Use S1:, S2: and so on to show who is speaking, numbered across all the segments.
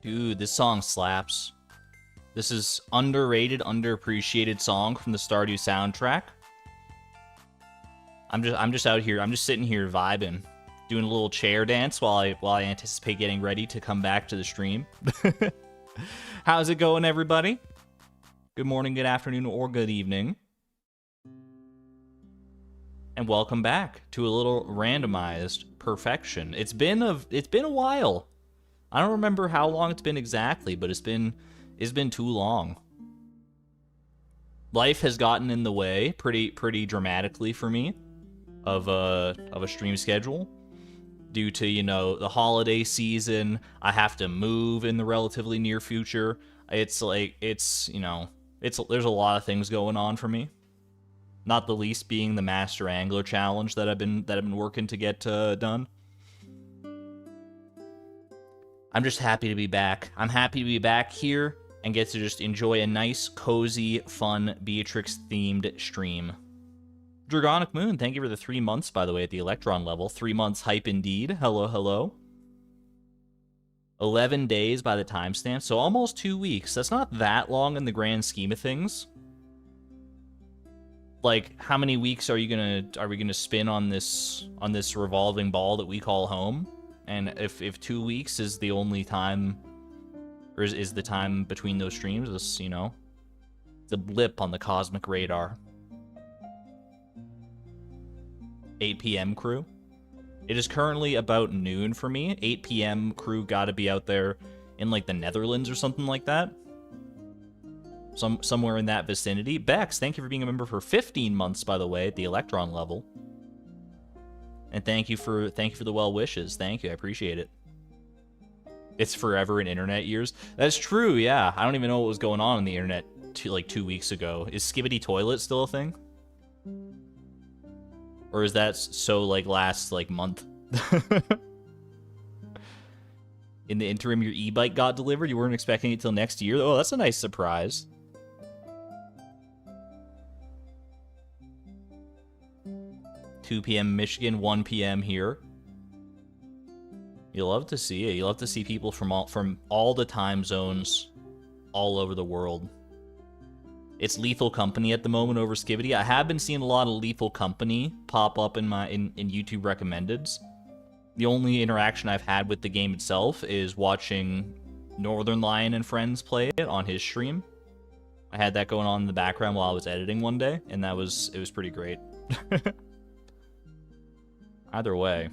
S1: Dude, this song slaps. This is underrated, underappreciated song from the Stardew soundtrack. I'm just out here. I'm just sitting here vibing, doing a little chair dance while I anticipate getting ready to come back to the stream. How's it going, everybody? Good morning, good afternoon, or good evening. And welcome back to a little randomized perfection. It's been a while. I don't remember how long it's been exactly, but it's been too long. Life has gotten in the way pretty dramatically for me of a stream schedule due to, you know, the holiday season. I have to move in the relatively near future. There's a lot of things going on for me. Not the least being the Master Angler Challenge that I've been working to get done. I'm just happy to be back. I'm happy to be back here and get to just enjoy a nice, cozy, fun, Beatrix-themed stream. Dragonic Moon, thank you for the 3 months, by the way, at the Electron level. 3 months hype indeed. Hello, hello. 11 days by the timestamp, so almost 2 weeks. That's not that long in the grand scheme of things. Like, how many weeks are we gonna spin on this revolving ball that we call home? And if 2 weeks is the only time, or is the time between those streams, this, you know, the blip on the cosmic radar. 8 p.m. crew. It is currently about noon for me. 8 p.m. crew gotta be out there in, like, the Netherlands or something like that. Somewhere in that vicinity. Bex, thank you for being a member for 15 months, by the way, at the Electron level. And thank you for the well wishes. Thank you, I appreciate it. It's forever in internet years. That's true, yeah. I don't even know what was going on the internet 2 weeks ago. Is Skibbity Toilet still a thing? Or is that so, like, last, like, month? In the interim, your e-bike got delivered? You weren't expecting it till next year? Oh, that's a nice surprise. $2 p.m. Michigan, 1 p.m. here. You love to see it. You love to see people from all the time zones all over the world. It's Lethal Company at the moment over Skibbity. I have been seeing a lot of Lethal Company pop up in YouTube recommendeds. The only interaction I've had with the game itself is watching Northern Lion and friends play it on his stream. I had that going on in the background while I was editing one day, and it was pretty great. Either way.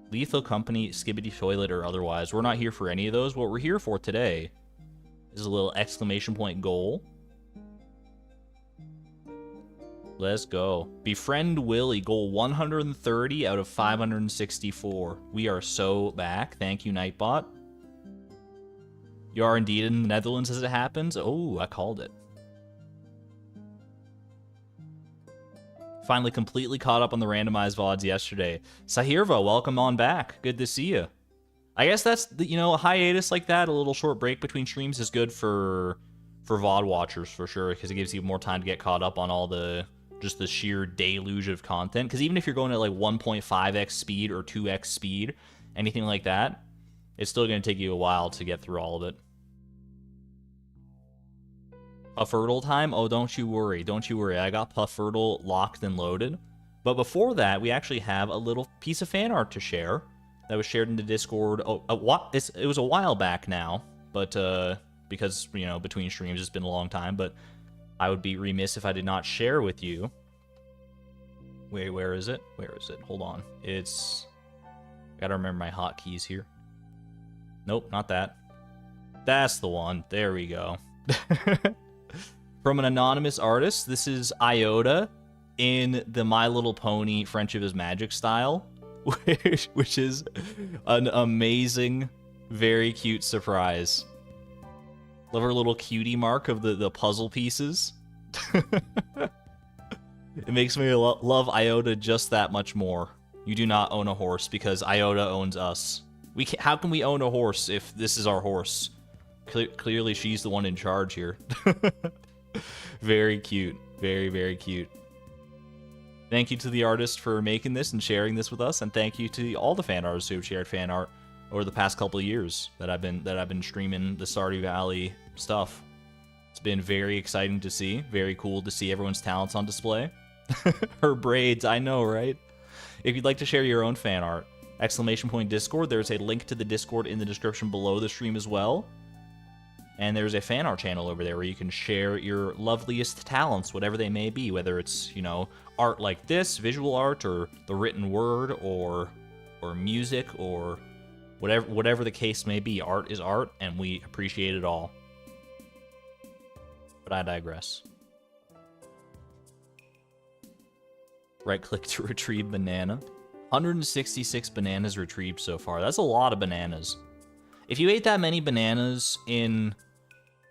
S1: Lethal Company, Skibbity Toilet, or otherwise, we're not here for any of those. What we're here for today is a little exclamation point goal. Let's go. Befriend Willie, goal 130 out of 564. We are so back. Thank you, Nightbot. You are indeed in the Netherlands as it happens. Oh, I called it. Finally completely caught up on the randomized VODs yesterday. Sahirva, welcome on back. Good to see you. I guess that's, you know, a hiatus like that, a little short break between streams is good for VOD watchers for sure, because it gives you more time to get caught up on all just the sheer deluge of content. Because even if you're going at like 1.5x speed or 2x speed, anything like that, it's still going to take you a while to get through all of it. Pufferdle time? Oh, don't you worry. Don't you worry. I got Pufferdle locked and loaded. But before that, we actually have a little piece of fan art to share that was shared in the Discord. It was a while back now, but because, you know, between streams it's been a long time, but I would be remiss if I did not share with you. Wait, where is it? Where is it? Hold on. It's... Gotta remember my hotkeys here. Nope, not that. That's the one. There we go. From an anonymous artist, this is Iota in the My Little Pony Friendship is Magic style, which is an amazing, very cute surprise. Love her little cutie mark of the puzzle pieces. It makes me love Iota just that much more. You do not own a horse because Iota owns us. How can we own a horse if this is our horse? Clearly she's the one in charge here. Very cute. Very, very cute. Thank you to the artist for making this and sharing this with us, and thank you to all the fan artists who have shared fan art over the past couple of years that I've been streaming the Stardew Valley stuff. It's been very exciting to see, very cool to see everyone's talents on display. Her braids, I know, right? If you'd like to share your own fan art, !Discord, there's a link to the Discord in the description below the stream as well. And there's a fan art channel over there where you can share your loveliest talents, whatever they may be, whether it's, you know, art like this, visual art, or the written word, or music, or whatever the case may be. Art is art, and we appreciate it all. But I digress. Right-click to retrieve banana. 166 bananas retrieved so far. That's a lot of bananas. If you ate that many bananas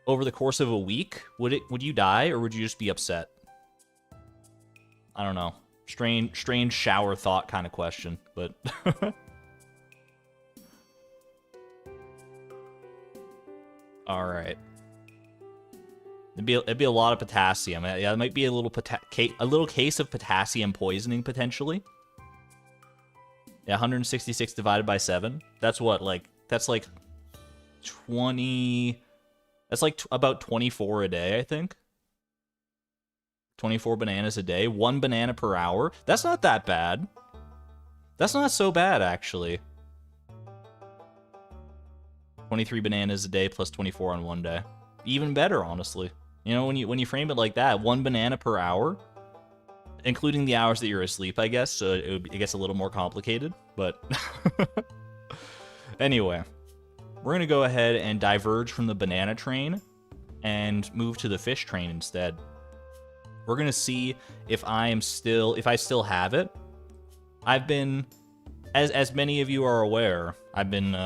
S1: over the course of a week, would you die, or would you just be upset? I don't know. Strange shower thought kind of question, but all right. It'd be a lot of potassium. Yeah, it might be a little case of potassium poisoning potentially. Yeah, 166 divided by 7. That's what, like, that's like 20... That's like about 24 a day, I think. 24 bananas a day. 1 banana per hour. That's not that bad. That's not so bad, actually. 23 bananas a day plus 24 on one day. Even better, honestly. You know, when you frame it like that, 1 banana per hour, including the hours that you're asleep, I guess, so it gets a little more complicated, but anyway, we're gonna go ahead and diverge from the banana train and move to the fish train instead. We're gonna see if I still have it. I've been, as many of you are aware, I've been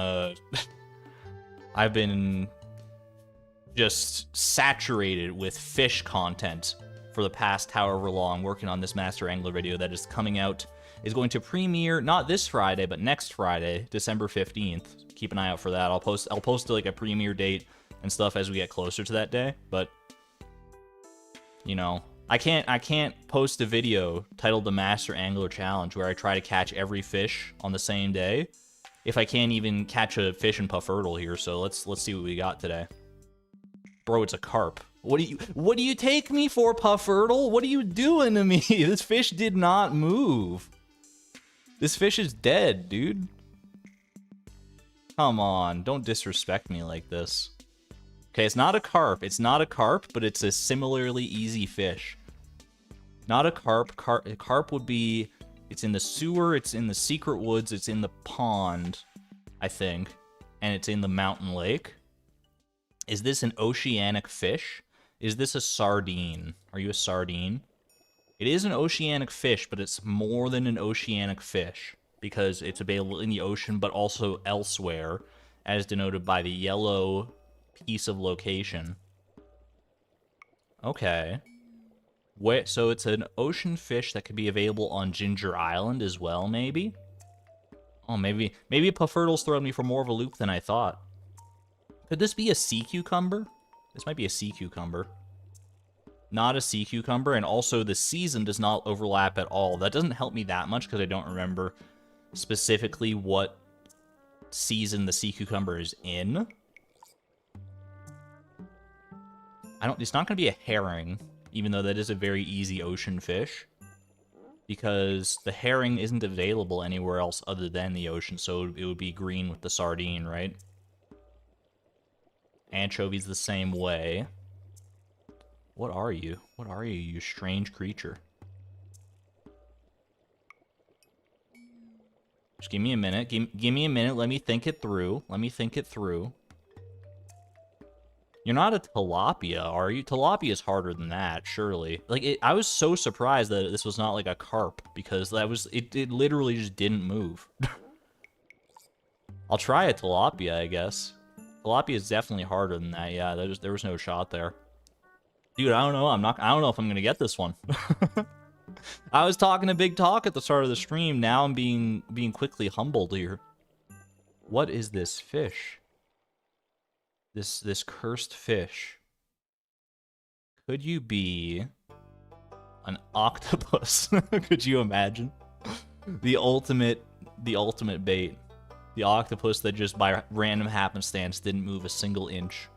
S1: just saturated with fish content for the past however long, working on this Master Angler video that is coming out, is going to premiere not this Friday, but next Friday, December 15th. Keep an eye out for that. I'll post like a premiere date and stuff as we get closer to that day, but you know, I can't post a video titled the Master Angler Challenge where I try to catch every fish on the same day if I can't even catch a fish in Puffertle here. So let's see what we got today. Bro, it's a carp. What do you take me for, Puffertle? What are you doing to me? This fish did not move. This fish is dead, dude. Come on, don't disrespect me like this. Okay, it's not a carp. It's not a carp, but it's a similarly easy fish. Not a carp. Carp would be, it's in the sewer, it's in the secret woods, it's in the pond, I think, and it's in the mountain lake. Is this an oceanic fish? Is this a sardine? Are you a sardine? It is an oceanic fish, but it's more than an oceanic fish because it's available in the ocean, but also elsewhere, as denoted by the yellow piece of location. Okay. Wait, so it's an ocean fish that could be available on Ginger Island as well, maybe? Oh, maybe Puffertle's throwing me for more of a loop than I thought. Could this be a sea cucumber? This might be a sea cucumber. Not a sea cucumber, and also the season does not overlap at all. That doesn't help me that much because I don't remember specifically what season the sea cucumber is in. It's not going to be a herring, even though that is a very easy ocean fish, because the herring isn't available anywhere else other than the ocean, so it would be green with the sardine, right? Anchovies the same way. What are you? What are you, you strange creature? Just give me a minute. Give me a minute. Let me think it through. Let me think it through. You're not a tilapia, are you? Tilapia is harder than that, surely. Like, I was so surprised that this was not like a carp, because it literally just didn't move. I'll try a tilapia, I guess. Tilapia is definitely harder than that. Yeah, there was no shot there. Dude, I don't know. I don't know if I'm gonna get this one. I was talking a big talk at the start of the stream. Now I'm being quickly humbled here. What is this fish? This cursed fish. Could you be an octopus? Could you imagine? The ultimate bait. The octopus that just by random happenstance didn't move a single inch.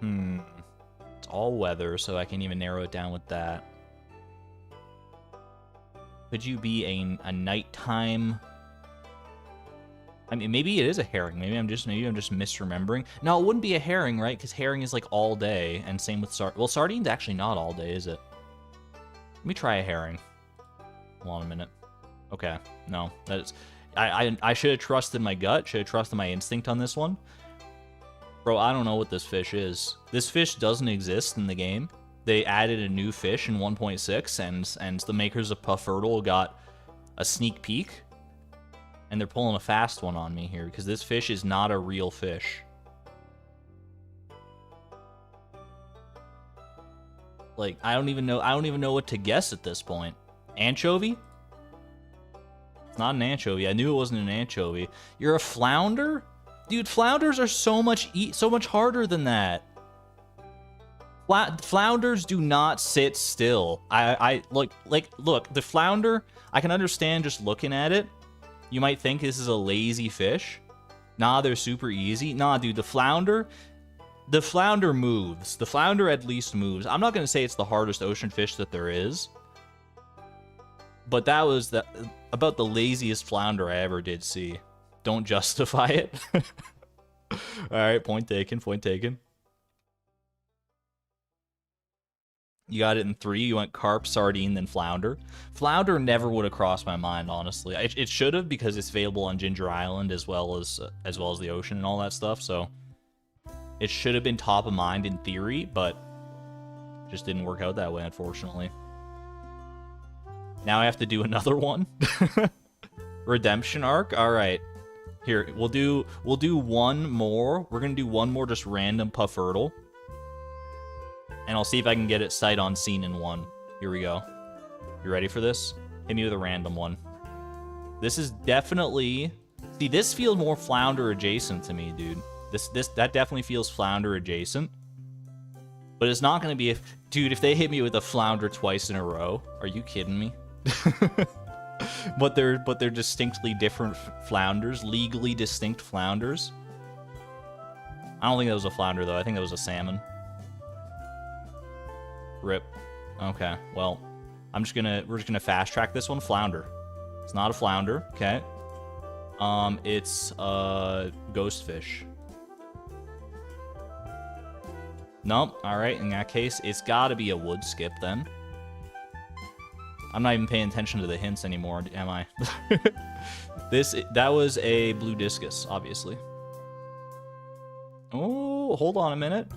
S1: It's all weather, so I can even narrow it down with that. Could you be a nighttime? I mean, maybe it is a herring. Maybe I'm just misremembering. No, it wouldn't be a herring, right? Because herring is like all day, and same with well, sardine's actually not all day, is it? Let me try a herring. Hold on a minute. Okay, no, that's I should have trusted my gut. Should have trusted my instinct on this one. Bro, I don't know what this fish is. This fish doesn't exist in the game. They added a new fish in 1.6, and the makers of Puffurtle got a sneak peek. And they're pulling a fast one on me here, because this fish is not a real fish. Like, I don't even know what to guess at this point. Anchovy? It's not an anchovy. I knew it wasn't an anchovy. You're a flounder? Dude, flounders are so much harder than that. Flounders do not sit still. Look, the flounder, I can understand just looking at it. You might think this is a lazy fish. Nah, they're super easy. Nah, dude, the flounder moves. The flounder at least moves. I'm not going to say it's the hardest ocean fish that there is. But that was about the laziest flounder I ever did see. Don't justify it. Alright, point taken, point taken. You got it in 3. You went carp, sardine, then flounder. Flounder never would have crossed my mind, honestly. It should have, because it's available on Ginger Island as well as the ocean and all that stuff. So it should have been top of mind in theory, but just didn't work out that way, unfortunately. Now I have to do another one. Redemption arc. All right. Here, we'll do one more. We're gonna do one more just random Puffurtle. And I'll see if I can get it sight unseen in one. Here we go. You ready for this? Hit me with a random one. This is definitely... See, this feels more flounder adjacent to me, dude. That definitely feels flounder adjacent. But it's not going to be... Dude, if they hit me with a flounder twice in a row, are you kidding me? But they're distinctly different flounders. Legally distinct flounders. I don't think that was a flounder, though. I think that was a salmon. Rip. Okay, well, we're just gonna fast track this one. Flounder. It's not a flounder, okay? It's a ghost fish. Nope. All right, in that case, it's gotta be a wood skip then. I'm not even paying attention to the hints anymore, am I? That was a blue discus, obviously. Oh, hold on a minute.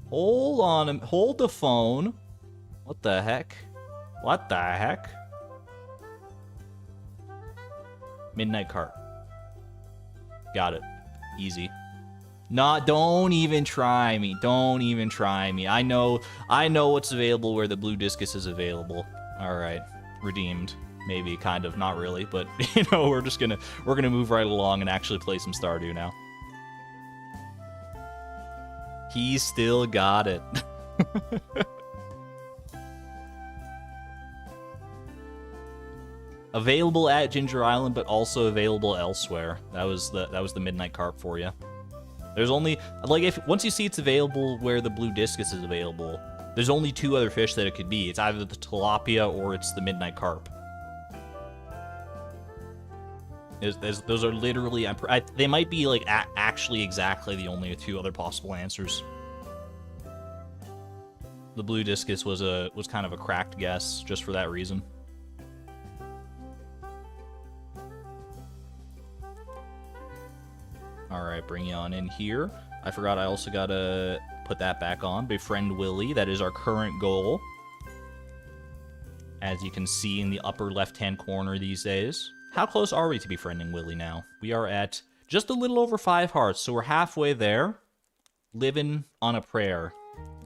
S1: Hold the phone. What the heck? What the heck? Midnight Carp. Got it. Easy. Don't even try me. Don't even try me. I know what's available where the blue discus is available. All right. Redeemed. Maybe, kind of, not really, but you know, we're gonna move right along and actually play some Stardew now. He still got it. Available at Ginger Island, but also available elsewhere. That was the Midnight Carp for you. There's only, like, once you see it's available where the blue discus is available, there's only 2 other fish that it could be. It's either the tilapia or it's the Midnight Carp. Those are literally, they might be like actually exactly the only 2 other possible answers. The blue discus was kind of a cracked guess just for that reason. All right, bring you on in here. I forgot I also gotta put that back on. Befriend Willie. That is our current goal. As you can see in the upper left-hand corner these days. How close are we to befriending Willie now? We are at just a little over 5 hearts, so we're halfway there. Living on a prayer,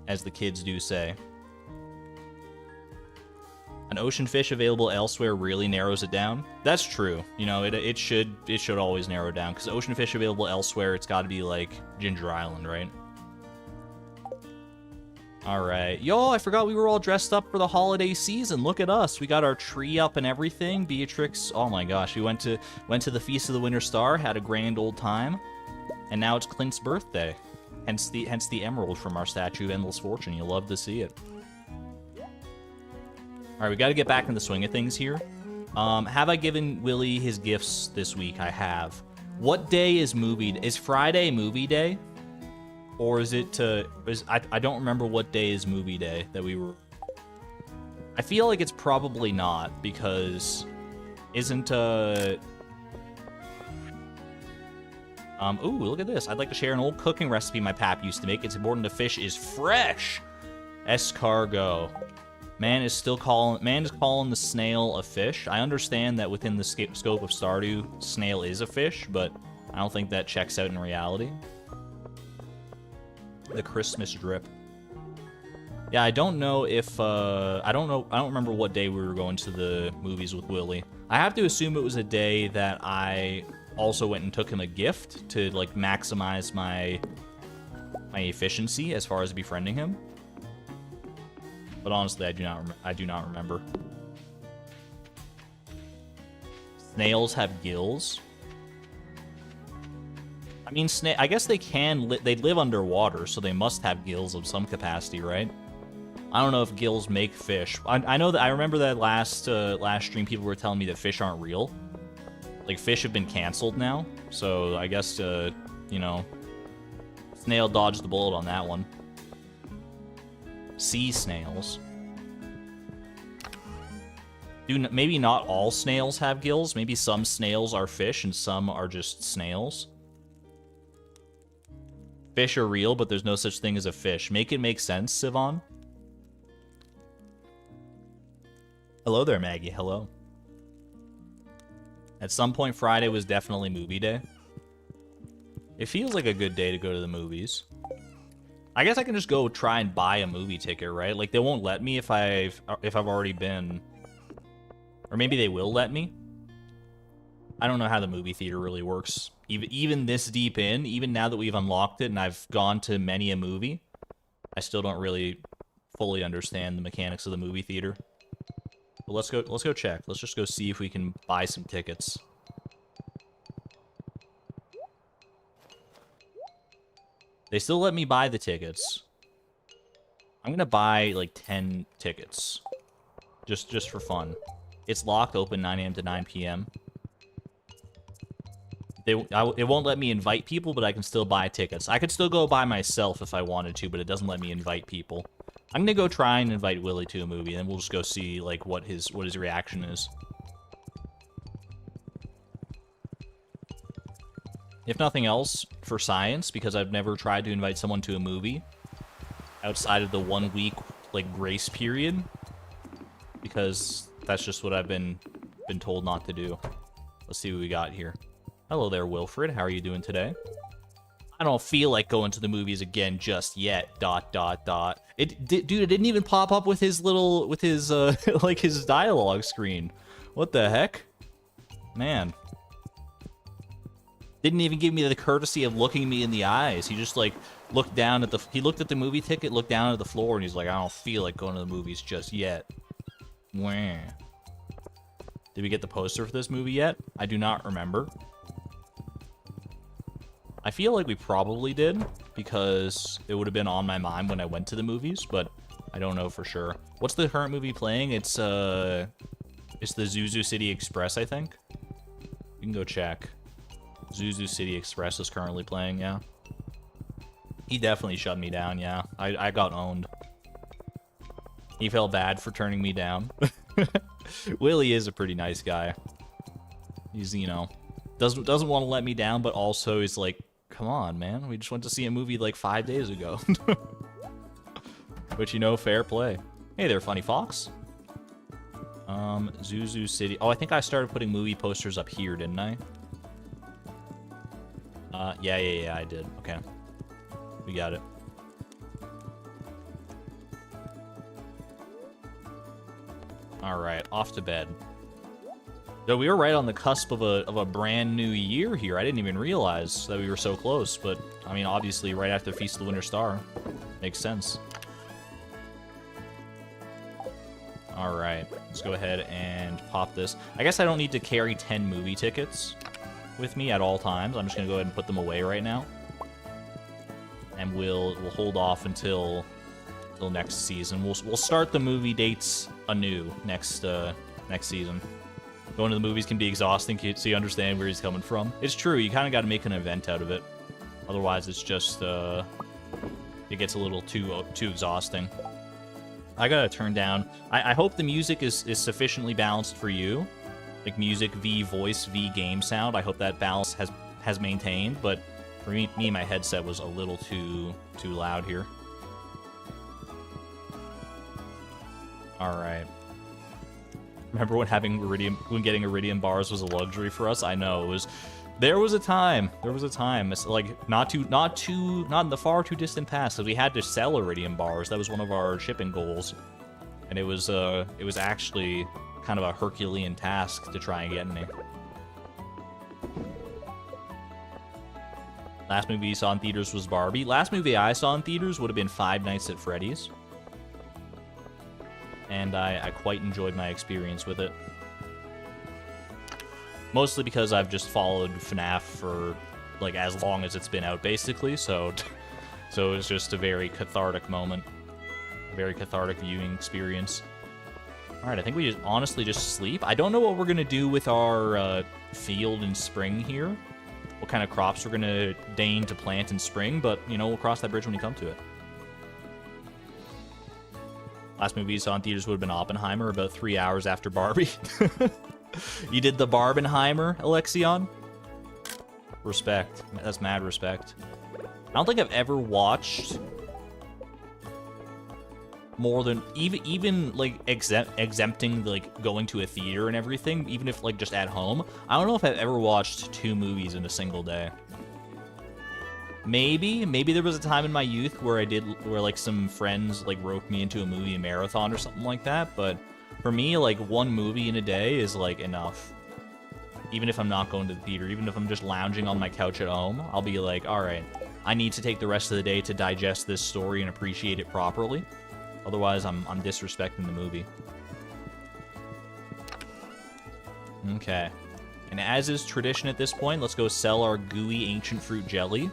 S1: as the kids do say. An ocean fish available elsewhere really narrows it down. That's true. You know, it should always narrow down, because ocean fish available elsewhere, it's got to be like Ginger Island, right? All right. Yo, I forgot we were all dressed up for the holiday season. Look at us. We got our tree up and everything. Beatrix, oh my gosh. We went to the Feast of the Winter Star, had a grand old time. And now it's Clint's birthday. Hence the emerald from our Statue of Endless Fortune. You'll love to see it. All right, we got to get back in the swing of things here. Have I given Willie his gifts this week? I have. What day is movie? Is Friday movie day? Or is it I don't remember what day is movie day that we were... I feel like it's probably not, because isn't, ooh, look at this. I'd like to share an old cooking recipe my pap used to make. It's important the fish is fresh. Escargot. Man is calling the snail a fish. I understand that within the scope of Stardew, snail is a fish, but I don't think that checks out in reality. The Christmas drip. Yeah, I don't know if, I don't remember what day we were going to the movies with Willie. I have to assume it was a day that I also went and took him a gift to, like, maximize my efficiency as far as befriending him. But honestly, I do not remember. Snails have gills. I mean, I guess they can. They live underwater, so they must have gills of some capacity, right? I don't know if gills make fish. I know that. I remember that last stream, people were telling me that fish aren't real. Like, fish have been canceled now, so I guess you know, snail dodged the bullet on that one. Sea snails. Maybe not all snails have gills. Maybe some snails are fish and some are just snails. Fish are real, but there's no such thing as a fish. Make it make sense, Sivan. Hello there, Maggie. Hello. At some point, Friday was definitely movie day. It feels like a good day to go to the movies. I guess I can just go try and buy a movie ticket, right? Like, they won't let me if I've already been... Or maybe they will let me. I don't know how the movie theater really works. Even this deep in, even now that we've unlocked it and I've gone to many a movie, I still don't really fully understand the mechanics of the movie theater. But let's go check. Let's just go see if we can buy some tickets. They still let me buy the tickets. I'm gonna buy like 10 tickets. Just for fun. It's locked, open 9 a.m. to 9 p.m. It won't let me invite people, but I can still buy tickets. I could still go by myself if I wanted to, but it doesn't let me invite people. I'm gonna go try and invite Willie to a movie, and then we'll just go see like what his reaction is. If nothing else, for science, because I've never tried to invite someone to a movie outside of the 1 week like grace period, because that's just what I've been told not to do. Let's see what we got here. Hello there, Wilfred. How are you doing today? I don't feel like going to the movies again just yet. ... Dude, it didn't even pop up with his little, like his dialogue screen. What the heck? Man. Didn't even give me the courtesy of looking me in the eyes. He just, like, looked down at he looked at the movie ticket, looked down at the floor, and he's like, I don't feel like going to the movies just yet. Wah. Did we get the poster for this movie yet? I do not remember. I feel like we probably did, because it would have been on my mind when I went to the movies, but I don't know for sure. What's the current movie playing? It's the Zuzu City Express, I think. You can go check. Zuzu City Express is currently playing, yeah. He definitely shut me down, yeah. I got owned. He felt bad for turning me down. Willie is a pretty nice guy. He's, you know, doesn't want to let me down, but also is like, come on, man. We just went to see a movie like 5 days ago. Which, you know, fair play. Hey there, Funny Fox. Zuzu City. Oh, I think I started putting movie posters up here, didn't I? Yeah, I did. Okay. We got it. Alright, off to bed. So we were right on the cusp of a brand new year here. I didn't even realize that we were so close, but I mean, obviously, right after Feast of the Winter Star. Makes sense. Alright, let's go ahead and pop this. I guess I don't need to carry 10 movie tickets with me at all times. I'm just going to go ahead and put them away right now. And we'll hold off until next season. We'll start the movie dates anew next season. Going to the movies can be exhausting, so you understand where he's coming from. It's true, you kind of got to make an event out of it. Otherwise, it's just, it gets a little too exhausting. I gotta turn down... I hope the music is sufficiently balanced for you. Like, music v voice v game sound. I hope that balance has maintained, but for me, my headset was a little too loud here. Alright. Remember when getting iridium bars was a luxury for us? I know, it was... There was a time. It's like not in the far too distant past, because we had to sell iridium bars. That was one of our shipping goals, and it was actually kind of a Herculean task to try and get any. Last movie you saw in theaters was Barbie. Last movie I saw in theaters would have been Five Nights at Freddy's, and I quite enjoyed my experience with it. Mostly because I've just followed FNAF for, like, as long as it's been out, basically, so it was just a very cathartic moment. A very cathartic viewing experience. Alright, I think we honestly just sleep. I don't know what we're going to do with our field in spring here. What kind of crops we're going to deign to plant in spring, but, you know, we'll cross that bridge when we come to it. Last movie you saw in theaters would have been Oppenheimer, about 3 hours after Barbie. You did the Barbenheimer, Alexion? Respect. That's mad respect. I don't think I've ever watched more than... Even like, exempting, like, going to a theater and everything, even if, like, just at home. I don't know if I've ever watched 2 movies in a single day. Maybe there was a time in my youth where like, some friends, like, roped me into a movie marathon or something like that, but... For me, like, 1 movie in a day is, like, enough. Even if I'm not going to the theater, even if I'm just lounging on my couch at home, I'll be like, alright, I need to take the rest of the day to digest this story and appreciate it properly. Otherwise, I'm disrespecting the movie. Okay. And as is tradition at this point, let's go sell our gooey ancient fruit jelly.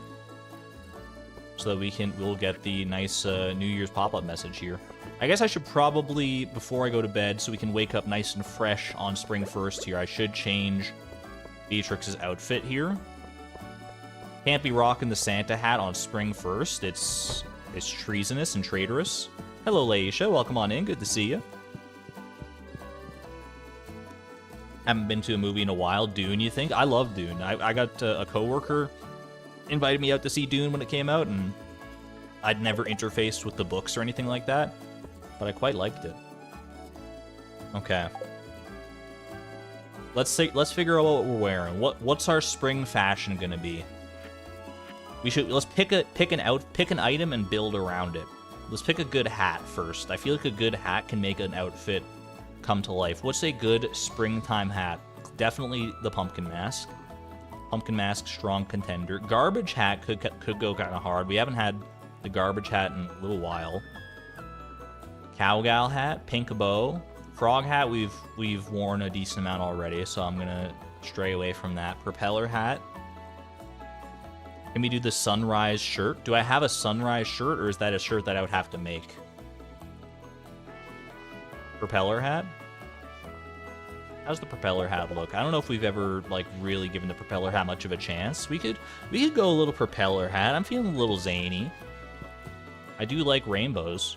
S1: So that we'll get the nice New Year's pop-up message here. I guess I should probably, before I go to bed, so we can wake up nice and fresh on spring 1st here, I should change Beatrix's outfit here. Can't be rocking the Santa hat on spring 1st. It's treasonous and traitorous. Hello, Laisha. Welcome on in. Good to see you. Haven't been to a movie in a while. Dune, you think? I love Dune. I got a coworker invited me out to see Dune when it came out, and I'd never interfaced with the books or anything like that, but I quite liked it. Okay. Let's figure out what we're wearing. What's our spring fashion gonna be? Let's pick an item and build around it. Let's pick a good hat first. I feel like a good hat can make an outfit come to life. What's a good springtime hat? Definitely the pumpkin mask. Pumpkin mask, strong contender. Garbage hat could go kind of hard. We haven't had the garbage hat in a little while. Cowgal hat, pink bow. Frog hat, we've worn a decent amount already, so I'm gonna stray away from that. Propeller hat. Can we do the sunrise shirt? Do I have a sunrise shirt, or is that a shirt that I would have to make? Propeller hat? How's the propeller hat look? I don't know if we've ever, like, really given the propeller hat much of a chance. We could go a little propeller hat. I'm feeling a little zany. I do like rainbows.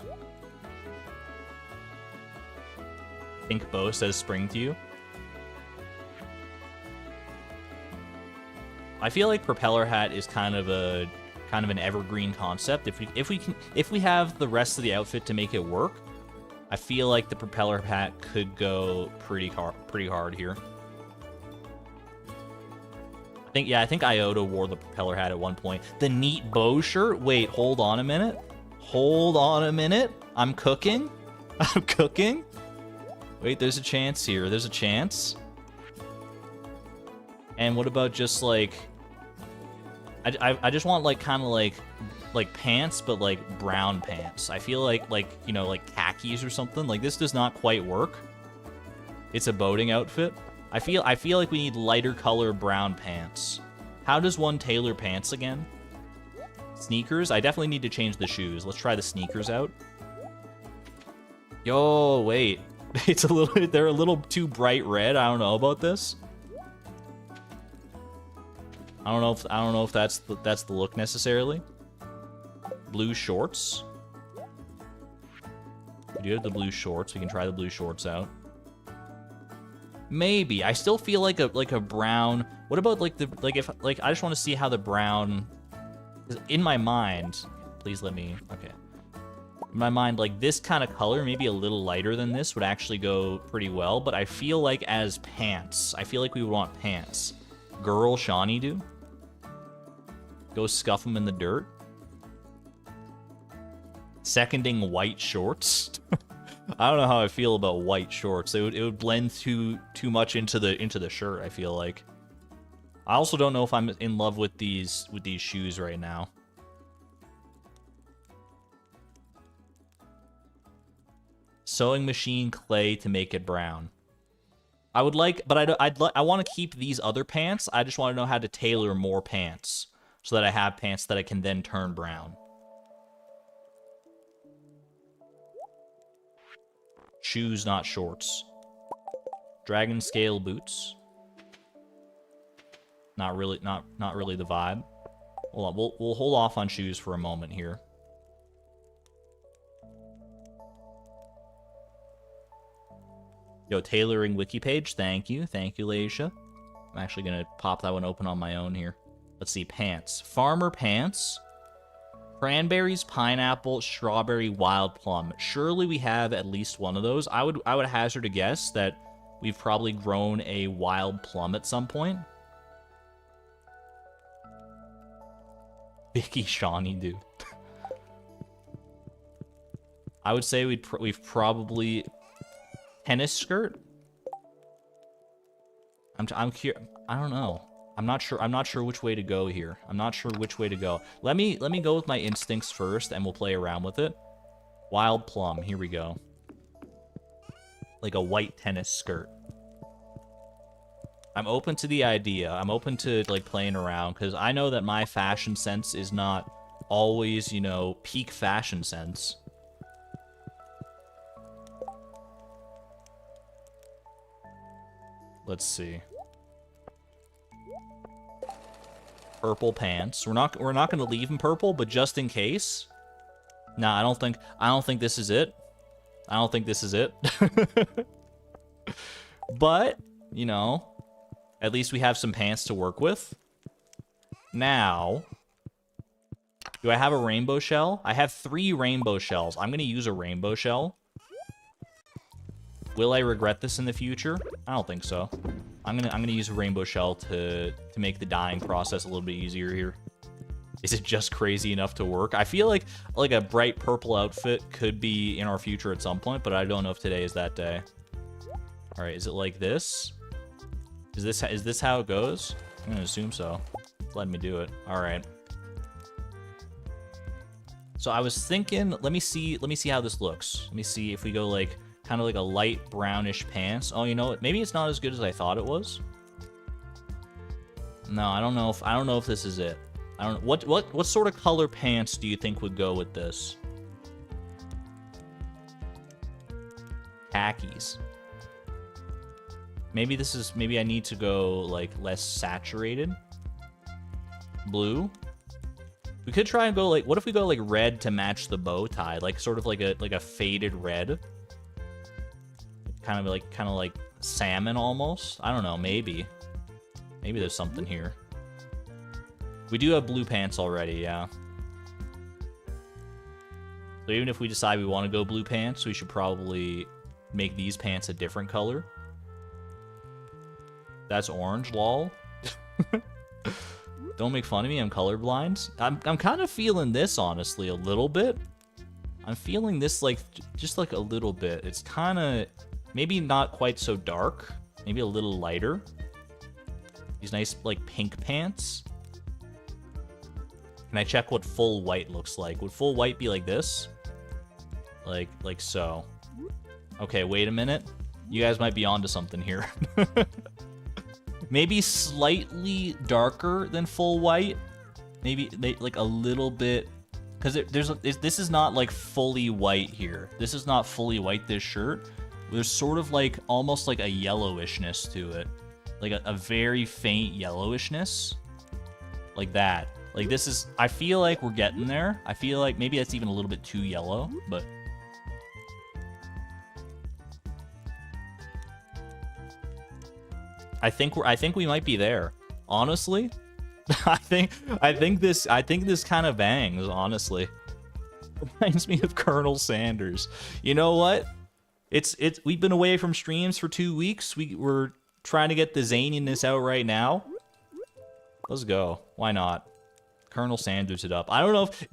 S1: Pink bow says spring to you. I feel like propeller hat is kind of an evergreen concept. If we have the rest of the outfit to make it work, I feel like the propeller hat could go pretty hard here. I think Iota wore the propeller hat at one point. The neat bow shirt? Wait, hold on a minute. Hold on a minute. I'm cooking. I'm cooking. Wait, there's a chance here. There's a chance. And what about just, like, I just want like kind of like pants, but like brown pants. I feel like you know, like khakis or something. Like this does not quite work. It's a boating outfit. I feel like we need lighter color brown pants. How does one tailor pants again? Sneakers? I definitely need to change the shoes. Let's try the sneakers out. Yo, wait. It's a little, they're a little too bright red. I don't know about this. I don't know if that's the look necessarily. Blue shorts. We do have the blue shorts. We can try the blue shorts out. Maybe. I still feel like a brown. What about like the if I just want to see how the brown is in my mind. Please let me. Okay. In my mind, like this kind of color, maybe a little lighter than this would actually go pretty well. But I feel like as pants, I feel like we would want pants. Girl Shawnee do. Go scuff them in the dirt. Seconding white shorts. I don't know how I feel about white shorts. It would blend too much into the shirt, I feel like. I also don't know if I'm in love with these shoes right now. Sewing machine clay to make it brown. I would like, but I want to keep these other pants. I just want to know how to tailor more pants so that I have pants that I can then turn brown. Shoes, not shorts. Dragon scale boots. Not really the vibe. Hold on, we'll hold off on shoes for a moment here. Yo, tailoring wiki page. Thank you, Leisha. I'm actually gonna pop that one open on my own here. Let's see, pants. Farmer pants. Cranberries, pineapple, strawberry, wild plum. Surely we have at least one of those. I would hazard a guess that we've probably grown a wild plum at some point. Vicky Shawnee, dude. I would say we've probably tennis skirt. I'm curious. I don't know. I'm not sure which way to go here. I'm not sure which way to go. Let me go with my instincts first, and we'll play around with it. Wild plum. Here we go. Like a white tennis skirt. I'm open to the idea. I'm open to like playing around because I know that my fashion sense is not always, you know, peak fashion sense. Let's see. Purple pants. We're not going to leave them purple, but just in case. Nah, I don't think this is it. I don't think this is it. But, you know, at least we have some pants to work with. Now, do I have a rainbow shell? I have 3 rainbow shells. I'm going to use a rainbow shell. Will I regret this in the future? I don't think so. I'm gonna use a rainbow shell to make the dyeing process a little bit easier here. Is it just crazy enough to work? I feel like a bright purple outfit could be in our future at some point, but I don't know if today is that day. All right, is it like this? Is this how it goes? I'm gonna assume so. Let me do it. All right. So I was thinking, let me see how this looks. Let me see if we go like kind of like a light brownish pants. Oh, you know what? Maybe it's not as good as I thought it was. No, I don't know if this is it. I don't. What sort of color pants do you think would go with this? Khakis. Maybe I need to go like less saturated. Blue. We could try and go like, what if we go like red to match the bow tie, like sort of like a faded red. Kind of like salmon almost. I don't know, maybe there's something here. We do have blue pants already, yeah. So even if we decide we want to go blue pants, we should probably make these pants a different color. That's orange, lol. Don't make fun of me, I'm colorblind. I'm kind of feeling this, honestly, a little bit. I'm feeling this like just like a little bit. It's kind of maybe not quite so dark, maybe a little lighter. These nice like pink pants. Can I check what full white looks like? Would full white be like this? Like so. Okay, wait a minute. You guys might be onto something here. Maybe slightly darker than full white. Maybe like a little bit, because this is not like fully white here. This is not fully white, this shirt. There's sort of like almost like a yellowishness to it, like a very faint yellowishness, like that. Like this is, I feel like we're getting there. I feel like maybe that's even a little bit too yellow, but I think we might be there. Honestly, I think this kind of bangs. Honestly, reminds me of Colonel Sanders. You know what? We've been away from streams for 2 weeks. We're trying to get the zaniness out right now. Let's go. Why not? Colonel Sanders it up. I don't know if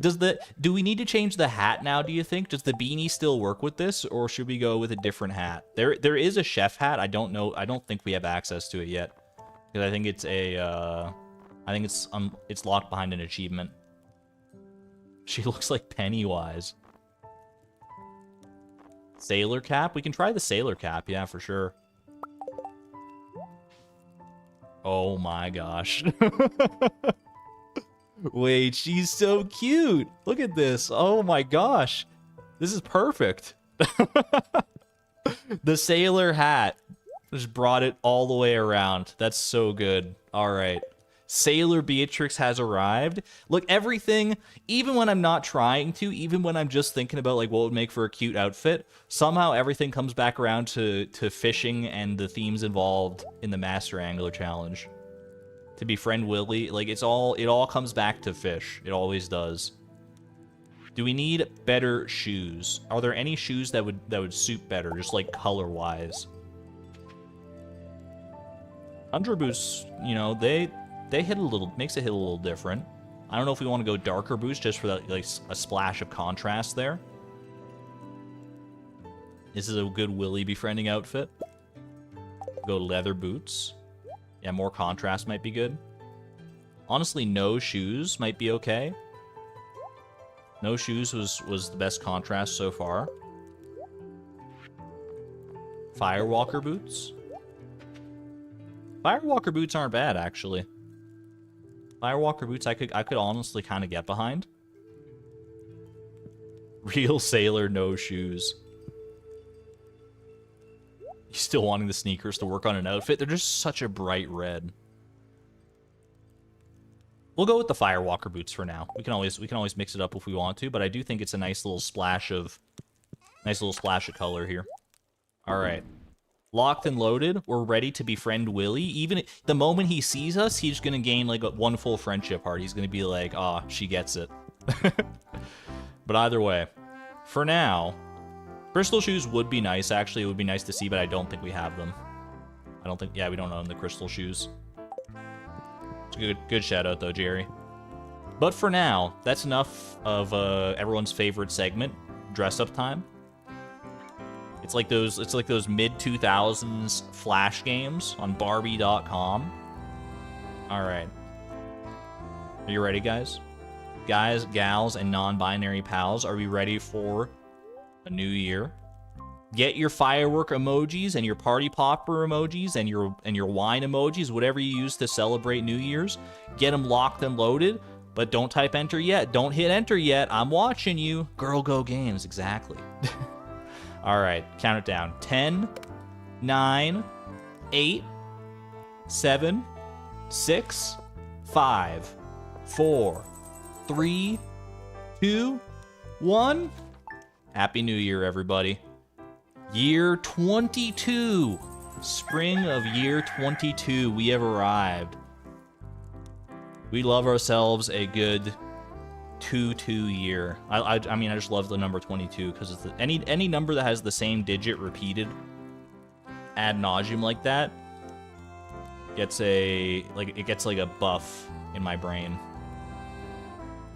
S1: do we need to change the hat now, do you think? Does the beanie still work with this, or should we go with a different hat? There is a chef hat. I don't know. I don't think we have access to it yet. Because I think it's it's locked behind an achievement. She looks like Pennywise. Sailor cap? We can try the sailor cap, yeah, for sure. Oh my gosh. Wait, she's so cute. Look at this. Oh my gosh. This is perfect. The sailor hat just brought it all the way around. That's so good. All right. Sailor Beatrix has arrived. Look, everything, even when I'm not trying to, even when I'm just thinking about like what would make for a cute outfit, somehow everything comes back around to fishing and the themes involved in the Master Angler Challenge. To befriend Willie, like it all comes back to fish. It always does. Do we need better shoes? Are there any shoes that would suit better, just like color-wise? Tundra boots, you know, they hit a little, makes it hit a little different. I don't know if we want to go darker boots just for that, like a splash of contrast there. This is a good Willie befriending outfit. Go leather boots. Yeah, more contrast might be good. Honestly, no shoes might be okay. No shoes was the best contrast so far. Firewalker boots. Firewalker boots aren't bad, actually. Firewalker boots I could honestly kind of get behind. Real sailor, no shoes. You still wanting the sneakers to work on an outfit? They're just such a bright red. We'll go with the Firewalker boots for now. We can always mix it up if we want to, but I do think it's a nice little splash of color here. All right. Locked and loaded. We're ready to befriend Willie. Even the moment he sees us, he's going to gain like one full friendship heart. He's going to be like, "Ah, she gets it." But either way, for now, crystal shoes would be nice. Actually, it would be nice to see, but I don't think we have them. Yeah, we don't own the crystal shoes. It's good shout out though, Jerry. But for now, that's enough of everyone's favorite segment, dress up time. It's like those mid-2000s Flash games on Barbie.com. All right. Are you ready, guys? Guys, gals, and non-binary pals, are we ready for a new year? Get your firework emojis and your party popper emojis and your wine emojis, whatever you use to celebrate New Year's. Get them locked and loaded, but don't type enter yet. Don't hit enter yet. I'm watching you. Girl Go Games, exactly. All right, count it down. 10, 9, 8, 7, 6, 5, 4, 3, 2, 1. Happy New Year, everybody. Year 22. Spring of year 22. We have arrived. We love ourselves a good 2-2 year. I mean, I just love the number 22 because it's any number that has the same digit repeated ad nauseum like that gets a buff in my brain.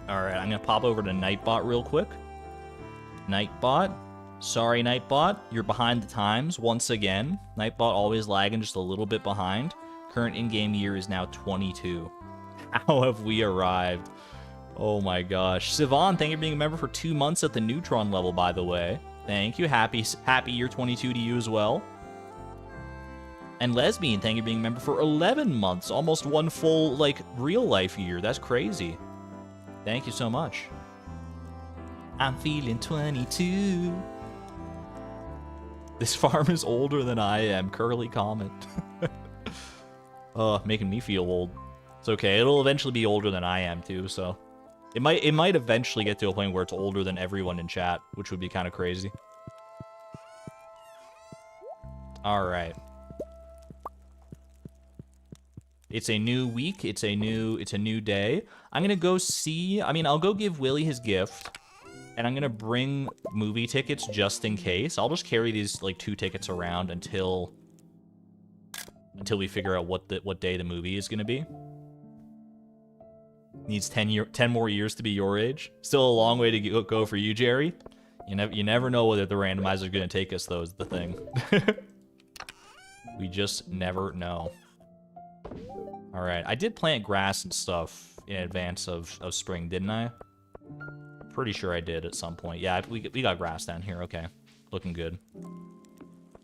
S1: All right, I'm gonna pop over to Nightbot real quick. Nightbot, sorry Nightbot, you're behind the times once again. Nightbot always lagging just a little bit behind. Current in-game year is now 22. How have we arrived? Oh my gosh. Sivan, thank you for being a member for 2 months at the Neutron level, by the way. Thank you. Happy year 22 to you as well. And Lesbian, thank you for being a member for 11 months. Almost 1 full, like, real life year. That's crazy. Thank you so much. I'm feeling 22. This farm is older than I am. Curly comment. Making me feel old. It's okay. It'll eventually be older than I am, too, so... It might eventually get to a point where it's older than everyone in chat, which would be kind of crazy. Alright. It's a new week. It's a new day. I'm gonna go see... I mean, I'll go give Willie his gift. And I'm gonna bring movie tickets just in case. I'll just carry these, like, 2 tickets around until we figure out what day the movie is gonna be. Needs 10 more years to be your age. Still a long way to go for you, Jerry. You never know whether the randomizer is going to take us, though, is the thing. We just never know. Alright, I did plant grass and stuff in advance of spring, didn't I? Pretty sure I did at some point. Yeah, we got grass down here. Okay, looking good.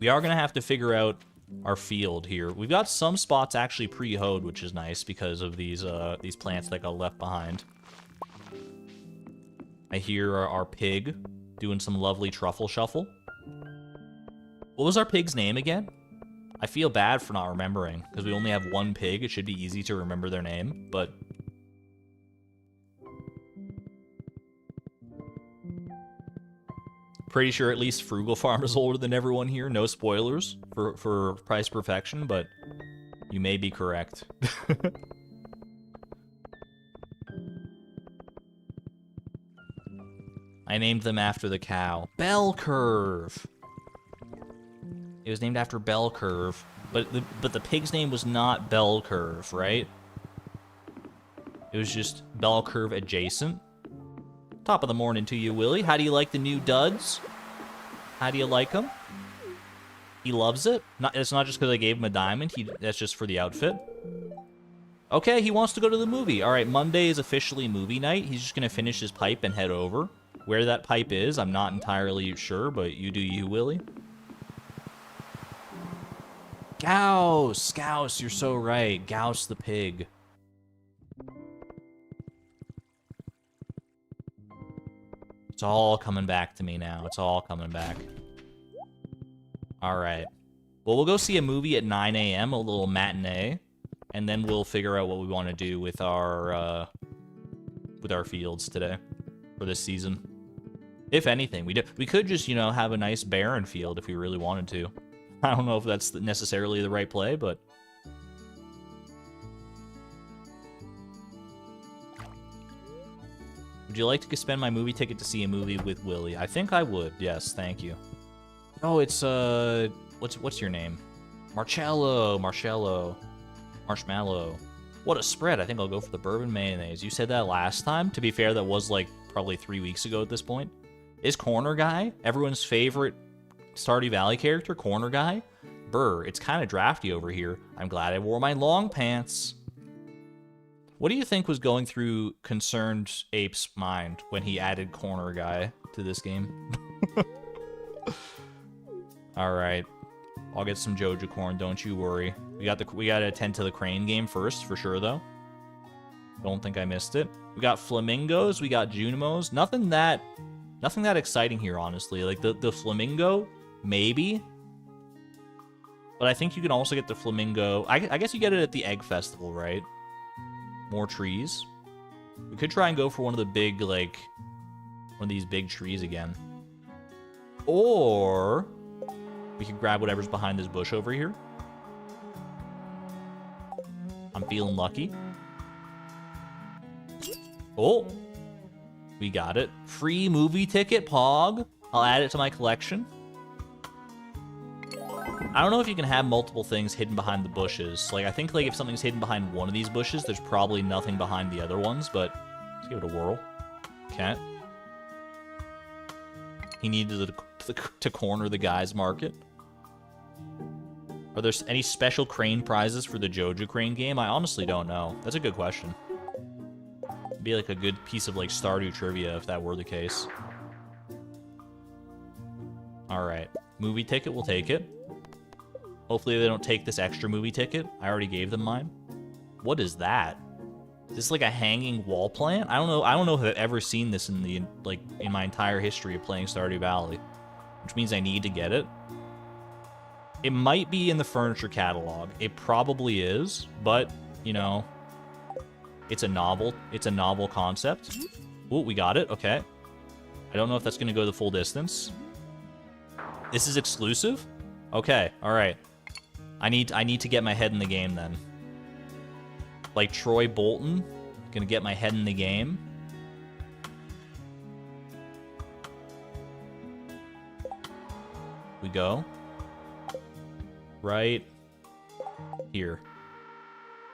S1: We are going to have to figure out our field here. We've got some spots actually pre-hoed, which is nice because of these plants that got left behind. I hear our pig doing some lovely truffle shuffle. What was our pig's name again? I feel bad for not remembering because we only have 1 pig. It should be easy to remember their name, but pretty sure at least Frugal Farm is older than everyone here. No spoilers for Price Perfection, but you may be correct. I named them after the cow. Bell Curve! It was named after Bell Curve, but the pig's name was not Bell Curve, right? It was just Bell Curve adjacent. Top of the morning to you, Willie. How do you like the new duds? How do you like them? He loves it. It's not just because I gave him a diamond. That's just for the outfit. Okay, he wants to go to the movie. All right, Monday is officially movie night. He's just going to finish his pipe and head over. Where that pipe is, I'm not entirely sure, but you do you, Willie. Gauss, you're so right. Gauss the pig. It's all coming back to me now. It's all coming back. All right. Well, we'll go see a movie at 9 a.m., a little matinee, and then we'll figure out what we want to do with our fields today for this season. If anything, we could just, you know, have a nice barren field if we really wanted to. I don't know if that's necessarily the right play, but... Would you like to spend my movie ticket to see a movie with Willie? I think I would. Yes, thank you. Oh, it's, what's your name? Marcello. Marshmallow. What a spread. I think I'll go for the bourbon mayonnaise. You said that last time. To be fair, that was, like, probably 3 weeks ago at this point. Is Corner Guy everyone's favorite Stardew Valley character? Corner Guy? Brr, it's kind of drafty over here. I'm glad I wore my long pants. What do you think was going through Concerned Ape's mind when he added Corner Guy to this game? Alright. I'll get some Joja corn, don't you worry. We gotta attend to the crane game first, for sure, though. Don't think I missed it. We got flamingos, we got Junimos. Nothing that exciting here, honestly. Like, the flamingo, maybe. But I think you can also get the flamingo. I guess you get it at the Egg Festival, right? More trees. We could try and go for one of the big, like, one of these big trees again. Or we could grab whatever's behind this bush over here. I'm feeling lucky. Oh, we got it. Free movie ticket, Pog. I'll add it to my collection. I don't know if you can have multiple things hidden behind the bushes. Like, I think, like, if something's hidden behind one of these bushes, there's probably nothing behind the other ones, but let's give it a whirl. Okay. He needed to corner the guy's market. Are there any special crane prizes for the Joja crane game? I honestly don't know. That's a good question. Be like a good piece of like Stardew trivia if that were the case. Alright. Movie ticket, we'll take it. Hopefully they don't take this extra movie ticket. I already gave them mine. What is that? Is this like a hanging wall plant? I don't know. I don't know if I've ever seen this in the in my entire history of playing Stardew Valley. Which means I need to get it. It might be in the furniture catalog. It probably is, but, you know, it's a novel concept. Oh, we got it. Okay. I don't know if that's going to go the full distance. This is exclusive? Okay. All right. I need to get my head in the game then. Like Troy Bolton, gonna get my head in the game. We go. Right here.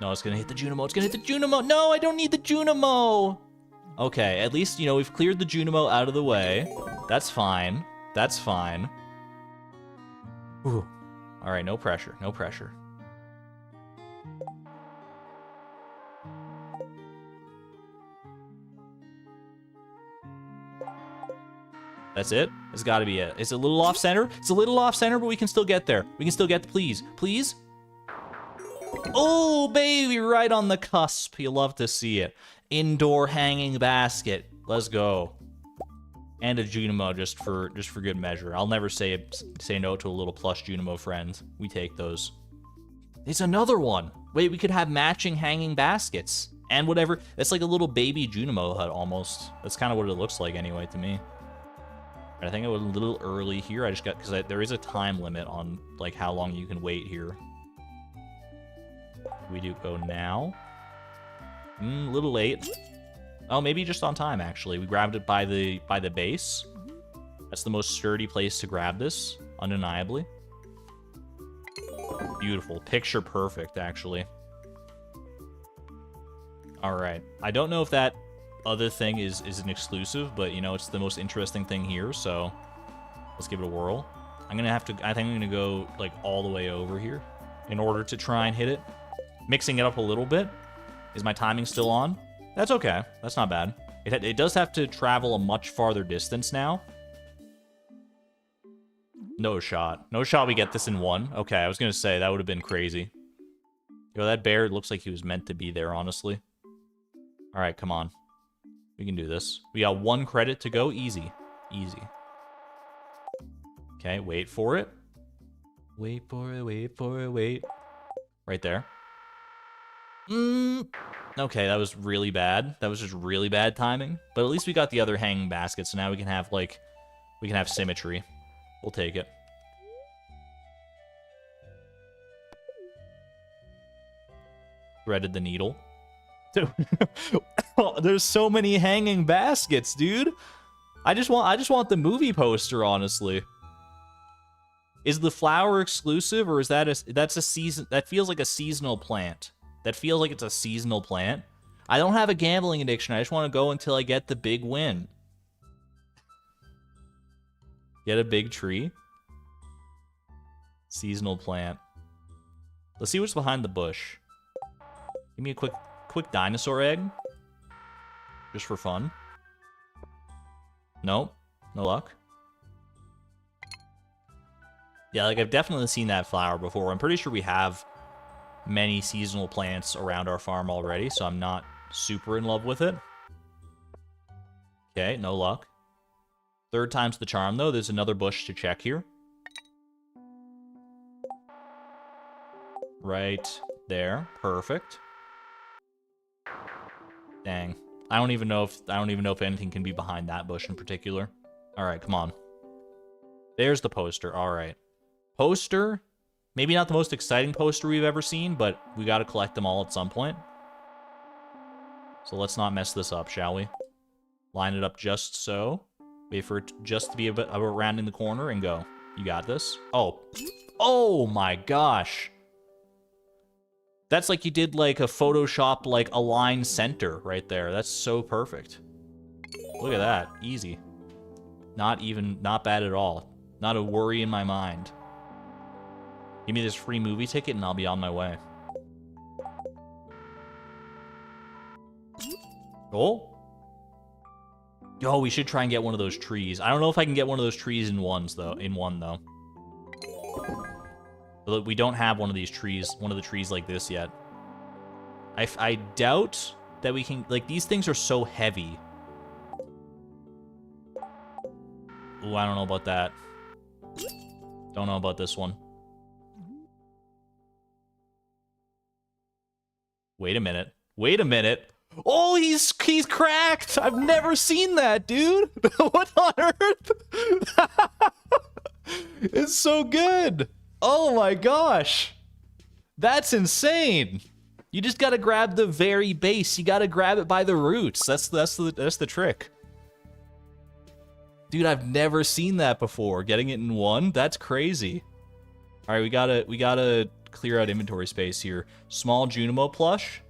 S1: No, it's gonna hit the Junimo. It's gonna hit the Junimo. No, I don't need the Junimo. Okay, at least, you know, we've cleared the Junimo out of the way. That's fine. That's fine. Ooh. All right, no pressure. No pressure. That's it? It's gotta be it. It's a little off center. It's a little off center, but we can still get there. We can still get, please. Please? Oh, baby, right on the cusp. You love to see it. Indoor hanging basket. Let's go. And a Junimo just for good measure. I'll never say no to a little plush Junimo friend. We take those. It's another one. Wait, we could have matching hanging baskets. And whatever. It's like a little baby Junimo hut almost. That's kind of what it looks like anyway to me. I think I was a little early here. I just got, because there is a time limit on like how long you can wait here. We do go now. A little late. Oh, maybe just on time actually. We grabbed it by the base. That's the most sturdy place to grab this, undeniably. Beautiful, picture perfect actually. All right, I don't know if that other thing is an exclusive, but you know, it's the most interesting thing here, so let's give it a whirl. I think I'm gonna go like all the way over here in order to try and hit it. Mixing it up a little bit. Is my timing still on? That's okay. That's not bad. It does have to travel a much farther distance now. No shot. No shot we get this in one. Okay, I was gonna say, that would have been crazy. Yo, that bear looks like he was meant to be there, honestly. Alright, come on. We can do this. We got 1 credit to go. Easy. Easy. Okay, wait for it. Wait for it, wait for it, wait. Right there. Okay, that was really bad. That was just really bad timing. But at least we got the other hanging basket, so now we can have, like, we can have symmetry. We'll take it. Threaded the needle. Dude, there's so many hanging baskets, dude. I just want the movie poster, honestly. Is the flower exclusive, or is that's a season? That feels like a seasonal plant. That feels like it's a seasonal plant. I don't have a gambling addiction. I just want to go until I get the big win. Get a big tree. Seasonal plant. Let's see what's behind the bush. Give me a quick dinosaur egg. Just for fun. Nope. No luck. Yeah, like I've definitely seen that flower before. I'm pretty sure we have many seasonal plants around our farm already, so I'm not super in love with it. Okay, no luck. 3rd time's the charm, though. There's another bush to check here. Right there. Perfect. Dang. I don't even know if anything can be behind that bush in particular. All right, come on. There's the poster. All right. Poster. Maybe not the most exciting poster we've ever seen, but we got to collect them all at some point. So let's not mess this up, shall we? Line it up just so. Wait for it just to be a bit around in the corner and go. You got this. Oh. Oh my gosh. That's like you did like a Photoshop, like align center right there. That's so perfect. Look at that. Easy. Not bad at all. Not a worry in my mind. Give me this free movie ticket and I'll be on my way. Oh. Yo, we should try and get one of those trees. I don't know if I can get one of those trees in one, though. But we don't have one of these trees, one of the trees like this yet. I doubt that we can, like, these things are so heavy. Ooh, I don't know about that. Don't know about this one. Wait a minute. Wait a minute. Oh, he's cracked. I've never seen that, dude. What on earth? It's so good. Oh my gosh. That's insane. You just gotta grab the very base. You gotta grab it by the roots. That's the trick. Dude, I've never seen that before. Getting it in one? That's crazy. All right, we gotta clear out inventory space here. Small Junimo plush.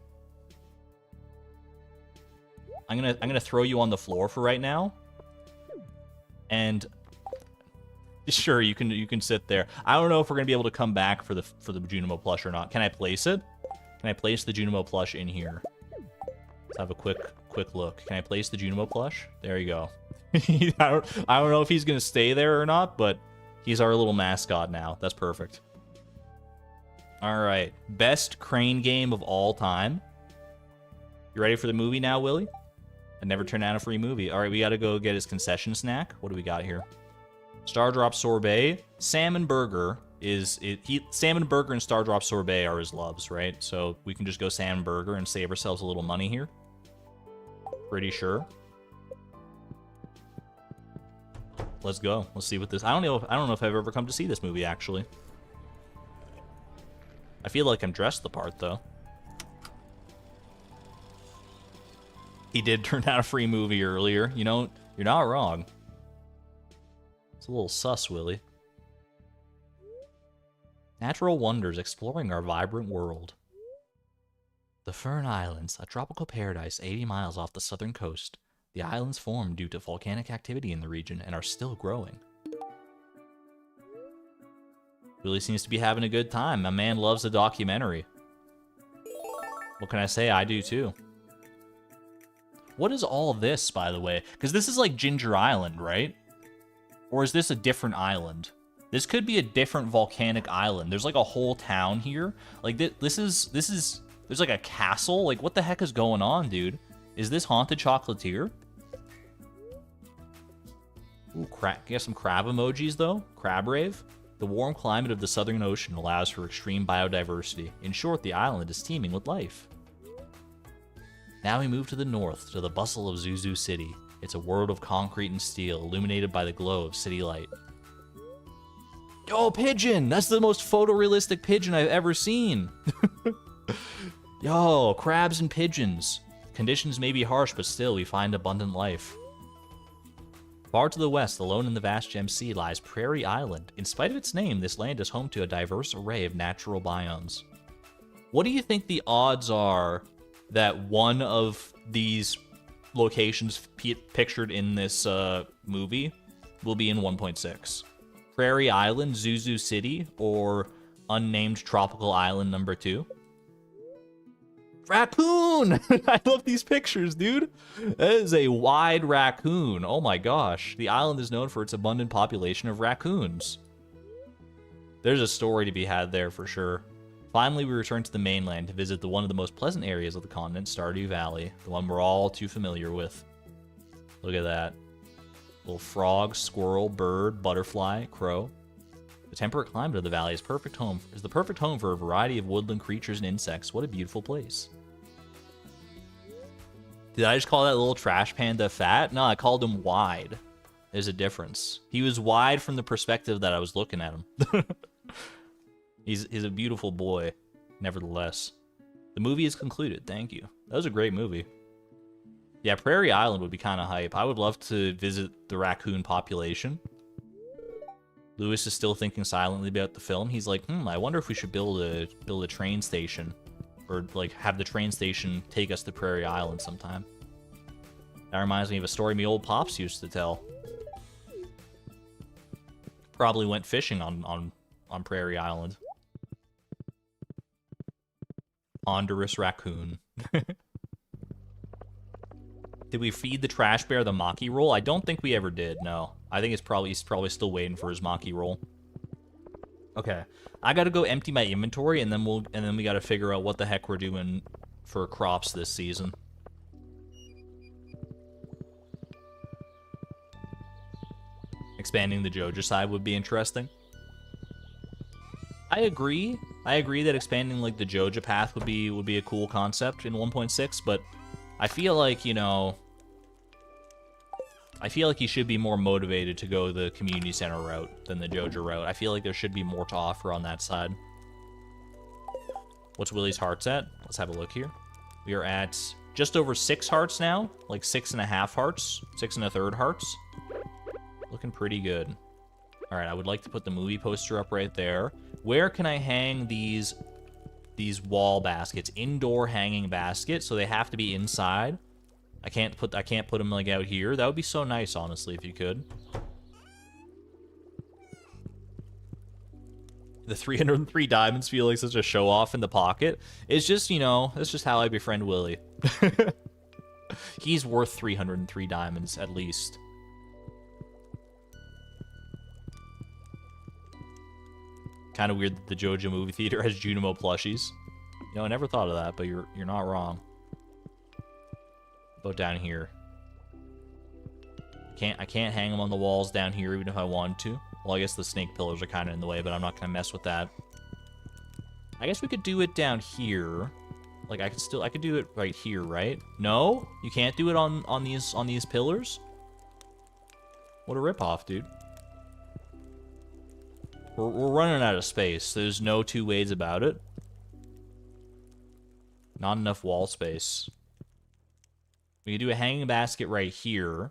S1: I'm gonna throw you on the floor for right now. And sure, you can sit there. I don't know if we're gonna be able to come back for the Junimo plush or not. Can I place it? Can I place the Junimo plush in here? Let's have a quick look. Can I place the Junimo plush? There you go. I don't know if he's gonna stay there or not, but he's our little mascot now. That's perfect. All right, best crane game of all time. You ready for the movie now, Willie? I never turned down a free movie. All right, we gotta go get his concession snack. What do we got here? Star Drop Sorbet, Salmon Burger Salmon Burger and Star Drop Sorbet are his loves, right? So we can just go Salmon Burger and save ourselves a little money here. Pretty sure. Let's go. Let's see what this. I don't know if I've ever come to see this movie actually. I feel like I'm dressed the part though. He did turn down a free movie earlier. You know, you're not wrong. It's a little sus, Willie. Natural wonders exploring our vibrant world. The Fern Islands, a tropical paradise 80 miles off the southern coast. The islands formed due to volcanic activity in the region and are still growing. Willie seems to be having a good time. My man loves a documentary. What can I say? I do too. What is all this, by the way? Because this is like Ginger Island, right? Or is this a different island? This could be a different volcanic island. There's like a whole town here. Like this is there's like a castle. Like what the heck is going on, dude? Is this Haunted Chocolatier? Ooh, get some crab emojis though. Crab rave. The warm climate of the Southern Ocean allows for extreme biodiversity. In short, the island is teeming with life. Now we move to the north, to the bustle of Zuzu City. It's a world of concrete and steel, illuminated by the glow of city light. Yo, pigeon! That's the most photorealistic pigeon I've ever seen! Yo, crabs and pigeons. Conditions may be harsh, but still we find abundant life. Far to the west, alone in the vast Gem Sea, lies Prairie Island. In spite of its name, this land is home to a diverse array of natural biomes. What do you think the odds are that one of these locations pictured in this movie will be in 1.6? Prairie Island, Zuzu City, or unnamed tropical island number 2? Raccoon! I love these pictures, dude. That is a wide raccoon. Oh my gosh. The island is known for its abundant population of raccoons. There's a story to be had there for sure. Finally, we return to the mainland to visit one of the most pleasant areas of the continent, Stardew Valley, the one we're all too familiar with. Look at that. Little frog, squirrel, bird, butterfly, crow. The temperate climate of the valley is the perfect home for a variety of woodland creatures and insects. What a beautiful place. Did I just call that little trash panda fat? No, I called him wide. There's a difference. He was wide from the perspective that I was looking at him. He's a beautiful boy, nevertheless. The movie is concluded. Thank you. That was a great movie. Yeah, Prairie Island would be kind of hype. I would love to visit the raccoon population. Lewis is still thinking silently about the film. He's like, I wonder if we should build a train station, or like have the train station take us to Prairie Island sometime. That reminds me of a story my old pops used to tell. Probably went fishing on Prairie Island. Ponderous raccoon. Did we feed the trash bear the Maki roll? I don't think we ever did, no. I think he's probably still waiting for his Maki roll. Okay. I gotta go empty my inventory, and then we gotta figure out what the heck we're doing for crops this season. Expanding the Joja side would be interesting. I agree. I agree that expanding like the Joja path would be a cool concept in 1.6, but I feel like, you know, I feel like he should be more motivated to go the community center route than the Joja route. I feel like there should be more to offer on that side. What's Willie's hearts at? Let's have a look here. We are at just over 6 hearts now, like 6.5 hearts, 6 1/3 hearts. Looking pretty good. All right, I would like to put the movie poster up right there. Where can I hang these wall baskets? Indoor hanging baskets, so they have to be inside. I can't put them like out here. That would be so nice, honestly, if you could. The 303 diamonds feel like such a show off in the pocket. It's just, you know, that's just how I befriend Willie. He's worth 303 diamonds at least. Kind of weird that the Joja movie theater has Junimo plushies. You know, I never thought of that, but you're not wrong. About down here. I can't hang them on the walls down here even if I wanted to. Well, I guess the snake pillars are kind of in the way, but I'm not gonna mess with that. I guess we could do it down here. Like I could do it right here, right? No, you can't do it on these pillars. What a ripoff, dude. We're running out of space. There's no two ways about it. Not enough wall space. We can do a hanging basket right here.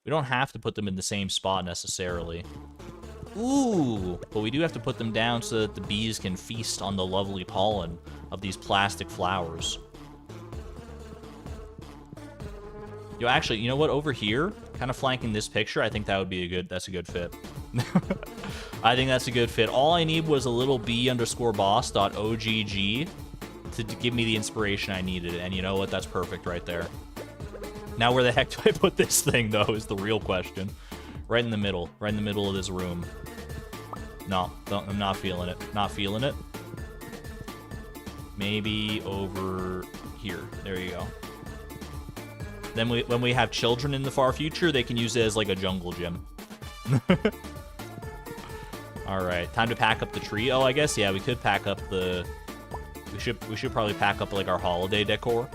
S1: We don't have to put them in the same spot necessarily. Ooh, but we do have to put them down so that the bees can feast on the lovely pollen of these plastic flowers. Yo, actually, you know what? Over here, kind of flanking this picture, I think that's a good fit. I think that's a good fit. All I need was a little b_boss.ogg to give me the inspiration I needed, and you know what? That's perfect right there. Now where the heck do I put this thing, though, is the real question. Right in the middle of this room. No, I'm not feeling it. Not feeling it. Maybe over here. There you go. Then when we have children in the far future, they can use it as like a jungle gym. All right, time to pack up the tree. Oh, I guess yeah, we could pack up the. We should probably pack up like our holiday decor.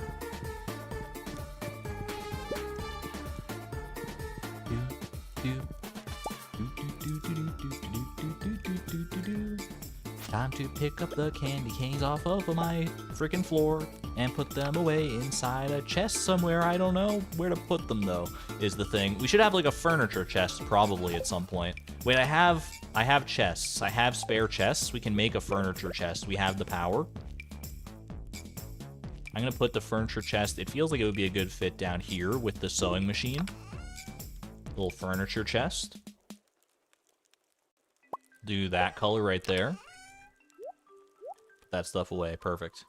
S1: Time to pick up the candy canes off of my freaking floor and put them away inside a chest somewhere. I don't know where to put them, though, is the thing. We should have like a furniture chest probably at some point. Wait, I have chests. I have spare chests. We can make a furniture chest. We have the power. I'm gonna put the furniture chest. It feels like it would be a good fit down here with the sewing machine. Little furniture chest. Do that color right there. Put that stuff away. Perfect.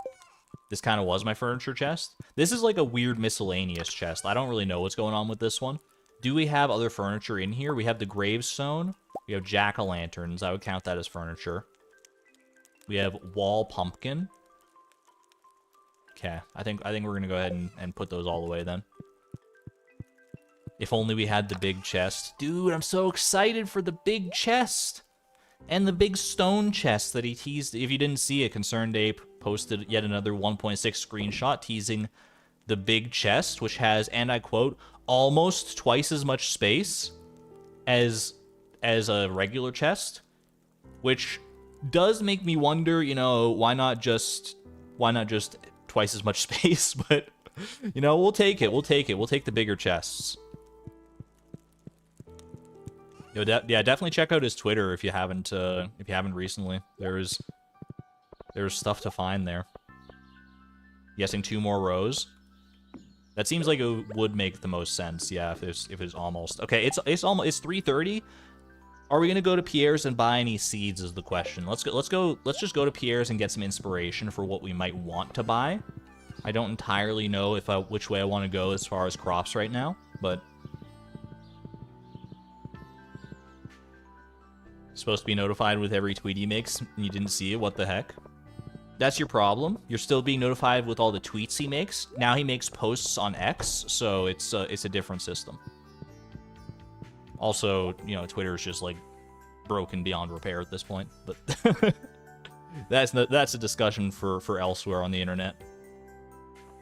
S1: This kind of was my furniture chest. This is like a weird miscellaneous chest. I don't really know what's going on with this one. Do we have other furniture in here? We have the gravestone. We have jack-o'-lanterns. I would count that as furniture. We have wall pumpkin. Okay, I think we're gonna go ahead and put those all away then. If only we had the big chest. Dude, I'm so excited for the big chest. And the big stone chest that he teased. If you didn't see it, Concerned Ape posted yet another 1.6 screenshot teasing the big chest, which has, and I quote, almost twice as much space as a regular chest, which does make me wonder, you know, why not just twice as much space? But you know, we'll take it. We'll take the bigger chests. Yo, yeah, definitely check out his Twitter if you haven't recently. There's stuff to find there. Guessing 2 more rows. That seems like it would make the most sense. Yeah, if it's almost okay. It's 3:30. Are we gonna go to Pierre's and buy any seeds? Is the question. Let's just go to Pierre's and get some inspiration for what we might want to buy. I don't entirely know which way I want to go as far as crops right now, but supposed to be notified with every tweet he makes, and you didn't see it. What the heck? That's your problem. You're still being notified with all the tweets he makes. Now he makes posts on X, so it's a different system. Also, you know, Twitter is just like broken beyond repair at this point. But that's a discussion for elsewhere on the internet.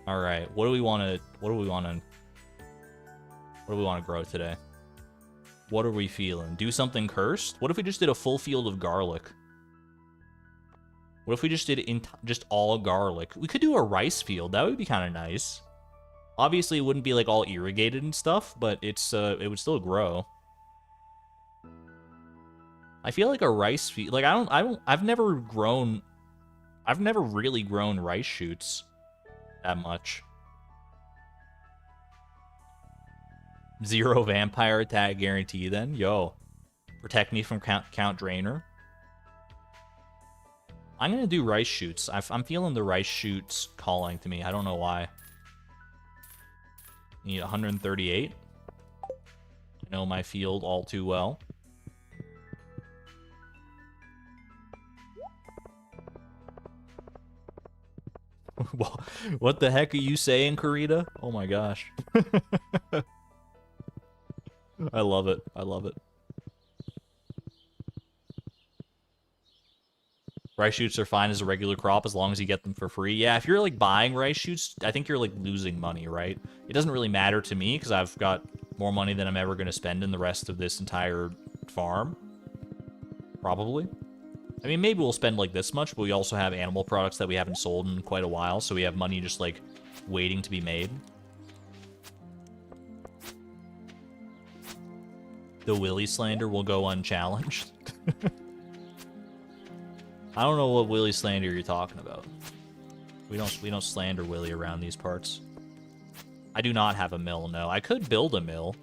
S1: All right, what do we want to grow today? What are we feeling? Do something cursed? What if we just did a full field of garlic? What if we just did just all garlic? We could do a rice field. That would be kind of nice. Obviously, it wouldn't be like all irrigated and stuff, but it would still grow. I feel like a rice field. Like I've never really grown rice shoots that much. 0 vampire attack guarantee then. Yo. Protect me from Count Drainer. I'm going to do rice shoots. I'm feeling the rice shoots calling to me. I don't know why. Need 138. I know my field all too well. What the heck are you saying, Karita? Oh my gosh. I love it. I love it. Rice shoots are fine as a regular crop as long as you get them for free. Yeah, if you're like buying rice shoots, I think you're like losing money, right? It doesn't really matter to me because I've got more money than I'm ever going to spend in the rest of this entire farm. Probably. I mean, maybe we'll spend like this much, but we also have animal products that we haven't sold in quite a while, so we have money just like waiting to be made. The Willie slander will go unchallenged. I don't know what Willie slander you're talking about. We don't slander Willie around these parts. I do not have a mill, no. I could build a mill.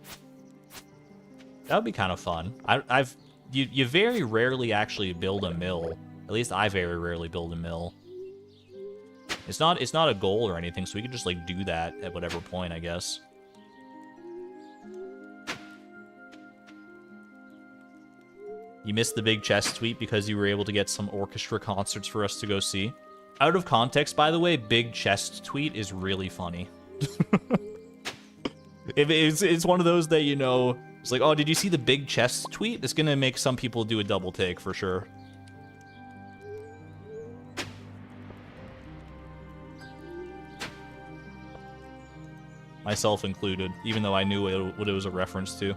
S1: That would be kind of fun. You very rarely actually build a mill. At least I very rarely build a mill. It's not a goal or anything, so we can just like do that at whatever point, I guess. You missed the big chess tweet because you were able to get some orchestra concerts for us to go see. Out of context, by the way, big chest tweet is really funny. It's one of those that, you know, it's like, oh, did you see the big chest tweet? It's gonna make some people do a double take for sure. Myself included, even though I knew what it was a reference to.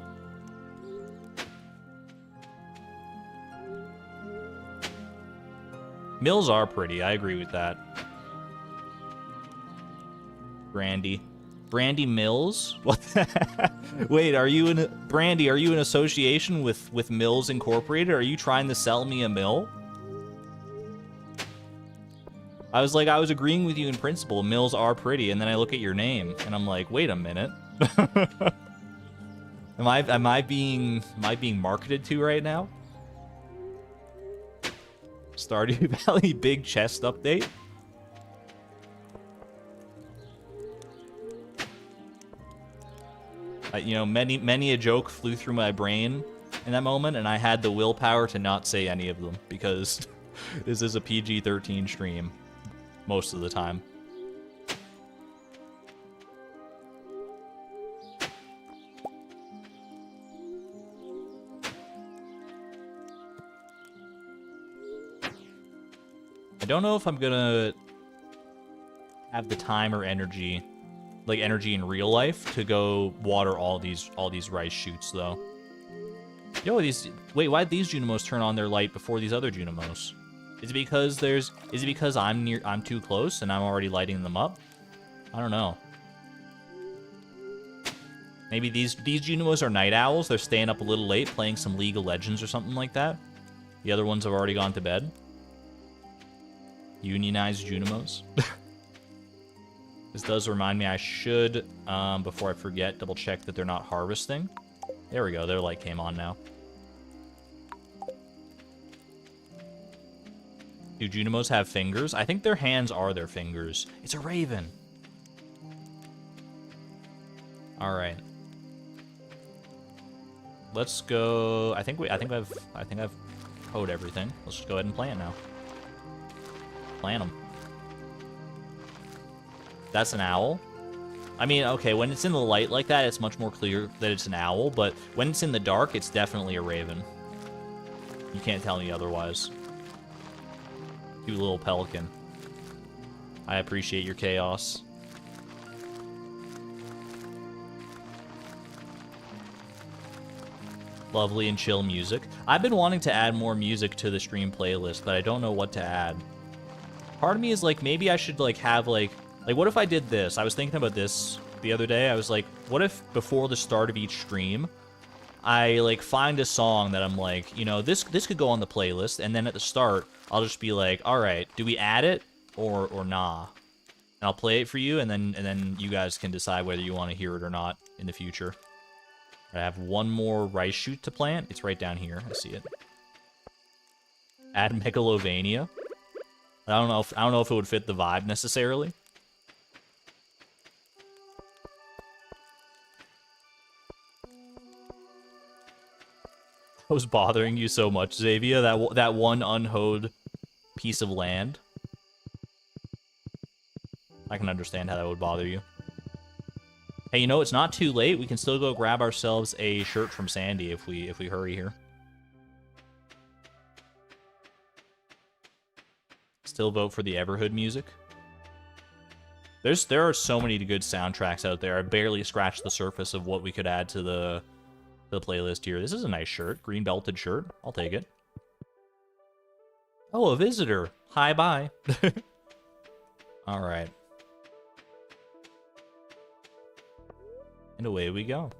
S1: Mills are pretty, I agree with that. Brandy Mills? What? Wait, are you in Brandy? Are you in association with Mills Incorporated? Are you trying to sell me a mill? I was agreeing with you in principle. Mills are pretty, and then I look at your name, and I'm like, wait a minute. Am I being marketed to right now? Stardew Valley big chest update. You know, many a joke flew through my brain in that moment, and I had the willpower to not say any of them because this is a PG-13 stream most of the time. I don't know if I'm gonna have the time or energy, like energy in real life, to go water all these rice shoots though. Yo, wait, why'd these Junimos turn on their light before these other Junimos? Is it because I'm too close and I'm already lighting them up? I don't know. Maybe these Junimos are night owls. They're staying up a little late playing some League of Legends or something like that. The other ones have already gone to bed. Unionized Junimos. This does remind me I should, before I forget, double check that they're not harvesting. There we go, their light came on now. Do Junimos have fingers? I think their hands are their fingers. It's a raven. All right. Let's go. I think I've coded everything. Let's just go ahead and plan now. Plan them. That's an owl. I mean, okay, when it's in the light like that, it's much more clear that it's an owl, but when it's in the dark, it's definitely a raven. You can't tell me otherwise. You little pelican. I appreciate your chaos. Lovely and chill music. I've been wanting to add more music to the stream playlist, but I don't know what to add. Part of me is like, maybe I should like have like what if I did this? I was thinking about this the other day. I was like, what if before the start of each stream, I like find a song that I'm like, you know, this could go on the playlist, and then at the start, I'll just be like, all right, do we add it or nah? And I'll play it for you, and then you guys can decide whether you want to hear it or not in the future. I have one more rice shoot to plant. It's right down here. I see it. Add Megalovania. I don't know if it would fit the vibe necessarily. Was bothering you so much, Xavier? That one unhoed piece of land. I can understand how that would bother you. Hey, you know, it's not too late. We can still go grab ourselves a shirt from Sandy if we hurry here. Still vote for the Everhood music. There are so many good soundtracks out there. I barely scratched the surface of what we could add to the playlist here. This is a nice shirt. Green belted shirt. I'll take it. Oh, a visitor. Hi, bye. All right. And away we go.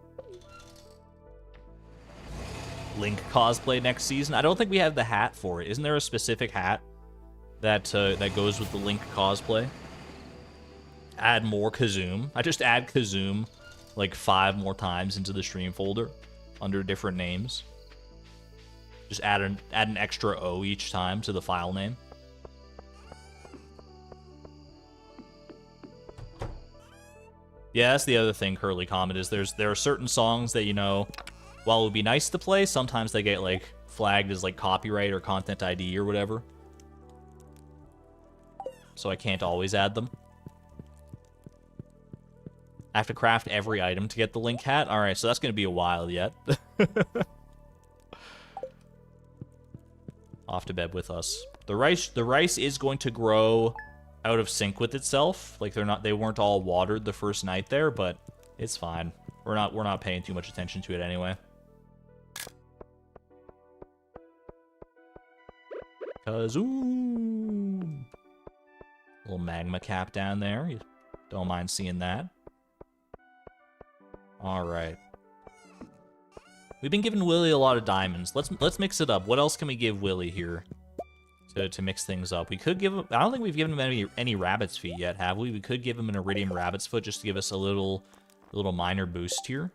S1: Link cosplay next season. I don't think we have the hat for it. Isn't there a specific hat that that goes with the Link cosplay? Add more Kazoom. I just add Kazoom like 5 more times into the stream folder under different names. Just add an extra O each time to the file name. Yeah, that's the other thing, Curly Comet, is there are certain songs that, you know, while it would be nice to play, sometimes they get, like, flagged as, like, copyright or content ID or whatever. So I can't always add them. I have to craft every item to get the Link hat? Alright, so that's going to be a while yet. Off to bed with us. The rice is going to grow out of sync with itself. Like they weren't all watered the first night there, but it's fine. We're not paying too much attention to it anyway. Kazoom! Little magma cap down there. You don't mind seeing that. All right. We've been giving Willie a lot of diamonds. Let's mix it up. What else can we give Willie here to mix things up? We could give him... I don't think we've given him any rabbit's feet yet, have we? We could give him an iridium rabbit's foot just to give us a little minor boost here.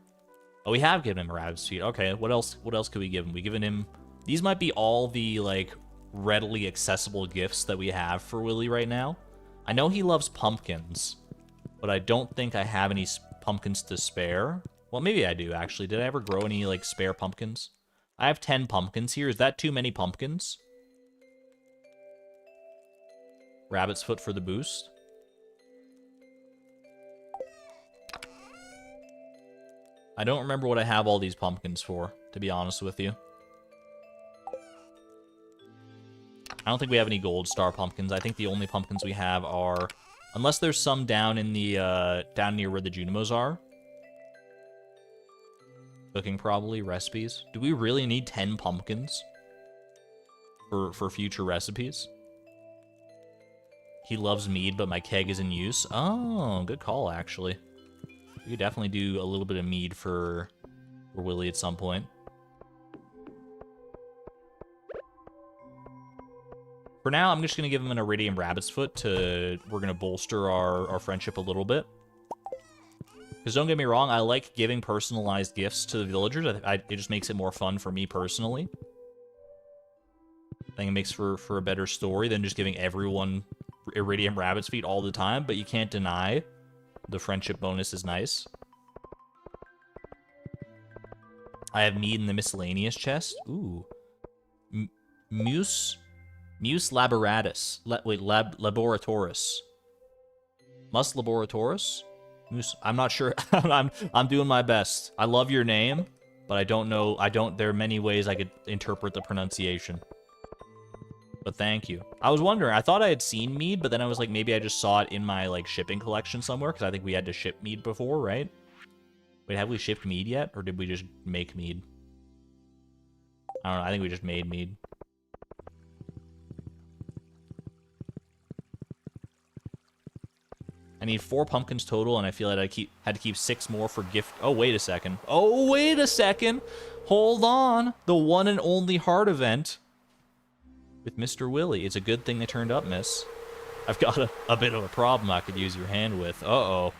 S1: Oh, we have given him a rabbit's feet. Okay, what else could we give him? We've given him... These might be all the, like, readily accessible gifts that we have for Willie right now. I know he loves pumpkins, but I don't think I have any pumpkins to spare. Well, maybe I do, actually. Did I ever grow any, like, spare pumpkins? I have 10 pumpkins here. Is that too many pumpkins? Rabbit's foot for the boost. I don't remember what I have all these pumpkins for, to be honest with you. I don't think we have any gold star pumpkins. I think the only pumpkins we have are... Unless there's some down in the, down near where the Junimos are. Cooking, probably. Recipes. Do we really need 10 pumpkins? For future recipes? He loves mead, but my keg is in use. Oh, good call, actually. We could definitely do a little bit of mead for Willie at some point. For now, I'm just going to give him an iridium rabbit's foot to... We're going to bolster our friendship a little bit. Because don't get me wrong, I like giving personalized gifts to the villagers. It just makes it more fun for me personally. I think it makes for a better story than just giving everyone iridium rabbit's feet all the time. But you can't deny the friendship bonus is nice. I have mead in the miscellaneous chest. Ooh. Muse laboratus. Laboratoris. Mus laboratoris? Muse, I'm not sure. I'm doing my best. I love your name, but I don't know. There are many ways I could interpret the pronunciation. But thank you. I was wondering, I thought I had seen mead, but then I was like, maybe I just saw it in my, like, shipping collection somewhere, because I think we had to ship mead before, right? Wait, have we shipped mead yet, or did we just make mead? I don't know, I think we just made mead. I need 4 pumpkins total, and I feel like I had to keep 6 more for gift. Oh, wait a second. Oh, wait a second. Hold on. The one and only heart event with Mr. Willie. It's a good thing they turned up, miss. I've got a bit of a problem I could use your hand with. Uh-oh.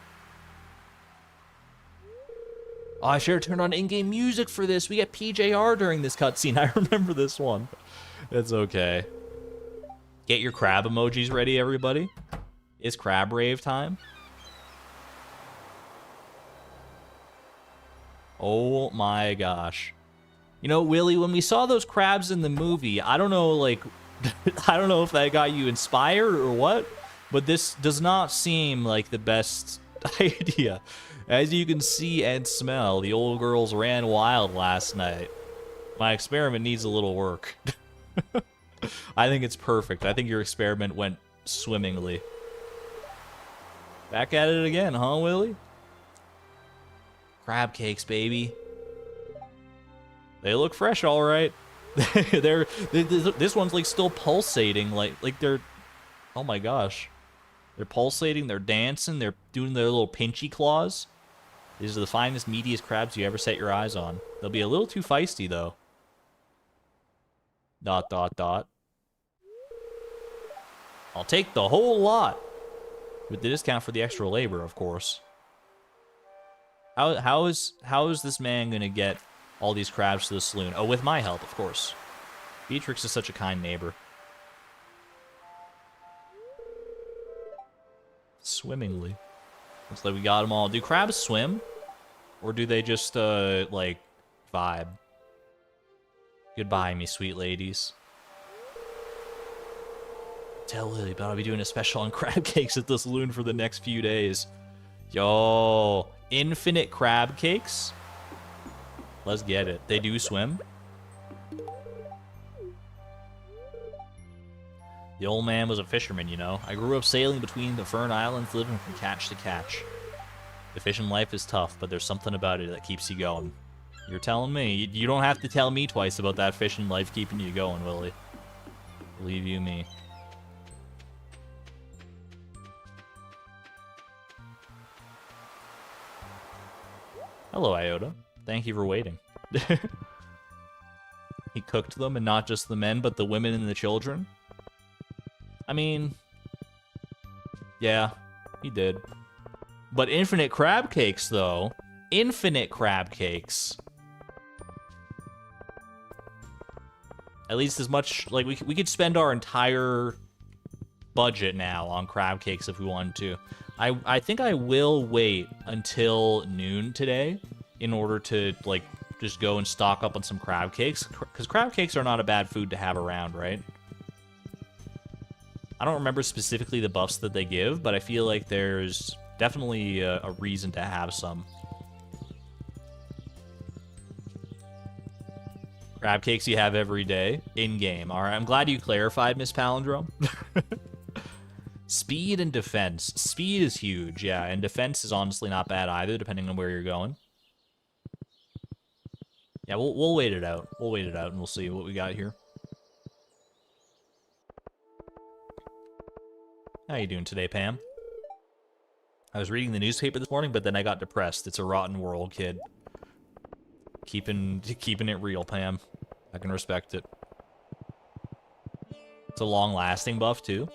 S1: Oh, I should have turned on in-game music for this. We get PJR during this cutscene. I remember this one. It's okay. Get your crab emojis ready, everybody. It's crab rave time. Oh my gosh. You know, Willie, when we saw those crabs in the movie, I don't know, like, I don't know if that got you inspired or what, but this does not seem like the best idea. As you can see and smell, the old girls ran wild last night. My experiment needs a little work. I think it's perfect. I think your experiment went swimmingly. Back at it again, huh, Willie? Crab cakes, baby. They look fresh, all right. This one's like still pulsating, like they're, oh my gosh, they're pulsating, they're dancing, they're doing their little pinchy claws. These are the finest, meatiest crabs you ever set your eyes on. They'll be a little too feisty though. ... I'll take the whole lot. With the discount for the extra labor, of course. How is this man gonna get all these crabs to the saloon? Oh, with my help, of course. Beatrix is such a kind neighbor. Swimmingly. Looks like we got them all. Do crabs swim? Or do they just, like, vibe? Goodbye, me sweet ladies. Tell Lily, but I'll be doing a special on crab cakes at the saloon for the next few days. Yo, infinite crab cakes? Let's get it. They do swim? The old man was a fisherman, you know. I grew up sailing between the Fern Islands, living from catch to catch. The fishing life is tough, but there's something about it that keeps you going. You're telling me. You don't have to tell me twice about that fishing life keeping you going, Willie. Believe you me. Hello, Iota. Thank you for waiting. He cooked them, and not just the men, but the women and the children. I mean, yeah, he did. But infinite crab cakes, though. Infinite crab cakes. At least as much, like, we could spend our entire budget now on crab cakes if we wanted to. I think I will wait until noon today in order to, like, just go and stock up on some crab cakes. Because crab cakes are not a bad food to have around, right? I don't remember specifically the buffs that they give, but I feel like there's definitely a reason to have some. Crab cakes you have every day, in-game. All right, I'm glad you clarified, Miss Palindrome. Speed and defense. Speed is huge, yeah, and defense is honestly not bad either, depending on where you're going. Yeah, we'll wait it out. We'll wait it out, and we'll see what we got here. How you doing today, Pam? I was reading the newspaper this morning, but then I got depressed. It's a rotten world, kid. Keeping it real, Pam. I can respect it. It's a long-lasting buff, too.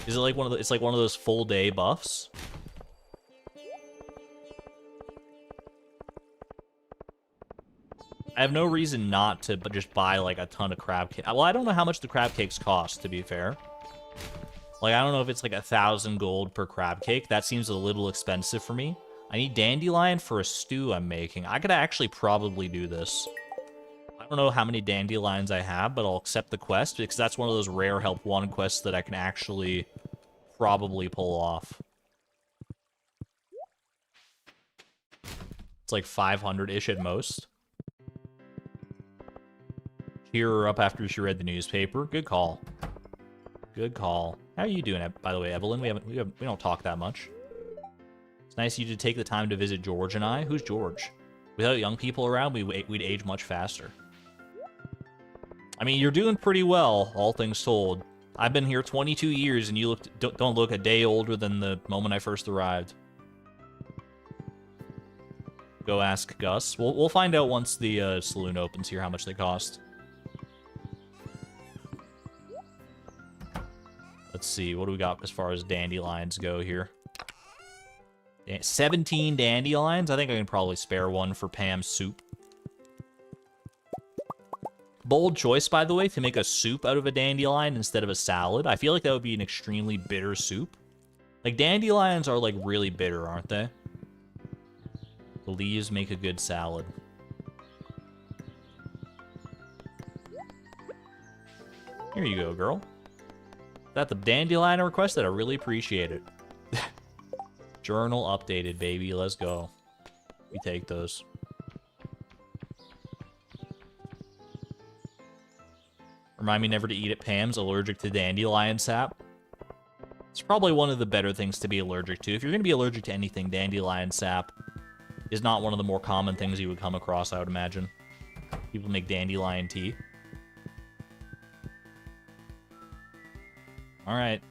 S1: Is it like one of the, it's like one of those full day buffs? I have no reason not to but just buy like a ton of crab cakes. Well, I don't know how much the crab cakes cost, to be fair. Like, I don't know if it's like 1,000 gold per crab cake. That seems a little expensive for me. I need dandelion for a stew I'm making. I could actually probably do this. I don't know how many dandelions I have, but I'll accept the quest because that's one of those rare help wanted quests that I can actually probably pull off. It's like 500-ish at most. Cheer her up after she read the newspaper. Good call. Good call. How are you doing, by the way, Evelyn? We don't talk that much. It's nice of you to take the time to visit George and I. Who's George? Without young people around, we'd age much faster. I mean, you're doing pretty well, all things told. I've been here 22 years, and you don't look a day older than the moment I first arrived. Go ask Gus. We'll find out once the saloon opens here how much they cost. Let's see, what do we got as far as dandelions go here? 17 dandelions? I think I can probably spare one for Pam's soup. Bold choice, by the way, to make a soup out of a dandelion instead of a salad. I feel like that would be an extremely bitter soup. Like, dandelions are, like, really bitter, aren't they? The leaves make a good salad. Here you go, girl. That the dandelion requested? I really appreciate it. Journal updated, baby. Let's go. We take those. Remind me never to eat at Pam's. Allergic to dandelion sap. It's probably one of the better things to be allergic to. If you're going to be allergic to anything, dandelion sap is not one of the more common things you would come across, I would imagine. People make dandelion tea. Alright.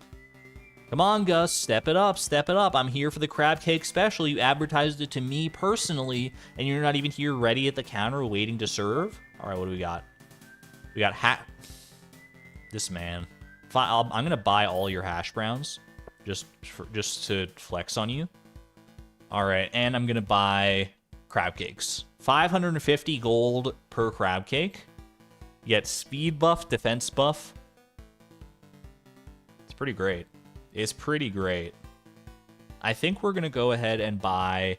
S1: Come on, Gus. Step it up. Step it up. I'm here for the crab cake special. You advertised it to me personally, and you're not even here ready at the counter waiting to serve? Alright, what do we got? We got This man. I'm going to buy all your hash browns just to flex on you. Alright, and I'm going to buy crab cakes. 550 gold per crab cake. You get speed buff, defense buff. It's pretty great. It's pretty great. I think we're going to go ahead and buy...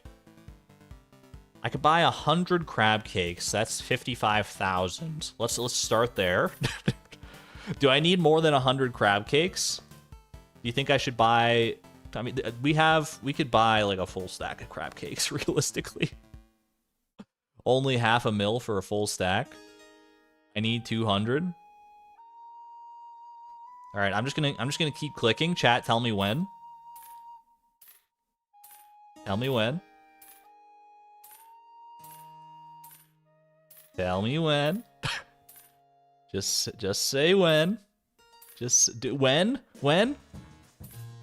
S1: I could buy 100 crab cakes. That's 55,000. Let's start there. Do I need more than 100 crab cakes? Do you think I should buy... I mean, we could buy like a full stack of crab cakes, realistically. Only half a mil for a full stack. I need 200. All right, I'm just gonna keep clicking. Chat, tell me when. Tell me when. Tell me when. just say when. Just do when? When?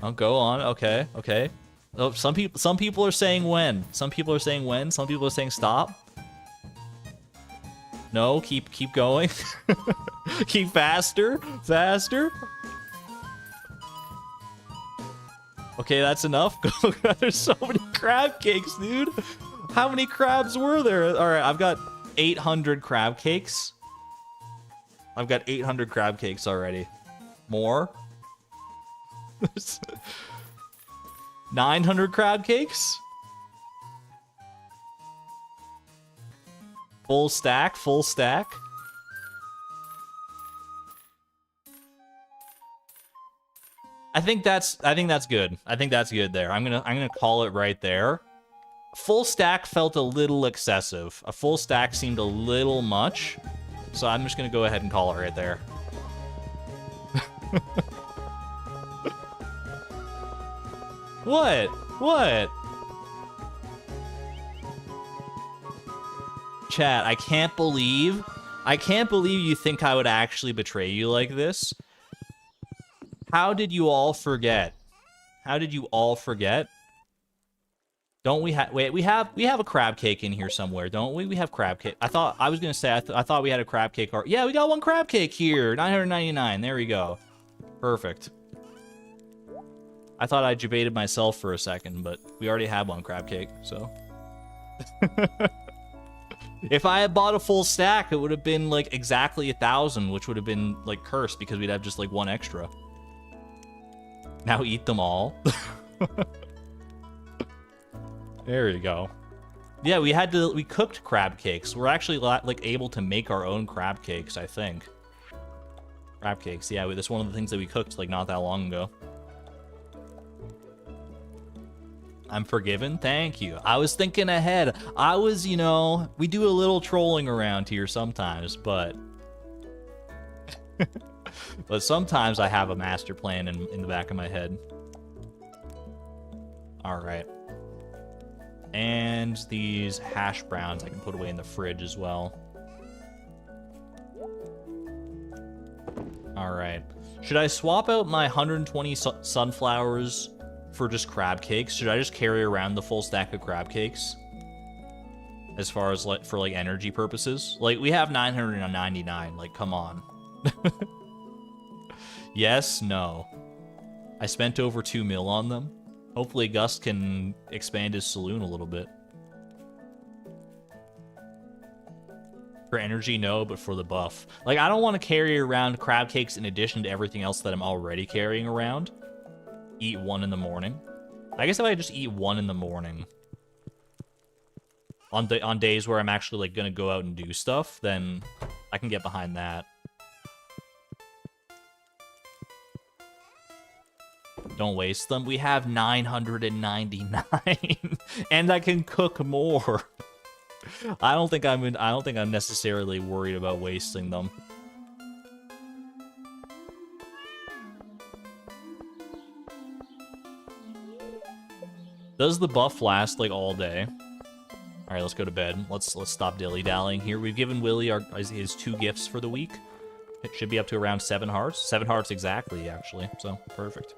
S1: Oh, go on. Okay, okay. Oh, some people are saying when. Some people are saying when. Some people are saying stop. No, keep going. Keep faster, faster. Okay, that's enough. There's so many crab cakes, dude. How many crabs were there? All right, I've got 800 crab cakes. I've got 800 crab cakes already. More? 900 crab cakes? Full stack, full stack. I think that's good. I think that's good there. I'm gonna call it right there. Full stack felt a little excessive. A full stack seemed a little much. So I'm just gonna go ahead and call it right there. What? What? Chat, I can't believe you think I would actually betray you like this. How did you all forget? How did you all forget? Don't we have... Wait, we have a crab cake in here somewhere, don't we? We have crab cake. I was gonna say, I thought we had a crab cake. Yeah, we got one crab cake here. 999. There we go. Perfect. I thought I debated myself for a second, but we already have one crab cake, so... If I had bought a full stack, it would have been, like, exactly 1,000, which would have been, like, cursed, because we'd have just, like, one extra. Now eat them all. There you go. Yeah, we cooked crab cakes. We're actually like able to make our own crab cakes, I think. Crab cakes, yeah, that's one of the things that we cooked like not that long ago. I'm forgiven, thank you. I was thinking ahead. I was, you know, we do a little trolling around here sometimes, but but sometimes I have a master plan in the back of my head. All right. And these hash browns I can put away in the fridge as well. All right. Should I swap out my 120 sunflowers for just crab cakes? Should I just carry around the full stack of crab cakes? As far as like for like energy purposes? Like we have 999, like come on. Yes, no. I spent over 2 mil on them. Hopefully Gus can expand his saloon a little bit. For energy, no, but for the buff. Like, I don't want to carry around crab cakes in addition to everything else that I'm already carrying around. Eat one in the morning. I guess if I just eat one in the morning on days where I'm actually, like, gonna go out and do stuff, then I can get behind that. Don't waste them. We have 999, and I can cook more. I don't think I'm necessarily worried about wasting them. Does the buff last like all day? All right, let's go to bed. Let's stop dilly-dallying here. We've given Willie his 2 gifts for the week. It should be up to around 7 hearts. 7 hearts exactly, actually. So perfect.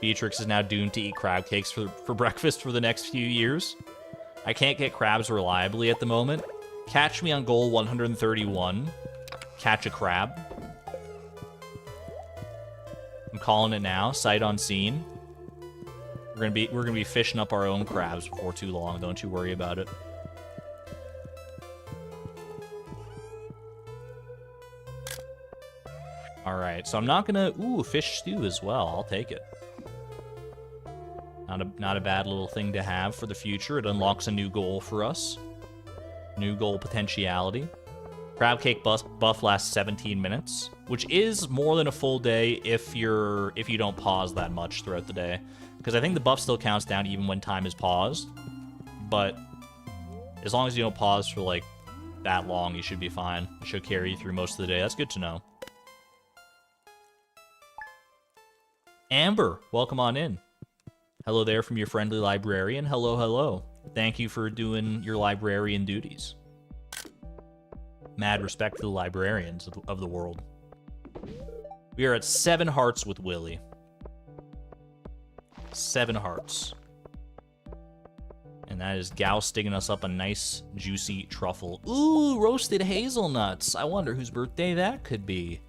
S1: Beatrix is now doomed to eat crab cakes for breakfast for the next few years. I can't get crabs reliably at the moment. Catch me on goal 131. Catch a crab. I'm calling it now. Sight on scene. We're gonna be fishing up our own crabs before too long. Don't you worry about it. All right, so I'm not gonna fish stew as well. I'll take it. Not a bad little thing to have for the future. It unlocks a new goal for us. New goal potentiality. Crab cake buff lasts 17 minutes, which is more than a full day if you don't pause that much throughout the day. Because I think the buff still counts down even when time is paused. But as long as you don't pause for like that long, you should be fine. It should carry you through most of the day. That's good to know. Amber, welcome on in. Hello there from your friendly librarian. Hello, hello. Thank you for doing your librarian duties. Mad respect to the librarians of the world. We are at 7 hearts with Willie. 7 hearts. And that is gousting us up a nice, juicy truffle. Ooh, roasted hazelnuts. I wonder whose birthday that could be.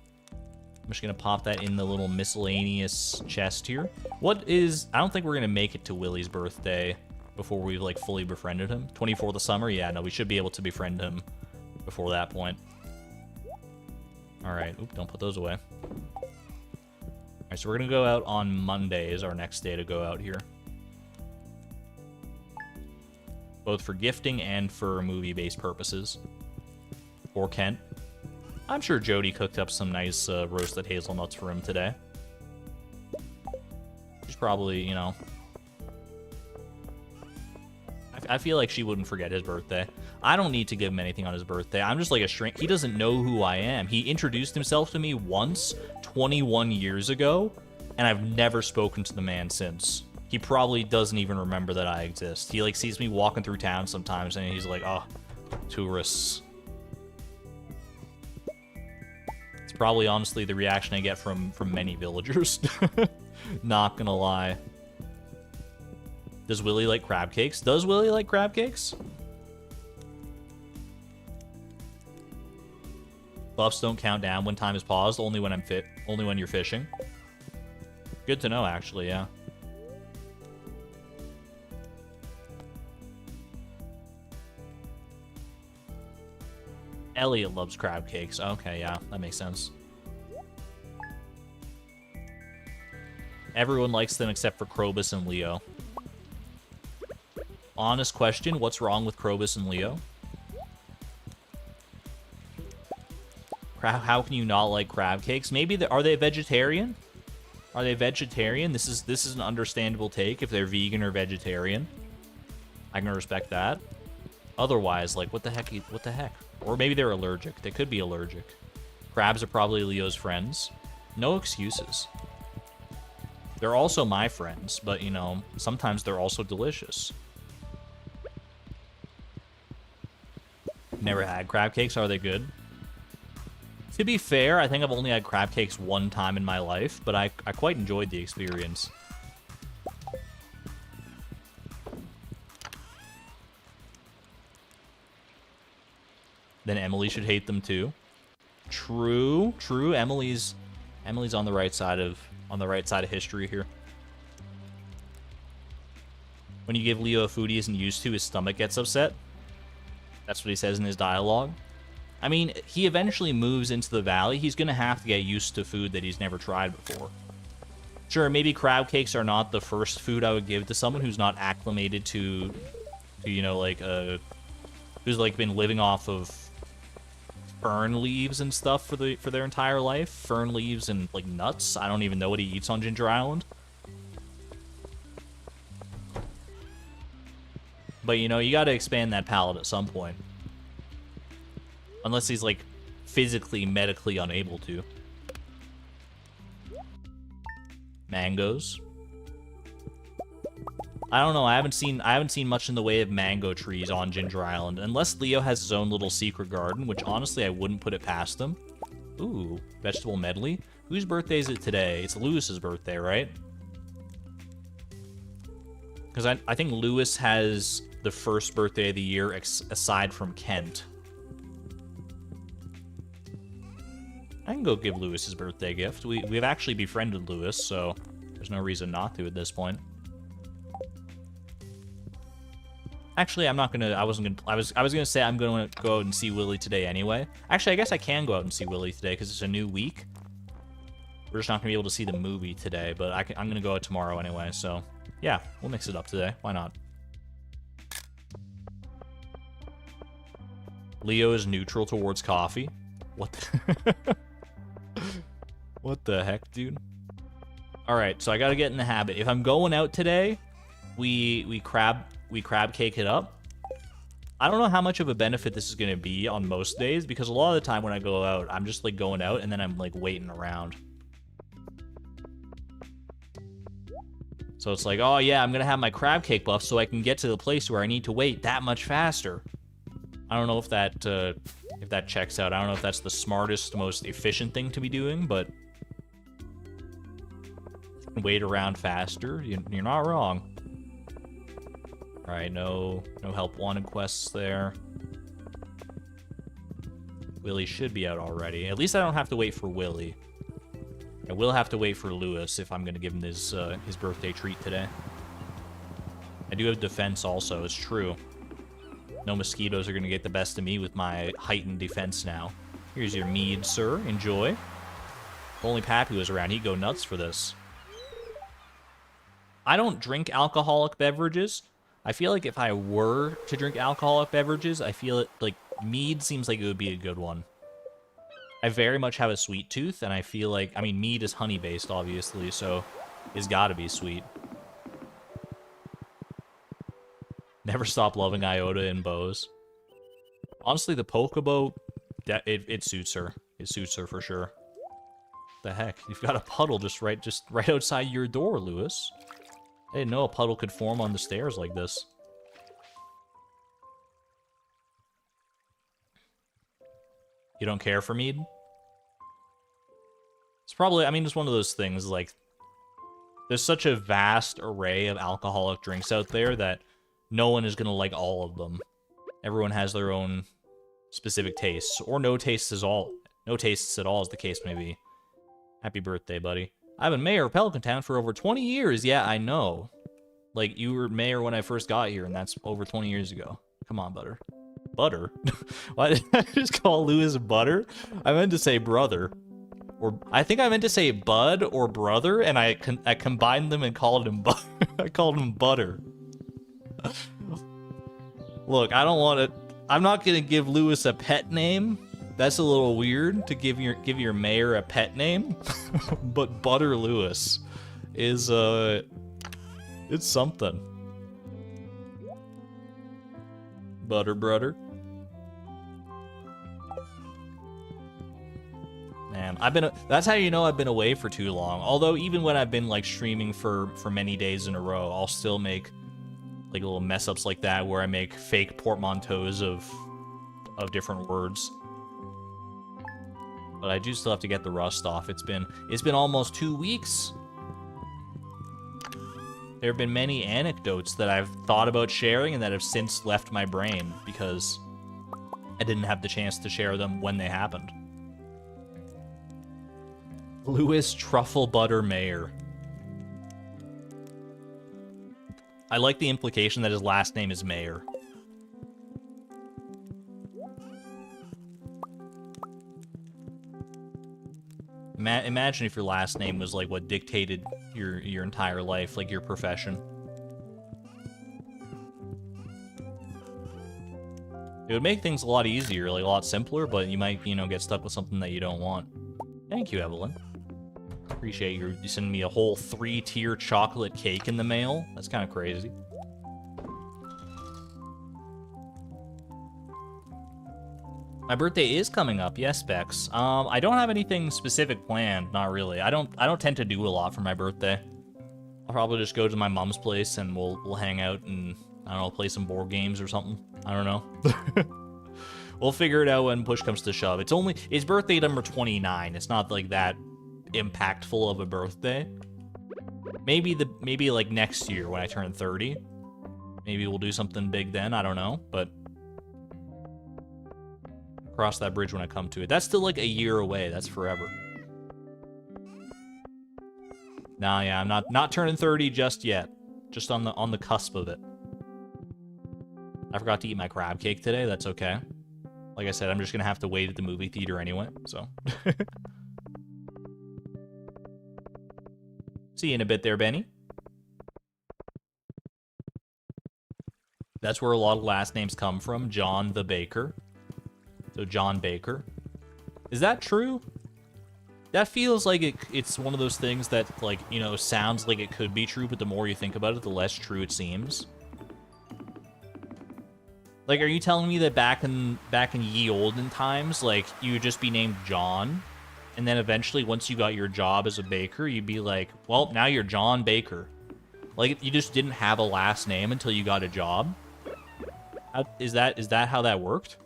S1: I'm just going to pop that in the little miscellaneous chest here. I don't think we're going to make it to Willie's birthday before we've, like, fully befriended him. 24th of summer? Yeah, no, we should be able to befriend him before that point. All right. Oop, don't put those away. All right, so we're going to go out on Monday is our next day to go out here. Both for gifting and for movie-based purposes. Or Kent. I'm sure Jody cooked up some nice roasted hazelnuts for him today. She's probably, you know... I feel like she wouldn't forget his birthday. I don't need to give him anything on his birthday. I'm just like a shrink. He doesn't know who I am. He introduced himself to me once, 21 years ago, and I've never spoken to the man since. He probably doesn't even remember that I exist. He, like, sees me walking through town sometimes, and he's like, oh, tourists. It's probably, honestly, the reaction I get from many villagers. Not gonna lie. Does Willie like crab cakes? Does Willie like crab cakes? Buffs don't count down when time is paused, only when you're fishing. Good to know, actually, yeah. Elliott loves crab cakes. Okay, yeah, that makes sense. Everyone likes them except for Krobus and Leo. Honest question, what's wrong with Krobus and Leo? How can you not like crab cakes? Maybe are they vegetarian? Are they vegetarian? This is an understandable take if they're vegan or vegetarian. I can respect that. Otherwise, like, what the heck? What the heck? Or maybe they're allergic. They could be allergic. Crabs are probably Leo's friends. No excuses. They're also my friends, but, you know, sometimes they're also delicious. Never had crab cakes. Are they good? To be fair, I think I've only had crab cakes one time in my life, but I quite enjoyed the experience. Then Emily should hate them too. True, true. Emily's on the right side of history here. When you give Leo a food he isn't used to, his stomach gets upset. That's what he says in his dialogue. I mean, he eventually moves into the valley. He's going to have to get used to food that he's never tried before. Sure, maybe crab cakes are not the first food I would give to someone who's not acclimated to you know, like, who's, like, been living off of fern leaves and stuff for their entire life. Fern leaves and, like, nuts. I don't even know what he eats on Ginger Island. But, you know, you got to expand that palate at some point. Unless he's, like, physically, medically unable to. Mangoes. I don't know. I haven't seen much in the way of mango trees on Ginger Island. Unless Leo has his own little secret garden, which honestly I wouldn't put it past him. Ooh, vegetable medley. Whose birthday is it today? It's Lewis's birthday, right? Because I think Lewis has the first birthday of the year aside from Kent. I can go give Lewis his birthday gift. We've actually befriended Lewis, so there's no reason not to at this point. Actually, I'm not gonna. I was gonna say I'm gonna go out and see Willie today anyway. Actually, I guess I can go out and see Willie today because it's a new week. We're just not gonna be able to see the movie today, but I'm gonna go out tomorrow anyway. So yeah, we'll mix it up today. Why not? Leo is neutral towards coffee. What? What the heck, dude? All right, so I gotta get in the habit. If I'm going out today, we crab cake it up. I don't know how much of a benefit this is gonna be on most days because a lot of the time when I go out, I'm just like going out and then I'm like waiting around. So it's like, oh yeah, I'm gonna have my crab cake buff so I can get to the place where I need to wait that much faster. I don't know if that checks out. I don't know if that's the smartest, most efficient thing to be doing, but wait around faster. You're not wrong. All right, no help wanted quests there. Willie should be out already. At least I don't have to wait for Willie. I will have to wait for Lewis if I'm gonna give him his birthday treat today. I do have defense also. It's true. No mosquitoes are gonna get the best of me with my heightened defense now. Here's your mead, sir. Enjoy. If only Pappy was around, he'd go nuts for this. I don't drink alcoholic beverages. I feel like if I were to drink alcoholic beverages, I feel it like mead seems like it would be a good one. I very much have a sweet tooth, and I feel like, I mean, mead is honey-based, obviously, so it's gotta be sweet. Never stop loving Iota and Bose. Honestly, the Pokebo, it suits her. It suits her for sure. The heck? You've got a puddle just right outside your door, Lewis. I didn't know a puddle could form on the stairs like this. You don't care for mead? It's probably, I mean, it's one of those things, like, there's such a vast array of alcoholic drinks out there that no one is gonna like all of them. Everyone has their own specific tastes, or no tastes at all. No tastes at all, as the case may be. Happy birthday, buddy. I've been mayor of Pelican Town for over 20 years. Yeah, I know. Like, you were mayor when I first got here, and that's over 20 years ago. Come on, Butter. Butter? Why did I just call Lewis Butter? I meant to say brother. Or I think I meant to say bud or brother, and I combined them and called him I called him Butter. Look, I don't want to. I'm not gonna give Lewis a pet name. That's a little weird to give your mayor a pet name. But Butter Lewis is it's something. Butter brother. Man, that's how you know I've been away for too long. Although even when I've been like streaming for many days in a row, I'll still make like little mess ups like that where I make fake portmanteaus of different words. But I do still have to get the rust off. It's been almost 2 weeks. There have been many anecdotes that I've thought about sharing and that have since left my brain because I didn't have the chance to share them when they happened. Louis Truffle Butter Mayer. I like the implication that his last name is Mayer. Imagine if your last name was like what dictated your entire life, like your profession. It would make things a lot easier, like a lot simpler, but you might, get stuck with something that you don't want. Thank you, Evelyn. Appreciate you sending me a whole 3-tier chocolate cake in the mail. That's kind of crazy. My birthday is coming up, yes, Bex. I don't have anything specific planned, not really. I don't tend to do a lot for my birthday. I'll probably just go to my mom's place and we'll hang out and, I don't know, play some board games or something. I don't know. We'll figure it out when push comes to shove. It's birthday number 29. It's not like that impactful of a birthday. Maybe like next year when I turn 30. Maybe we'll do something big then, I don't know, but cross that bridge when I come to it. That's still like a year away. That's forever. Nah, yeah, I'm not turning 30 just yet. Just on the cusp of it. I forgot to eat my crab cake today. That's okay. Like I said, I'm just gonna have to wait at the movie theater anyway, so. See you in a bit there, Benny. That's where a lot of last names come from. John the Baker. So John Baker. Is that true? That feels like it's one of those things that, like, sounds like it could be true, but the more you think about it, the less true it seems. Like, are you telling me that back in ye olden times, like, you would just be named John, and then eventually, once you got your job as a baker, you'd be like, well, now you're John Baker. Like, you just didn't have a last name until you got a job? Is that how that worked?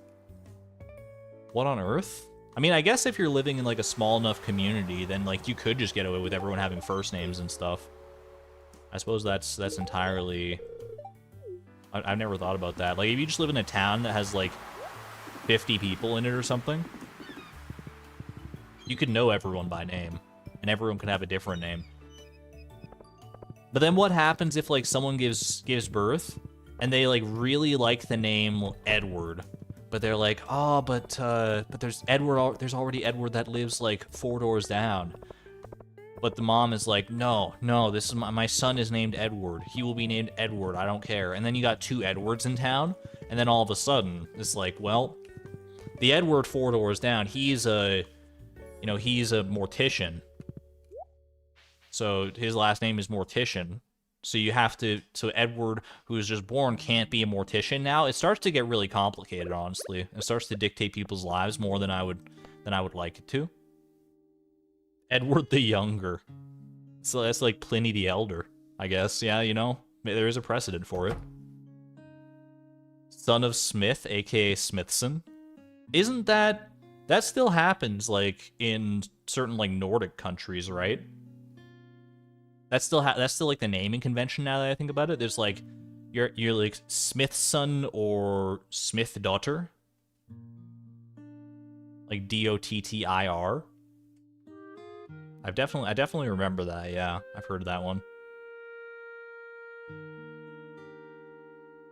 S1: What on earth? I mean, I guess if you're living in, like, a small enough community, then, like, you could just get away with everyone having first names and stuff. I suppose that's entirely... I've never thought about that. Like, if you just live in a town that has, like, 50 people in it or something, you could know everyone by name, and everyone could have a different name. But then what happens if, like, someone gives birth, and they, like, really like the name Edward, but they're like, oh, but there's there's already Edward that lives, like, 4 doors down. But the mom is like, no, this is my son is named Edward. He will be named Edward. I don't care. And then you got 2 Edwards in town, and then all of a sudden, it's like, well, the Edward 4 doors down, he's a mortician. So his last name is Mortician. So you have to, so Edward, who was just born, can't be a mortician now. It starts to get really complicated, honestly. It starts to dictate people's lives more than I would like it to. Edward the Younger. So that's like Pliny the Elder, I guess. Yeah, there is a precedent for it. Son of Smith, aka Smithson. Isn't that still happens, like, in certain, like, Nordic countries, right? That's still like the naming convention now that I think about it. There's like you're like Smithson or Smith daughter. Like Dottir. I definitely remember that, yeah. I've heard of that one.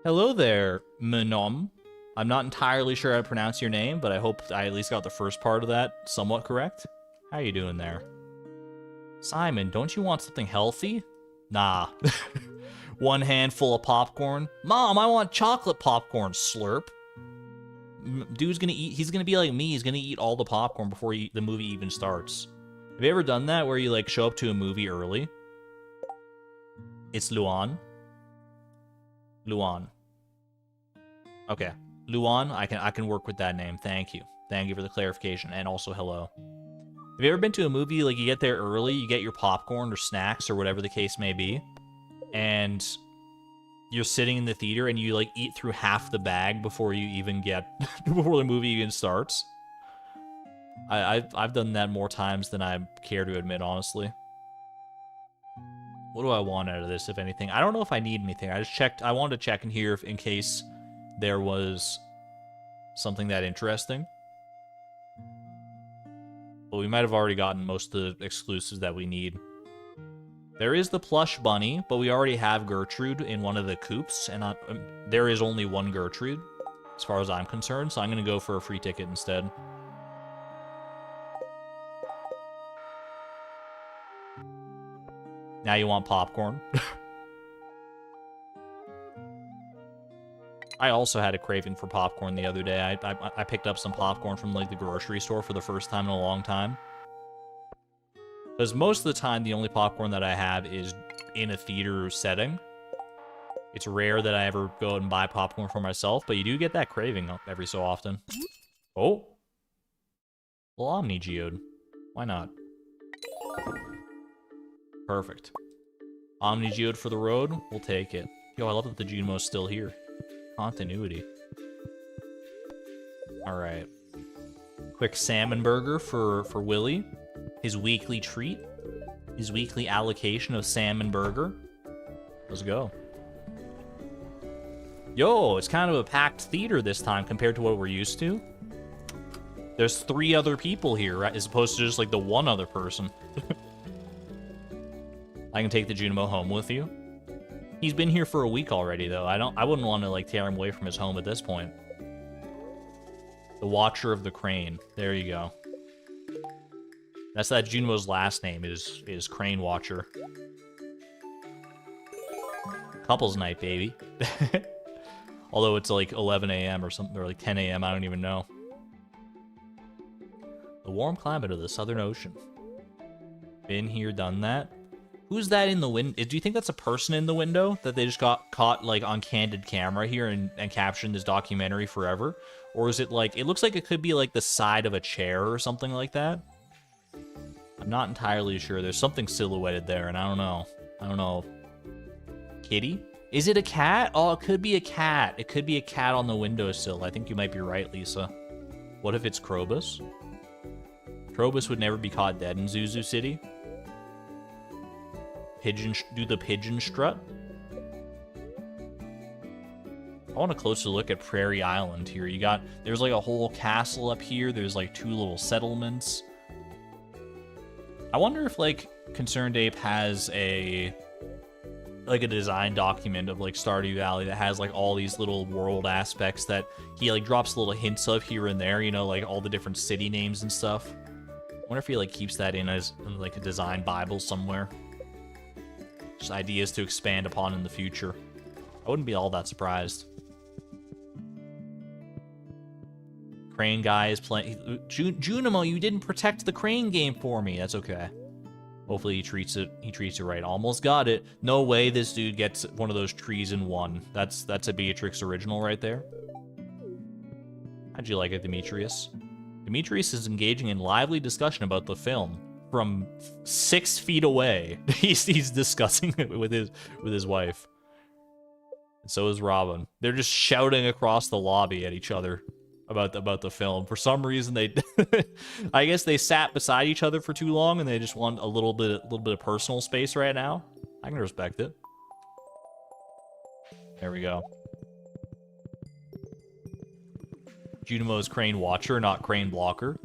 S1: Hello there, Menom. I'm not entirely sure how to pronounce your name, but I hope I at least got the first part of that somewhat correct. How you doing there? Simon, don't you want something healthy? Nah. One handful of popcorn. Mom, I want chocolate popcorn, slurp. Dude's gonna eat, he's gonna be like me, he's gonna eat all the popcorn before the movie even starts. Have you ever done that where you like show up to a movie early? It's Luan. Luan. Okay. Luan, I can work with that name. Thank you. Thank you for the clarification, and also hello. Have you ever been to a movie, like you get there early, you get your popcorn or snacks or whatever the case may be, and you're sitting in the theater and you like eat through half the bag before you even get, before the movie even starts? I've done that more times than I care to admit, honestly. What do I want out of this, if anything? I don't know if I need anything. I just checked, I wanted to check in here in case there was something that interesting. But we might have already gotten most of the exclusives that we need. There is the plush bunny, but we already have Gertrude in one of the coops, and there is only one Gertrude, as far as I'm concerned, so I'm going to go for a free ticket instead. Now you want popcorn? I also had a craving for popcorn the other day. I picked up some popcorn from like the grocery store for the first time in a long time. Because most of the time, the only popcorn that I have is in a theater setting. It's rare that I ever go out and buy popcorn for myself, but you do get that craving every so often. Oh. Well, Omni Geode. Why not? Perfect. Omni Geode for the road. We'll take it. Yo, I love that the Junemo's still here. Continuity. Alright. Quick salmon burger for Willie. His weekly treat. His weekly allocation of salmon burger. Let's go. Yo, it's kind of a packed theater this time compared to what we're used to. There's 3 other people here, right? As opposed to just like the one other person. I can take the Junimo home with you. He's been here for a week already, though. I wouldn't want to like tear him away from his home at this point. The Watcher of the Crane. There you go. That's that Junimo's last name is Crane Watcher. Couples night, baby. Although it's like 11 a.m. or something, or like 10 a.m. I don't even know. The warm climate of the Southern Ocean. Been here, done that. Who's that in the window? Do you think that's a person in the window that they just got caught like on candid camera here and captioned this documentary forever? Or is it like, it looks like it could be like the side of a chair or something like that? I'm not entirely sure. There's something silhouetted there and I don't know. I don't know. Kitty? Is it a cat? Oh, it could be a cat. It could be a cat on the windowsill. I think you might be right, Lisa. What if it's Krobus? Krobus would never be caught dead in Zuzu City. Do the pigeon strut. I want a closer look at Prairie Island here. There's like a whole castle up here. There's like 2 little settlements. I wonder if like Concerned Ape has a design document of like Stardew Valley that has like all these little world aspects that he like drops little hints of here and there, you know, like all the different city names and stuff. I wonder if he like keeps that in as like a design Bible somewhere. Just ideas to expand upon in the future. I wouldn't be all that surprised. Crane guy is playing. Junimo, you didn't protect the crane game for me. That's okay. Hopefully he treats it right. Almost got it. No way this dude gets one of those trees in one. That's a Beatrix original right there. How'd you like it, Demetrius? Demetrius is engaging in lively discussion about the film. From 6 feet away, he's discussing it with his wife. And so is Robin. They're just shouting across the lobby at each other about the film. For some reason, they I guess they sat beside each other for too long, and they just want a little bit of personal space right now. I can respect it. There we go. Junimo's Crane Watcher, not Crane Blocker.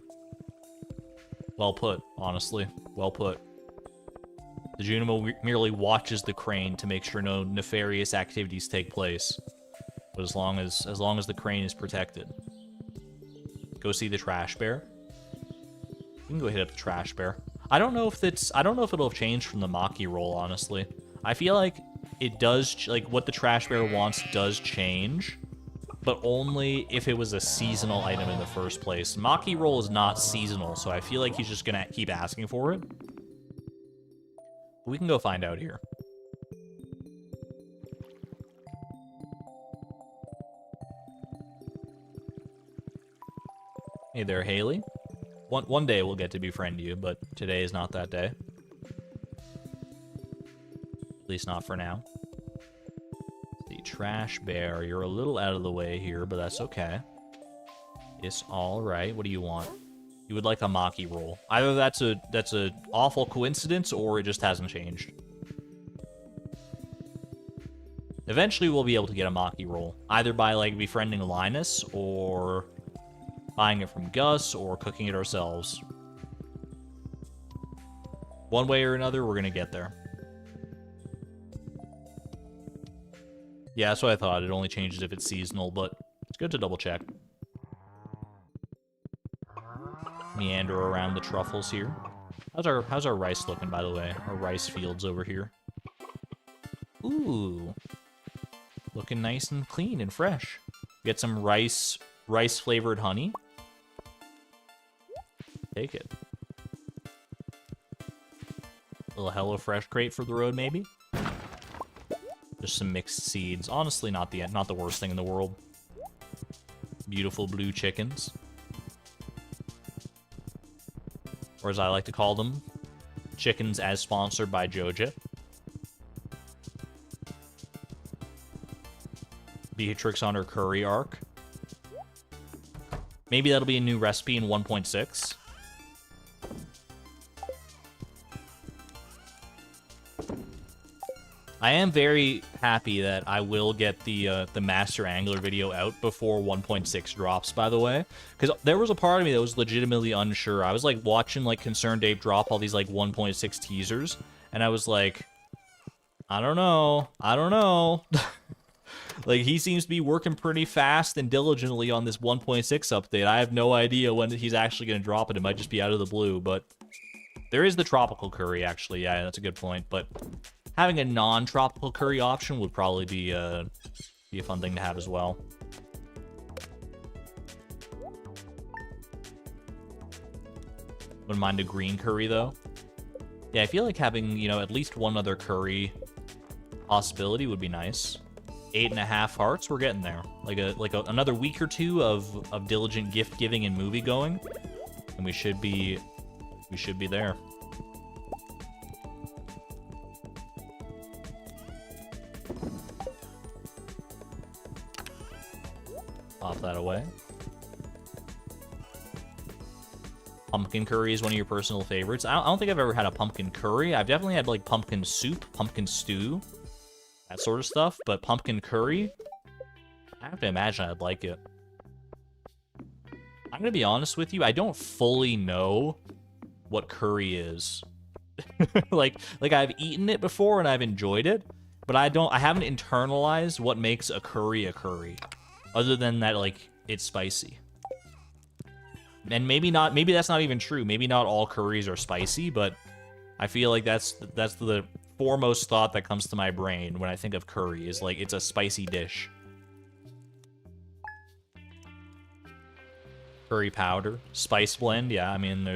S1: Well put, honestly. Well put. The Junimo merely watches the crane to make sure no nefarious activities take place. But as long as the crane is protected. Go see the trash bear. We can go hit up the trash bear. I don't know if it'll have changed from the Maki roll, honestly. I feel like it does, like, what the trash bear wants does change, but only if it was a seasonal item in the first place. Maki roll is not seasonal, so I feel like he's just gonna keep asking for it. We can go find out here. Hey there, Haley. One day we'll get to befriend you, but today is not that day. At least not for now. The trash bear, you're a little out of the way here, but that's okay. It's all right. What do you want? You would like a Maki roll. Either that's a awful coincidence, or it just hasn't changed. Eventually, we'll be able to get a Maki roll, either by like befriending Linus, or buying it from Gus, or cooking it ourselves. One way or another, we're gonna get there. Yeah, that's what I thought. It only changes if it's seasonal, but it's good to double check. Meander around the truffles here. How's our rice looking, by the way? Our rice fields over here. Ooh. Looking nice and clean and fresh. Get some rice flavored honey. Take it. Little HelloFresh crate for the road, maybe. Just some mixed seeds. Honestly, not the worst thing in the world. Beautiful blue chickens. Or as I like to call them, chickens as sponsored by Joja. Beatrix on her curry arc. Maybe that'll be a new recipe in 1.6. I am very happy that I will get the Master Angler video out before 1.6 drops, by the way. Because there was a part of me that was legitimately unsure. I was, like, watching, like, Concerned Ape drop all these, like, 1.6 teasers. And I was like, I don't know. Like, he seems to be working pretty fast and diligently on this 1.6 update. I have no idea when he's actually going to drop it. It might just be out of the blue, but there is the tropical curry, actually. Yeah, that's a good point, but having a non-tropical curry option would probably be a fun thing to have as well. Wouldn't mind a green curry, though. Yeah, I feel like having, you know, at least one other curry possibility would be nice. 8.5 hearts, we're getting there. Like another week or two of diligent gift giving and movie going, and we should be there. Pop that away. Pumpkin curry is one of your personal favorites. I don't think I've ever had a pumpkin curry. I've definitely had like pumpkin soup, pumpkin stew, that sort of stuff, but pumpkin curry, I have to imagine I'd like it. I'm gonna be honest with you, I don't fully know what curry is. like I've eaten it before and I've enjoyed it, but I haven't internalized what makes a curry, other than that, like, it's spicy. And maybe that's not even true. Maybe not all curries are spicy, but I feel like that's the foremost thought that comes to my brain when I think of curry, is like it's a spicy dish. Curry powder, spice blend, yeah, I mean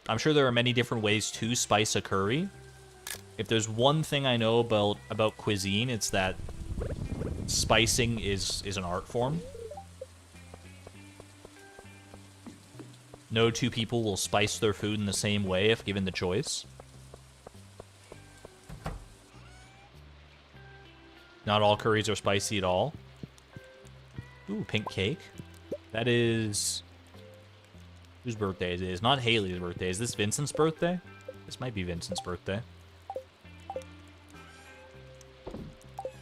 S1: I'm sure there are many different ways to spice a curry. If there's one thing I know about cuisine, it's that spicing is an art form. No two people will spice their food in the same way if given the choice. Not all curries are spicy at all. Ooh, pink cake. That is... whose birthday it is? Not Haley's birthday. Is this Vincent's birthday? This might be Vincent's birthday.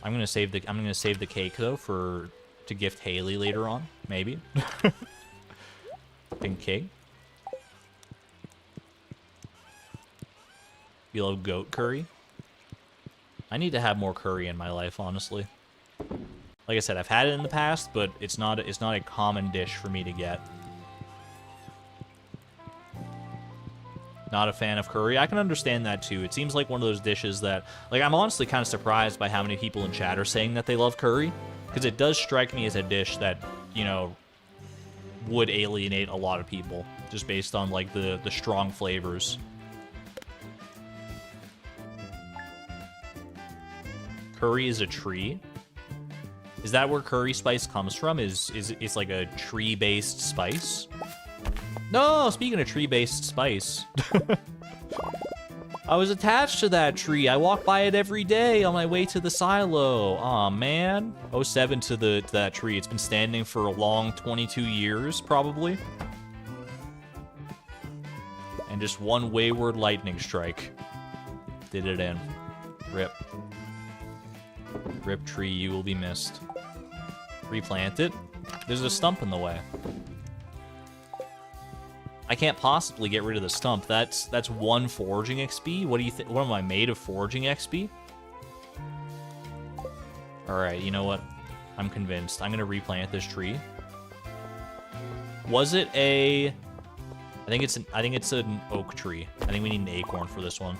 S1: I'm gonna save the cake though to gift Haley later on, maybe. Pink cake. You love goat curry? I need to have more curry in my life, honestly. Like I said, I've had it in the past, but it's not a common dish for me to get. Not a fan of curry. I can understand that too. It seems like one of those dishes that, like, I'm honestly kind of surprised by how many people in chat are saying that they love curry, because it does strike me as a dish that, you know, would alienate a lot of people just based on like the strong flavors. Curry is a tree. Is that where curry spice comes from? Is it's like a tree-based spice? No, speaking of tree-based spice. I was attached to that tree. I walk by it every day on my way to the silo. Aw, man. 07 to that tree. It's been standing for a long 22 years, probably. And just one wayward lightning strike did it in. Rip. Rip tree, you will be missed. Replant it. There's a stump in the way. I can't possibly get rid of the stump. That's one foraging XP. What do you think? What am I made of foraging XP? All right, you know what? I'm convinced. I'm gonna replant this tree. Was it a? I think it's an oak tree. I think we need an acorn for this one.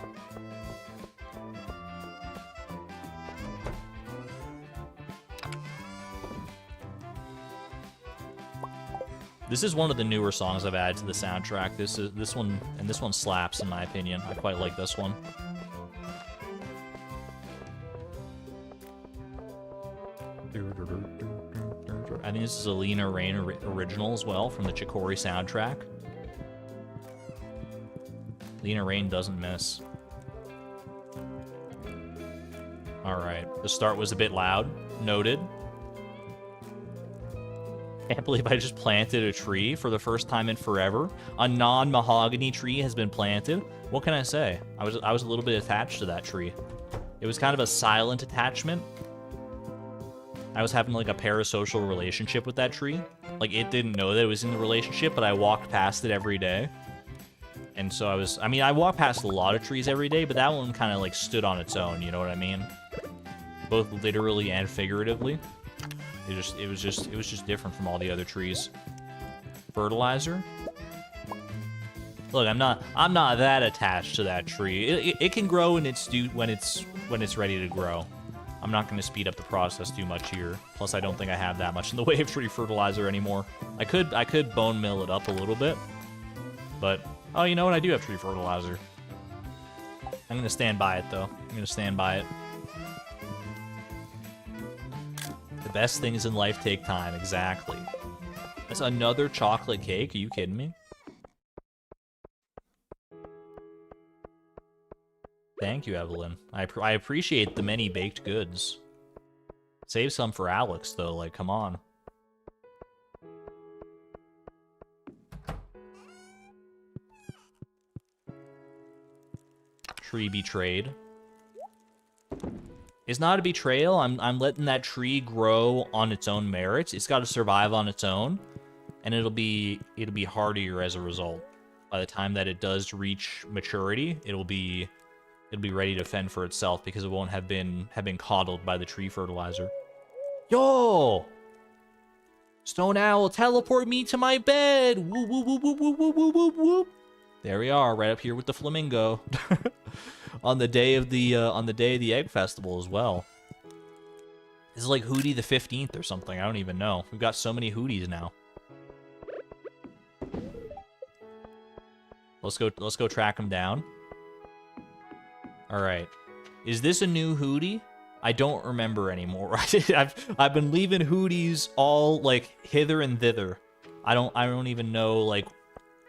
S1: This is one of the newer songs I've added to the soundtrack. This one slaps in my opinion. I quite like this one. I think this is a Lena Rain original as well from the Chicory soundtrack. Lena Rain doesn't miss. Alright, the start was a bit loud. Noted. Can't believe I just planted a tree for the first time in forever. A non-mahogany tree has been planted. What can I say? I was a little bit attached to that tree. It was kind of a silent attachment. I was having like a parasocial relationship with that tree. Like it didn't know that it was in the relationship, but I walked past it every day. And so I walk past a lot of trees every day, but that one kind of like stood on its own, you know what I mean? Both literally and figuratively. It was just different from all the other trees. Fertilizer. Look, I'm not that attached to that tree. It can grow when it's ready to grow. I'm not going to speed up the process too much here. Plus, I don't think I have that much in the way of tree fertilizer anymore. I could bone mill it up a little bit, but oh, you know what? I do have tree fertilizer. I'm going to stand by it though. I'm going to stand by it. The best things in life take time, exactly. That's another chocolate cake? Are you kidding me? Thank you, Evelyn. I appreciate the many baked goods. Save some for Alex, though. Like, come on. Tree betrayed. It's not a betrayal. I'm letting that tree grow on its own merits. It's got to survive on its own, and it'll be hardier as a result. By the time that it does reach maturity, it'll be ready to fend for itself because it won't have been coddled by the tree fertilizer. Yo! Stone Owl, teleport me to my bed. Woo woo woo woo woo woo woo woo woo. There we are, right up here with the flamingo. on the day of the Egg Festival as well. This is like Hootie the 15th or something. I don't even know. We've got so many Hooties now. Let's go track him down. All right. Is this a new Hootie? I don't remember anymore. I've been leaving Hooties all like hither and thither. I don't even know like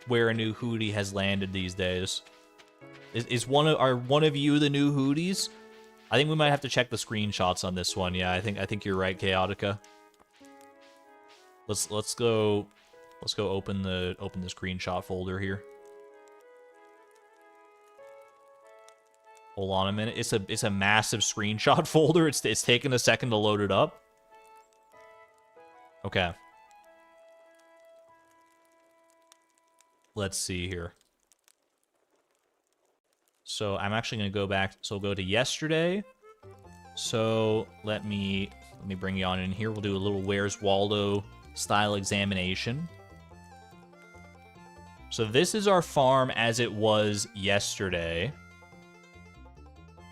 S1: where a new Hootie has landed these days. Is one of you the new Hooties? I think we might have to check the screenshots on this one. Yeah, I think you're right, Chaotica. Let's go open the screenshot folder here. Hold on a minute. It's a massive screenshot folder. It's taking a second to load it up. Okay. Let's see here. So I'm actually going to go back. So we'll go to yesterday. So let me bring you on in here. We'll do a little Where's Waldo style examination. So this is our farm as it was yesterday.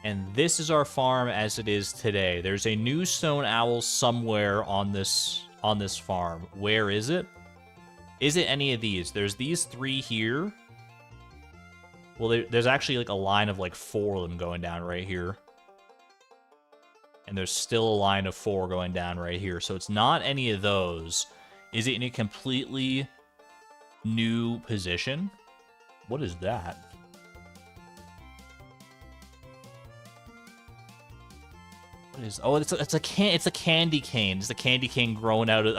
S1: And this is our farm as it is today. There's a new stone owl somewhere on this farm. Where is it? Is it any of these? There's these 3 here. Well, there's actually like a line of like 4 of them going down right here. And there's still a line of 4 going down right here. So it's not any of those. Is it in a completely new position? What is that? What is? Oh, it's a candy cane. It's a candy cane growing out of.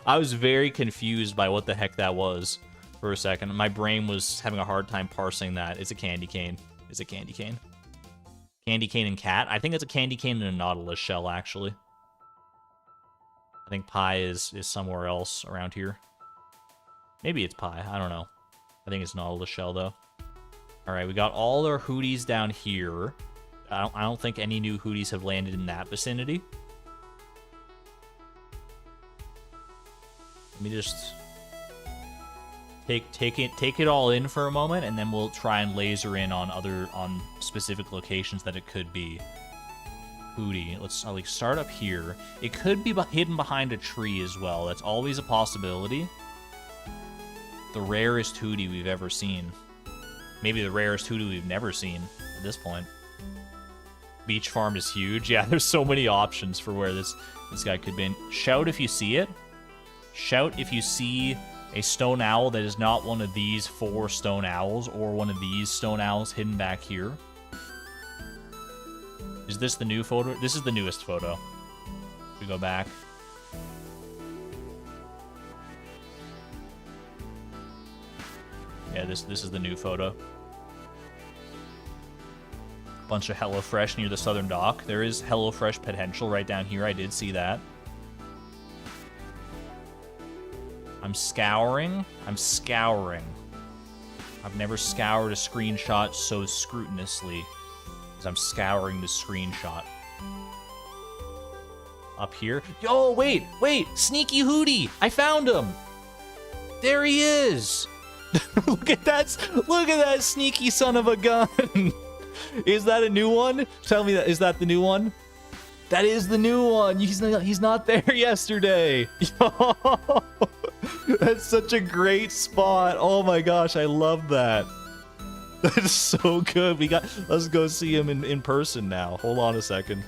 S1: I was very confused by what the heck that was for a second. My brain was having a hard time parsing that. It's a candy cane. It's a candy cane. Candy cane and cat. I think it's a candy cane and a nautilus shell, actually. I think pie is somewhere else around here. Maybe it's pie. I don't know. I think it's nautilus shell, though. All right, we got all our hooties down here. I don't think any new hooties have landed in that vicinity. Let me just take it all in for a moment, and then we'll try and laser in on specific locations that it could be. Hootie. Let's start up here. It could be hidden behind a tree as well. That's always a possibility. The rarest hootie we've ever seen. Maybe the rarest hootie we've never seen at this point. Beach farm is huge. Yeah, there's so many options for where this guy could be. Shout if you see it. Shout if you see a stone owl that is not one of these 4 stone owls or one of these stone owls hidden back here. Is this the new photo? This is the newest photo. We go back. Yeah, this is the new photo. Bunch of HelloFresh near the southern dock. There is HelloFresh potential right down here. I did see that. I'm scouring. I've never scoured a screenshot so scrupulously as I'm scouring the screenshot. Up here. Yo, wait! Sneaky hootie! I found him! There he is! Look at that sneaky son of a gun! Is that a new one? Tell me that. Is that the new one? That is the new one. He's not there yesterday. Yo, that's such a great spot. Oh my gosh, I love that. That is so good. Let's go see him in person now. Hold on a second.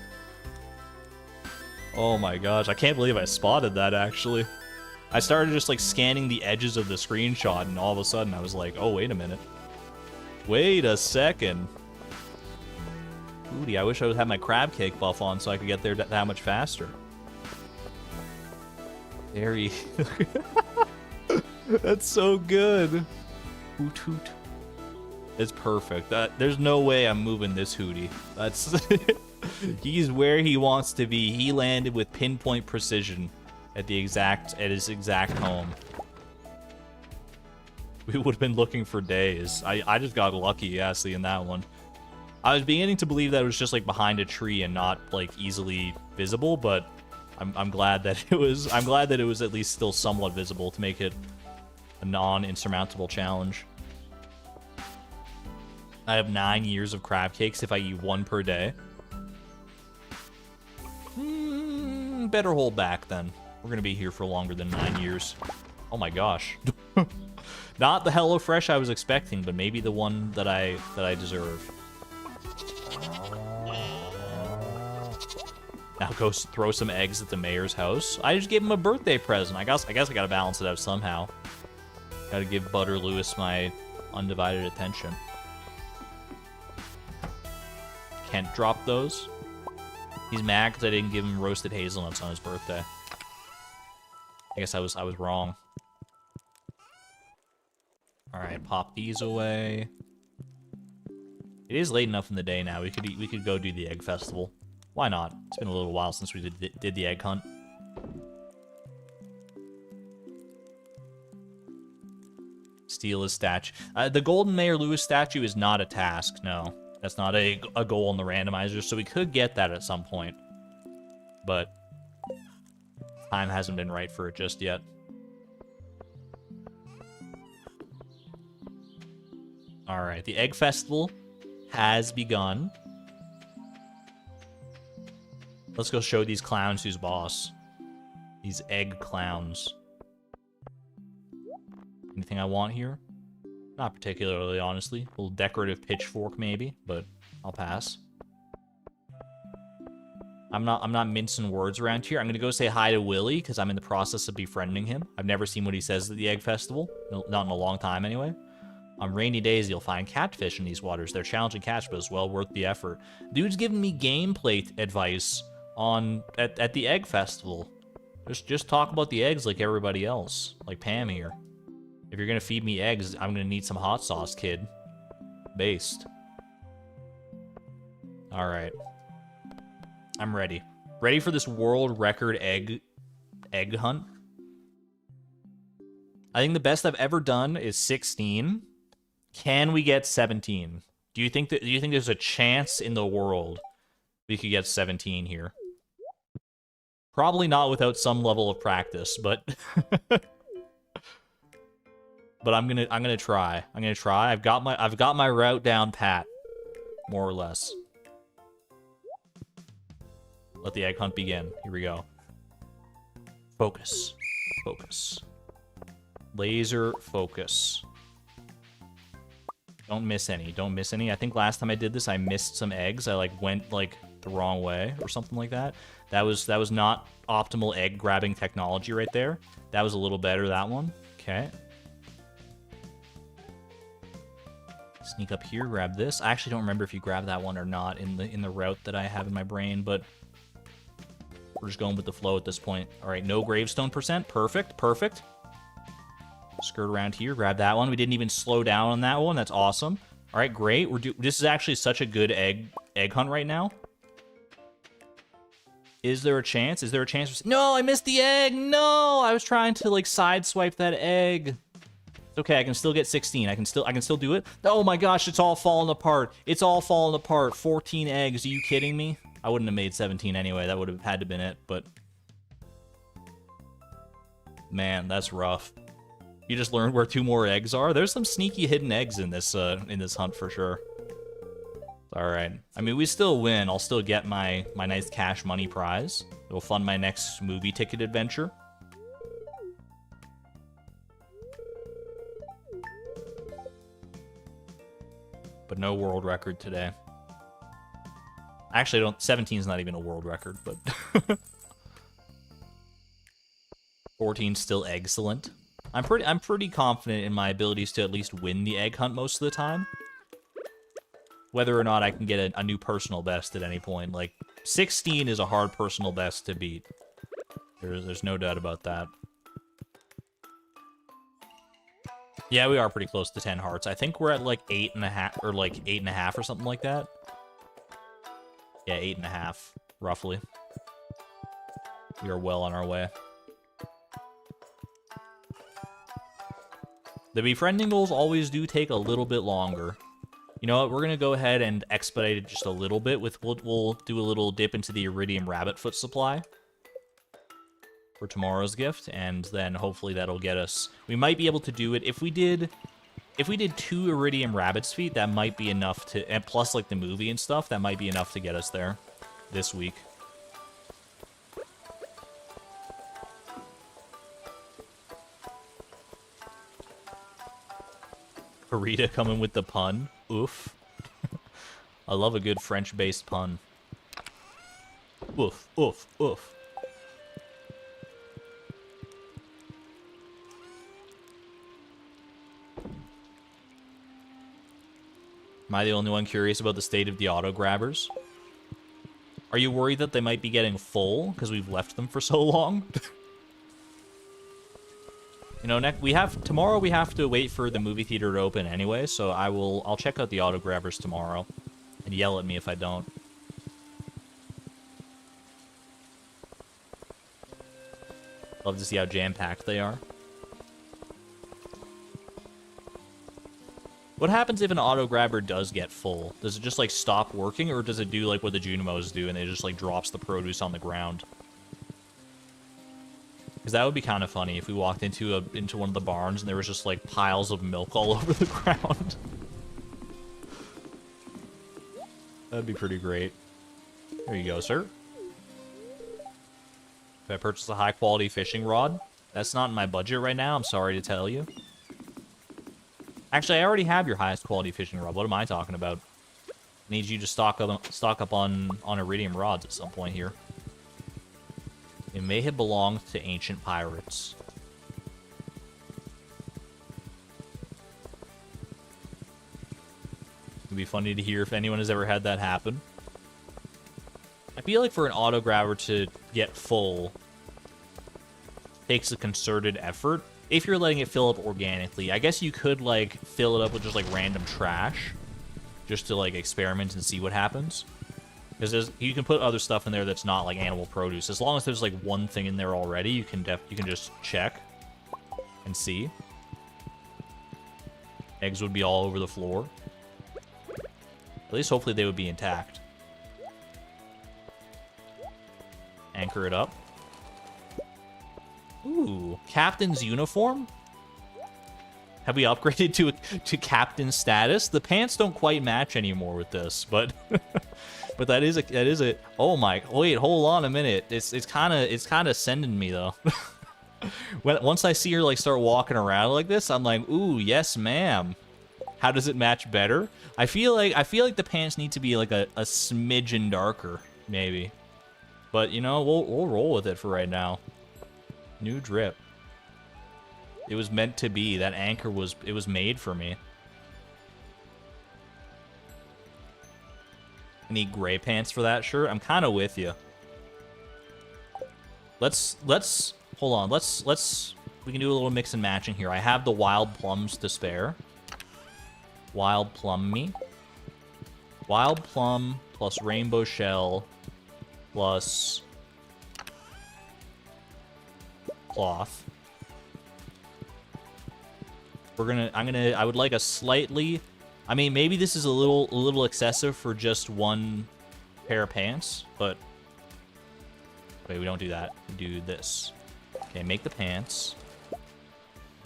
S1: Oh my gosh, I can't believe I spotted that actually. I started just like scanning the edges of the screenshot, and all of a sudden I was like, oh, wait a minute. Wait a second. Hootie, I wish I would have my crab cake buff on so I could get there that much faster. There he... That's so good. Hoot hoot. It's perfect. There's no way I'm moving this hootie. That's... He's where he wants to be. He landed with pinpoint precision at his exact home. We would have been looking for days. I just got lucky, yeah, seeing that one. I was beginning to believe that it was just like behind a tree and not like easily visible, but I'm glad that it was. I'm glad that it was at least still somewhat visible to make it a non-insurmountable challenge. I have 9 years of crab cakes if I eat 1 per day. Better hold back then. We're gonna be here for longer than 9 years. Oh my gosh. Not the HelloFresh I was expecting, but maybe the one that I deserve. Now go throw some eggs at the mayor's house. I just gave him a birthday present. I guess I gotta balance it out somehow. Gotta give Butter Lewis my undivided attention. Can't drop those. He's mad because I didn't give him roasted hazelnuts on his birthday. I guess I was wrong. All right, pop these away. It is late enough in the day now. We could go do the egg festival. Why not? It's been a little while since we did the egg hunt. Steal his statue. The Golden Mayor Lewis statue is not a task. No, that's not a goal in the randomizer. So we could get that at some point, but time hasn't been right for it just yet. All right, the Egg Festival has begun. Let's go show these clowns who's boss. These egg clowns. Anything I want here? Not particularly, honestly. A little decorative pitchfork, maybe, but I'll pass. I'm not mincing words around here. I'm gonna go say hi to Willie, because I'm in the process of befriending him. I've never seen what he says at the Egg Festival. Not in a long time, anyway. On rainy days, you'll find catfish in these waters. They're challenging catch, but it's well worth the effort. Dude's giving me gameplay advice at the Egg Festival. Just talk about the eggs like everybody else, like Pam here. If you're gonna feed me eggs, I'm gonna need some hot sauce, kid. Based. All right. I'm ready. Ready for this world record egg hunt. I think the best I've ever done is 16. Can we get 17? Do you think there's a chance in the world we could get 17 here? Probably not without some level of practice, but but I'm gonna try. I'm gonna try. I've got my route down pat, more or less. Let the egg hunt begin. Here we go. Focus. Focus. Laser focus. Don't miss any. Don't miss any. I think last time I did this, I missed some eggs. I went the wrong way or something like that. That was not optimal egg grabbing technology right there. That was a little better, that one. Okay. Sneak up here, grab this. I actually don't remember if you grab that one or not in the route that I have in my brain, but we're just going with the flow at this point. All right, no gravestone percent. Perfect, perfect. Skirt around here, grab that one. We didn't even slow down on that one. That's awesome. All right, great. This is actually such a good egg hunt right now. Is there a chance? Is there a chance? No, I missed the egg. No, I was trying to sideswipe that egg. It's okay. I can still get 16. I can still do it. Oh my gosh, it's all falling apart. It's all falling apart. 14 eggs. Are you kidding me? I wouldn't have made 17 anyway. That would have had to been it, but man, that's rough. You just learned where 2 more eggs are. There's some sneaky hidden eggs in this hunt for sure. All right. I mean, we still win. I'll still get my nice cash money prize. It'll fund my next movie ticket adventure. But no world record today. Actually, 17 is not even a world record, but 14 still excellent. I'm pretty confident in my abilities to at least win the egg hunt most of the time. Whether or not I can get a new personal best at any point. 16 is a hard personal best to beat. There's no doubt about that. Yeah, we are pretty close to 10 hearts. I think we're at 8.5 or 8.5 or something like that. Yeah, 8.5, roughly. We are well on our way. The befriending goals always do take a little bit longer. You know what? We're gonna go ahead and expedite it just a little bit. We'll do a little dip into the iridium rabbit foot supply for tomorrow's gift, and then hopefully that'll get us. We might be able to do it if we did 2 iridium rabbit's feet. That might be enough to, and plus the movie and stuff. That might be enough to get us there this week. Burrito coming with the pun. Oof. I love a good French-based pun. Oof, oof, oof. Am I the only one curious about the state of the auto grabbers? Are you worried that they might be getting full because we've left them for so long? You know, tomorrow we have to wait for the movie theater to open anyway, so I'll check out the auto grabbers tomorrow and yell at me if I don't. Love to see how jam-packed they are. What happens if an auto grabber does get full? Does it just stop working, or does it do what the Junimos do and it just drops the produce on the ground? Because that would be kind of funny if we walked into one of the barns and there was just piles of milk all over the ground. That'd be pretty great. There you go, sir. If I purchase a high-quality fishing rod, that's not in my budget right now, I'm sorry to tell you. Actually, I already have your highest quality fishing rod. What am I talking about? I need you to stock up on iridium rods at some point here. It may have belonged to ancient pirates. It'd be funny to hear if anyone has ever had that happen. I feel like for an auto grabber to get full takes a concerted effort. If you're letting it fill up organically, I guess you could, like, fill it up with just, like, random trash. Just to, like, experiment and see what happens. Because you can put other stuff in there that's not, like, animal produce. As long as there's, like, one thing in there already, you can just check and see. Eggs would be all over the floor. At least, hopefully, they would be intact. Anchor it up. Ooh, captain's uniform? Have we upgraded to captain status? The pants don't quite match anymore with this, but but that is a oh my, wait, hold on a minute. It's kind of sending me though. Once I see her like start walking around like this, I'm like, ooh, yes, ma'am. How does it match better? I feel like the pants need to be like a smidgen darker, maybe. But you know, we'll roll with it for right now. New drip. It was meant to be. That anchor was made for me. I need gray pants for that shirt. I'm kind of with you. Let's hold on. We can do a little mix and matching here. I have the wild plums to spare. Wild plum me. Wild plum plus rainbow shell plus cloth. I would like a slightly, I mean, maybe this is a little excessive for just one pair of pants, but wait, we don't do that. We do this. Okay, make the pants.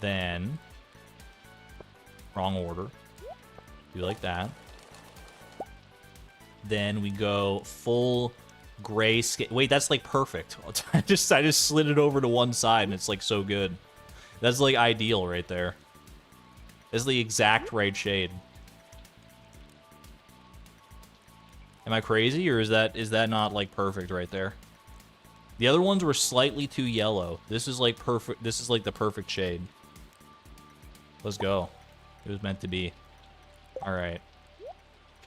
S1: Then wrong order. Do like that. Then we go full gray skin. Wait, that's like perfect. I just slid it over to one side and it's like so good. That's like ideal right there. That's the exact right shade. Am I crazy, or is that not like perfect right there? The other ones were slightly too yellow. This is like perfect. This is like the perfect shade. Let's go. It was meant to be. All right.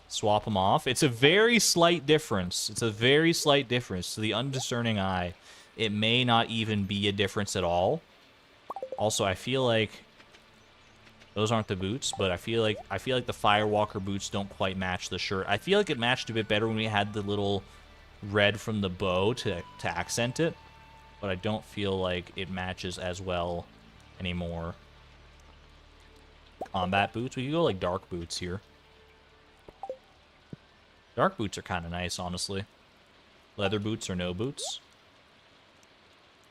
S1: Swap them off. It's a very slight difference. It's a very slight difference. To the undiscerning eye, it may not even be a difference at all. Also, I feel like those aren't the boots, but I feel like the Firewalker boots don't quite match the shirt. I feel like it matched a bit better when we had the little red from the bow to accent it, but I don't feel like it matches as well anymore. Combat boots. We could go like dark boots here. Dark boots are kind of nice, honestly. Leather boots or no boots.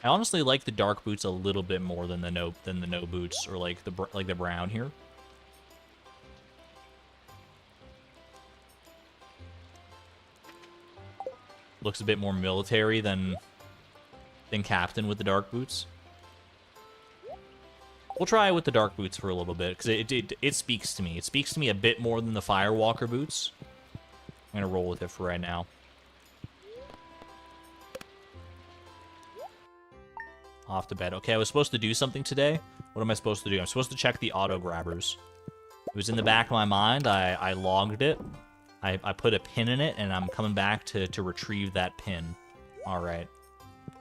S1: I honestly like the dark boots a little bit more than the no boots, or like the brown here. Looks a bit more military than Captain with the dark boots. We'll try it with the dark boots for a little bit, because it speaks to me. It speaks to me a bit more than the Firewalker boots. I'm going to roll with it for right now. Off to bed. Okay, I was supposed to do something today. What am I supposed to do? I'm supposed to check the auto grabbers. It was in the back of my mind. I logged it. I put a pin in it, and I'm coming back to retrieve that pin. All right.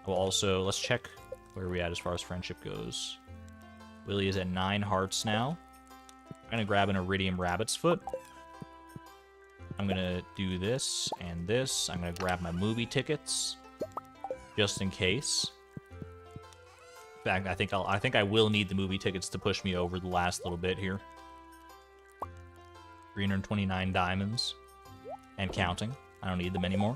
S1: Well, also, let's check where we're at as far as friendship goes. Willie is at 9 hearts now. I'm going to grab an iridium rabbit's foot. I'm going to do this and this. I'm going to grab my movie tickets, just in case. In fact, I think I will need the movie tickets to push me over the last little bit here. 329 diamonds. And counting. I don't need them anymore.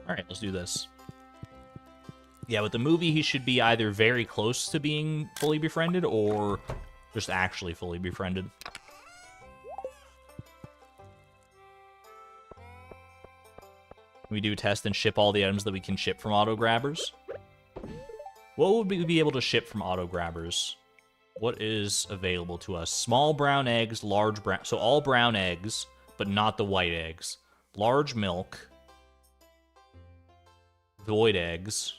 S1: Alright, let's do this. Yeah, with the movie, he should be either very close to being fully befriended, or just actually fully befriended. We do test and ship all the items that we can ship from auto grabbers. What would we be able to ship from auto grabbers? What is available to us? Small brown eggs, large brown... So all brown eggs, but not the white eggs. Large milk. Void eggs.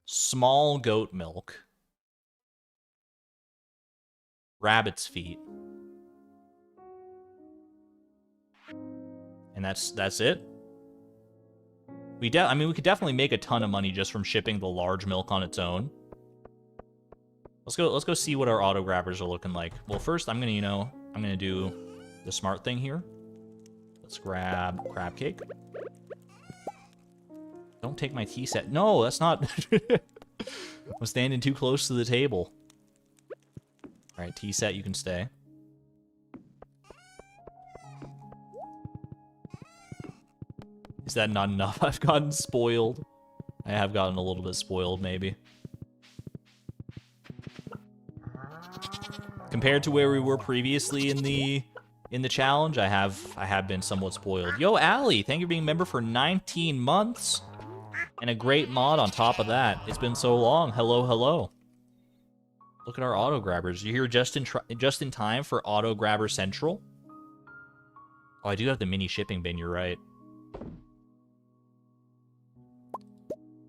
S1: Small goat milk. Rabbit's feet. And that's it. I mean, we could definitely make a ton of money just from shipping the large milk on its own. Let's go see what our auto grabbers are looking like. Well, first I'm gonna do the smart thing here. Let's grab crab cake. Don't take my tea set. No, that's not. I'm standing too close to the table. All right, tea set, you can stay. Is that not enough? I've gotten spoiled. I have gotten a little bit spoiled, maybe. Compared to where we were previously in the challenge, I have been somewhat spoiled. Yo, Allie, thank you for being a member for 19 months. And a great mod on top of that. It's been so long. Hello, hello. Look at our auto grabbers. You're here just in time for auto grabber central. Oh, I do have the mini shipping bin, you're right.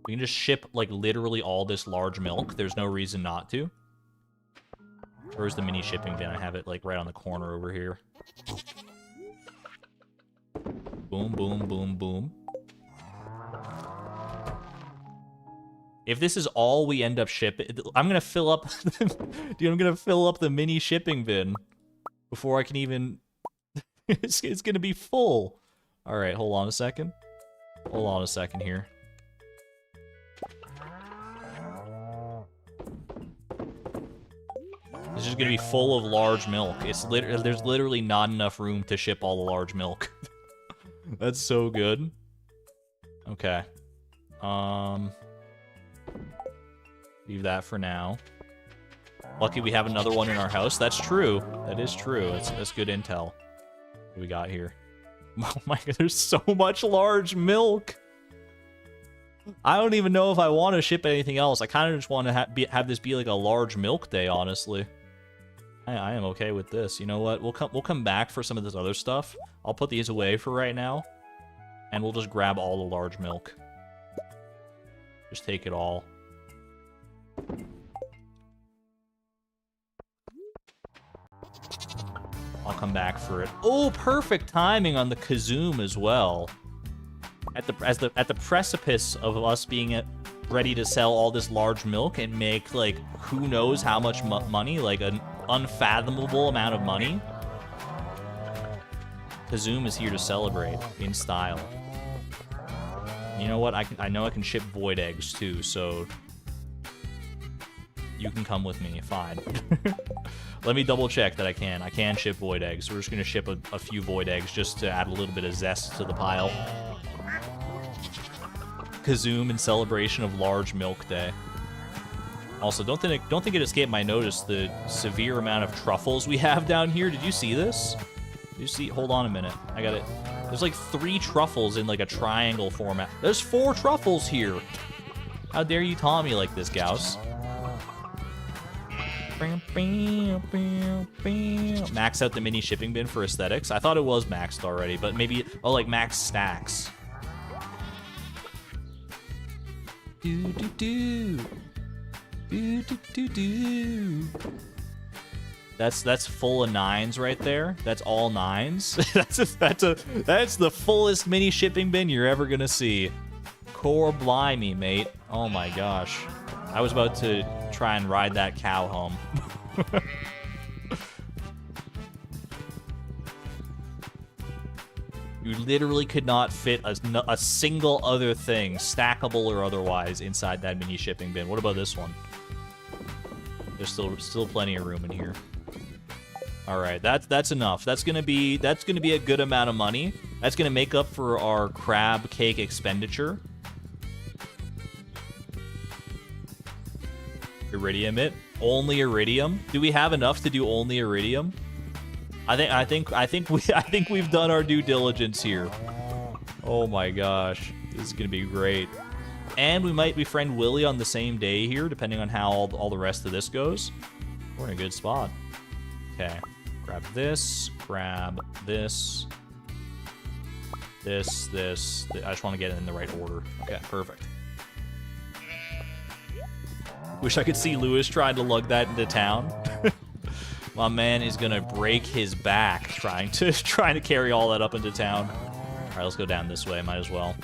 S1: We can just ship, like, literally all this large milk. There's no reason not to. Where's the mini shipping bin? I have it, like, right on the corner over here. Boom, boom, boom, boom. If this is all we end up shipping... I'm gonna fill up... Dude, I'm gonna fill up the mini shipping bin before I can even... it's gonna be full. Alright, hold on a second. Hold on a second here. It's just gonna be full of large milk. There's literally not enough room to ship all the large milk. That's so good. Okay. Leave that for now. Lucky we have another one in our house. That's true. That is true. That's good intel. What do we got here? Oh my god, there's so much large milk. I don't even know if I want to ship anything else. I kind of just want to have this be like a large milk day, honestly. I am okay with this. You know what? We'll come back for some of this other stuff. I'll put these away for right now, and we'll just grab all the large milk. Just take it all. I'll come back for it. Oh, perfect timing on the Kazoom as well. At the precipice of us being ready to sell all this large milk and make, like, who knows how much money, like an unfathomable amount of money. Kazoom is here to celebrate in style. You know what? I know I can ship void eggs too, so you can come with me. Fine. Let me double check that I can. I can ship void eggs. We're just gonna ship a few void eggs just to add a little bit of zest to the pile. Kazoom in celebration of Large Milk Day. Also, don't think it escaped my notice the severe amount of truffles we have down here. Did you see this? Did you see? Hold on a minute. I got it. There's like 3 truffles in like a triangle format. There's 4 truffles here. How dare you taunt me like this, Gauss? Max out the mini shipping bin for aesthetics. I thought it was maxed already, but maybe, oh, like max stacks. That's full of 9s right there. That's all 9s. that's the fullest mini shipping bin you're ever gonna see. Core blimey, mate. Oh my gosh. I was about to try and ride that cow home. You literally could not fit a single other thing, stackable or otherwise, inside that mini shipping bin. What about this one? There's still plenty of room in here. All right, that's enough. That's gonna be a good amount of money. That's gonna make up for our crab cake expenditure. Iridium it. Only iridium? Do we have enough to do only iridium? I think we've done our due diligence here. Oh my gosh, this is gonna be great. And we might befriend Willie on the same day here, depending on how all the rest of this goes. We're in a good spot. Okay, grab this, grab this. This. I just want to get it in the right order. Okay, perfect. Wish I could see Lewis trying to lug that into town. My man is gonna break his back trying to carry all that up into town. All right, let's go down this way. Might as well.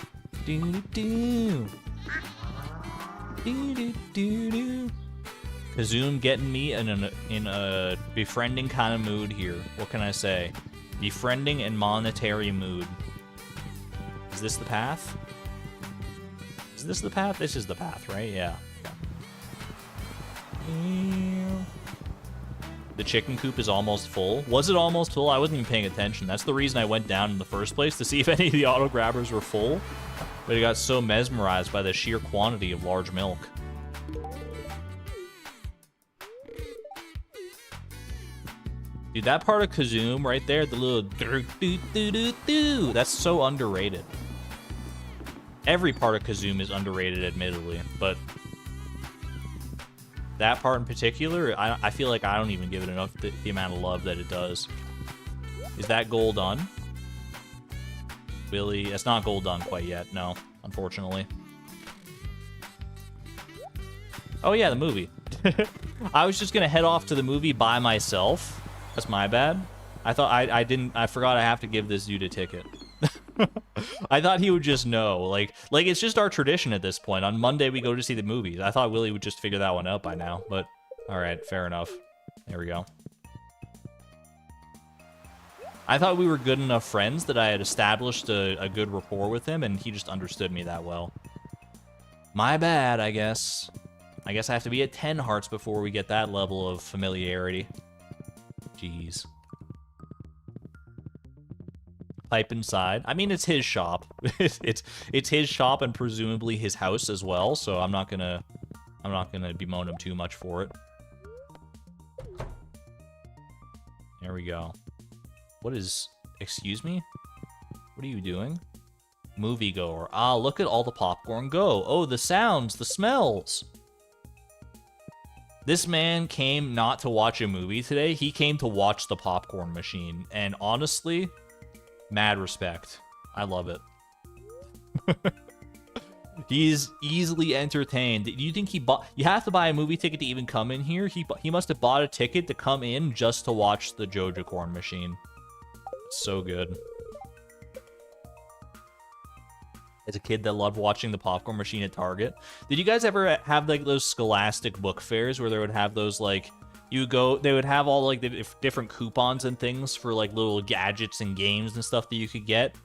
S1: Kazoom getting me in a befriending kind of mood here. What can I say? Befriending and monetary mood. Is this the path? Is this the path? This is the path, right? Yeah. The chicken coop is almost full. Was it almost full? I wasn't even paying attention. That's the reason I went down in the first place, to see if any of the auto grabbers were full. But I got so mesmerized by the sheer quantity of large milk. Dude, that part of Kazoom right there, the little do-do-do-do-do, that's so underrated. Every part of Kazoom is underrated, admittedly, but that part in particular, I feel like I don't even give it enough the amount of love that it does. Is that goal done? Willie, it's not goal done quite yet, no, unfortunately. Oh yeah, the movie. I was just gonna head off to the movie by myself. That's my bad. I thought I forgot I have to give this dude a ticket. I thought he would just know. Like it's just our tradition at this point. On Monday we go to see the movies. I thought Willie would just figure that one out by now, but all right, fair enough. There we go. I thought we were good enough friends that I had established a good rapport with him, and he just understood me that well. My bad, I guess. I guess I have to be at 10 hearts before we get that level of familiarity. Jeez. Pipe inside. I mean, it's his shop. it's his shop and presumably his house as well, so I'm not gonna bemoan him too much for it. There we go. What is... Excuse me? What are you doing? Moviegoer. Ah, look at all the popcorn go. Oh, the sounds, the smells. This man came not to watch a movie today. He came to watch the popcorn machine. And honestly, mad respect. I love it. He's easily entertained. Do you think he bought... You have to buy a movie ticket to even come in here? He must have bought a ticket to come in just to watch the Joja Corn machine. So good. As a kid that loved watching the popcorn machine at Target. Did you guys ever have like those Scholastic book fairs where they would have those like... they would have all like the different coupons and things for like little gadgets and games and stuff that you could get.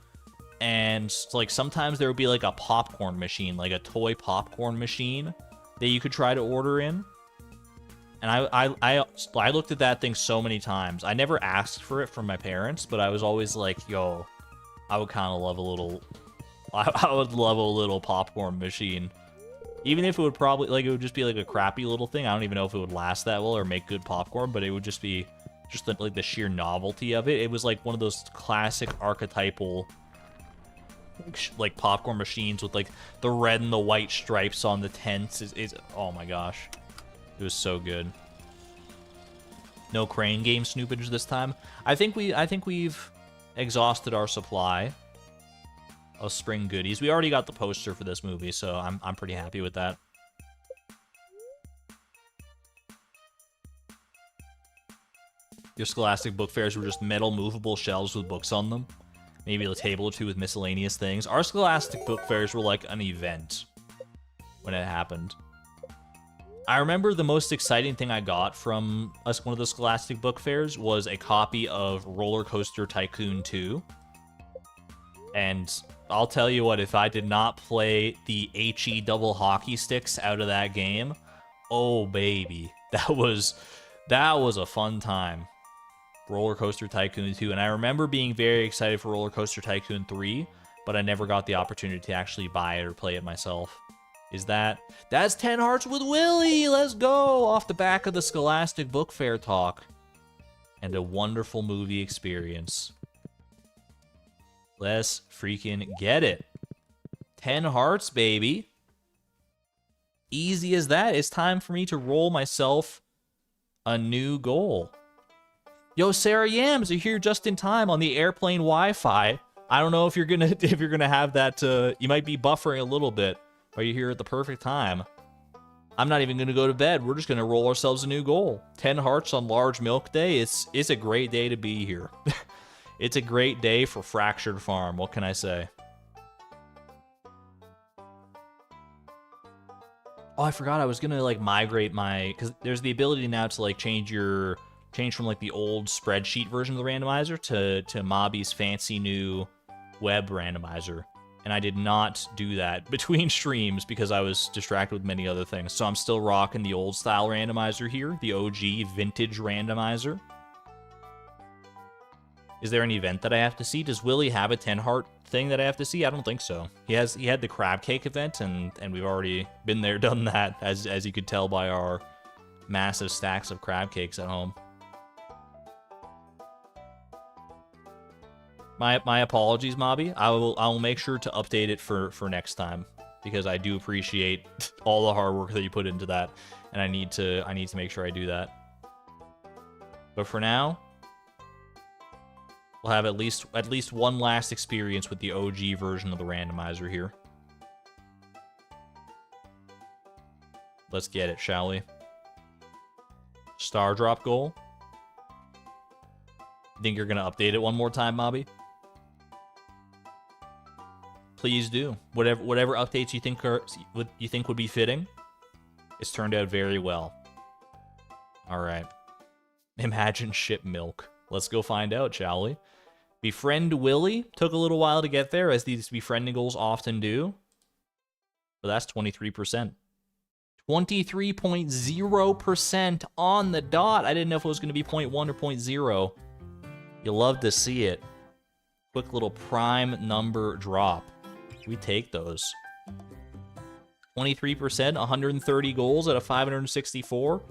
S1: And like sometimes there would be like a popcorn machine, like a toy popcorn machine that you could try to order in. And I looked at that thing so many times. I never asked for it from my parents, but I was always like, yo, I would kind of love a little... I would love a little popcorn machine. Even if it would probably, like, it would just be like a crappy little thing. I don't even know if it would last that well or make good popcorn, but it would just be just like the sheer novelty of it. It was like one of those classic archetypal like popcorn machines with like the red and the white stripes on the tents. Oh my gosh. It was so good. No crane game snoopage this time. I think we've exhausted our supply of spring goodies. We already got the poster for this movie, so I'm pretty happy with that. Your Scholastic book fairs were just metal movable shelves with books on them. Maybe a table or two with miscellaneous things. Our Scholastic book fairs were like an event when it happened. I remember the most exciting thing I got from one of the Scholastic book fairs was a copy of Roller Coaster Tycoon 2. And I'll tell you what, if I did not play the HE double hockey sticks out of that game, oh baby, that was a fun time. Roller Coaster Tycoon 2, and I remember being very excited for Roller Coaster Tycoon 3, but I never got the opportunity to actually buy it or play it myself. That's 10 hearts with Willie! Let's go! Off the back of the Scholastic Book Fair talk. and a wonderful movie experience. Let's freaking get it. 10 hearts, baby. Easy as that. It's time for me to roll myself a new goal. Yo, Sarah Yams, you're here just in time on the airplane Wi-Fi. I don't know if you're gonna have that. You might be buffering a little bit, but you're here at the perfect time. I'm not even gonna go to bed. We're just gonna roll ourselves a new goal. 10 hearts on Large Milk Day. It's a great day to be here. It's a great day for Fractured Farm. What can I say? Oh, I forgot I was gonna like migrate my, because there's the ability now to like change from like the old spreadsheet version of the randomizer to Mobby's fancy new web randomizer. And I did not do that between streams because I was distracted with many other things. So I'm still rocking the old style randomizer here, the OG vintage randomizer. Is there an event that I have to see? Does Willie have a 10 heart thing that I have to see? I don't think so. He had the crab cake event, and we've already been there, done that, as you could tell by our massive stacks of crab cakes at home. My apologies, Mobby. I will make sure to update it for next time, because I do appreciate all the hard work that you put into that, and I need to make sure I do that. But for now, we'll have at least one last experience with the OG version of the randomizer here. Let's get it, shall we? Star drop goal. You think you're gonna update it one more time, Mobby? Please do. Whatever updates you think would be fitting. It's turned out very well. All right. Imagine ship milk. Let's go find out, shall we? Befriend Willie. Took a little while to get there, as these befriending goals often do. But that's 23%. 23.0% on the dot. I didn't know if it was going to be 0.1 or 0.0. You'll love to see it. Quick little prime number drop. We take those. 23%, 130 goals out of 564.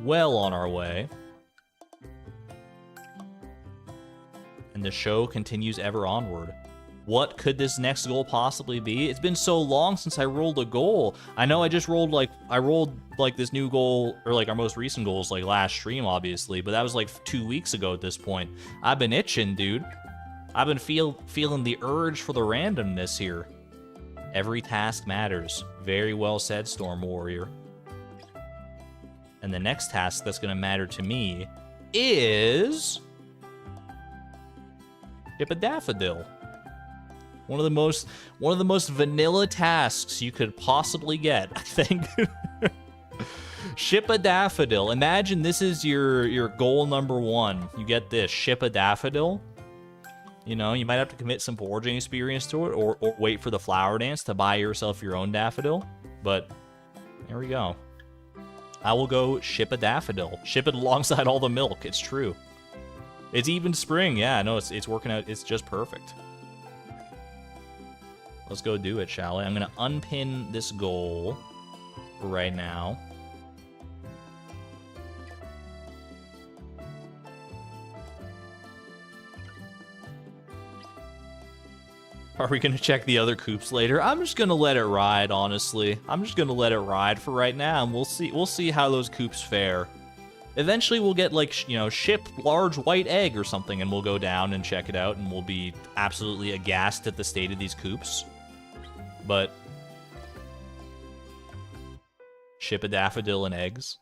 S1: Well on our way. And the show continues ever onward. What could this next goal possibly be? It's been so long since I rolled a goal. I know I just rolled this new goal, or like our most recent goals, like last stream, obviously, but that was like 2 weeks ago at this point. I've been itching, dude. I've been feeling the urge for the randomness here. Every task matters. Very well said, Storm Warrior. And the next task that's going to matter to me is ship a daffodil. One of the most vanilla tasks you could possibly get, I think. Ship a daffodil. Imagine this is your goal number 1. You get this, ship a daffodil. You know, you might have to commit some foraging experience to it, or wait for the flower dance to buy yourself your own daffodil. But here we go. I will go ship a daffodil. Ship it alongside all the milk. It's true. It's even spring. Yeah, no, it's working out. It's just perfect. Let's go do it, shall we? I'm going to unpin this goal for right now. Are we going to check the other coops later? I'm just going to let it ride, honestly. I'm just going to let it ride for right now, and we'll see how those coops fare. Eventually, we'll get, like, you know, ship large white egg or something, and we'll go down and check it out, and we'll be absolutely aghast at the state of these coops. But ship a daffodil and eggs.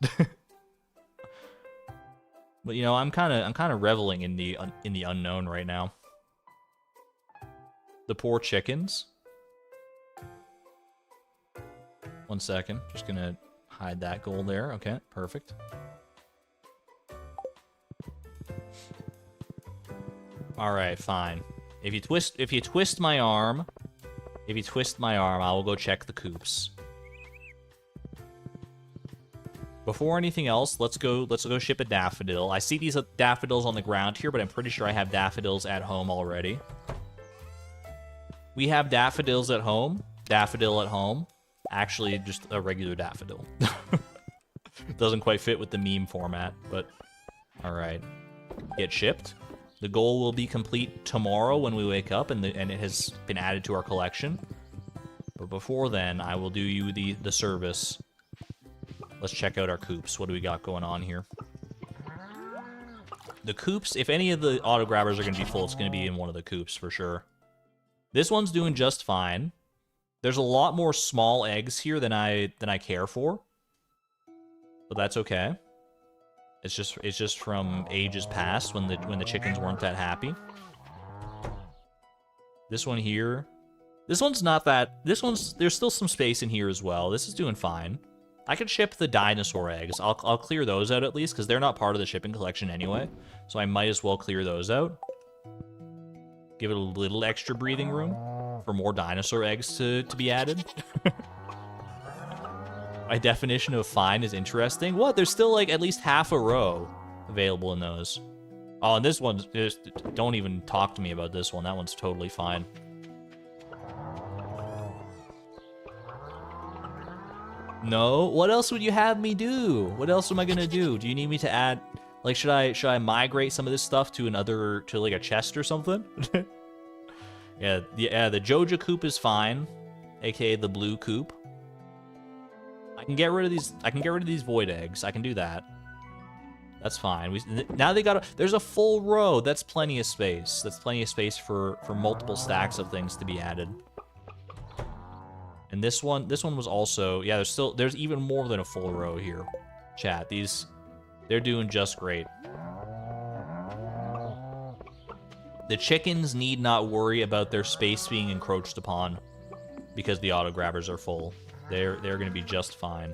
S1: But you know, I'm kind of reveling in the unknown right now. The poor chickens. 1 second. Just gonna hide that goal there. Okay, perfect. All right, fine. If you twist my arm, I will go check the coops. Before anything else, let's go ship a daffodil. I see these daffodils on the ground here, but I'm pretty sure I have daffodils at home already. We have daffodils at home. Daffodil at home. Actually, just a regular daffodil. Doesn't quite fit with the meme format, but all right. get shipped. The goal will be complete tomorrow when we wake up, and it has been added to our collection. But before then, I will do you the service. Let's check out our coops. What do we got going on here? The coops, if any of the auto grabbers are going to be full, it's going to be in one of the coops for sure. This one's doing just fine. There's a lot more small eggs here than I care for, but that's okay. It's just from ages past when the chickens weren't that happy. This one here, this one's not that. This one's there's still some space in here as well. This is doing fine. I could ship the dinosaur eggs. I'll clear those out at least because they're not part of the shipping collection anyway. So I might as well clear those out. Give it a little extra breathing room for more dinosaur eggs to be added. My definition of fine is interesting. What? There's still like at least half a row available in those. Oh, and this one, just don't even talk to me about this one. That one's totally fine. No? What else would you have me do? What else am I gonna do? Do you need me to add, like, should I migrate some of this stuff to like a chest or something? Yeah, the Joja coop is fine, aka the blue coop. I can get rid of these void eggs. I can do that. That's fine. Now they got there's a full row. That's plenty of space. That's plenty of space for multiple stacks of things to be added. And this one was also, yeah, there's even more than a full row here. Chat, they're doing just great. The chickens need not worry about their space being encroached upon because the auto grabbers are full. They're gonna be just fine.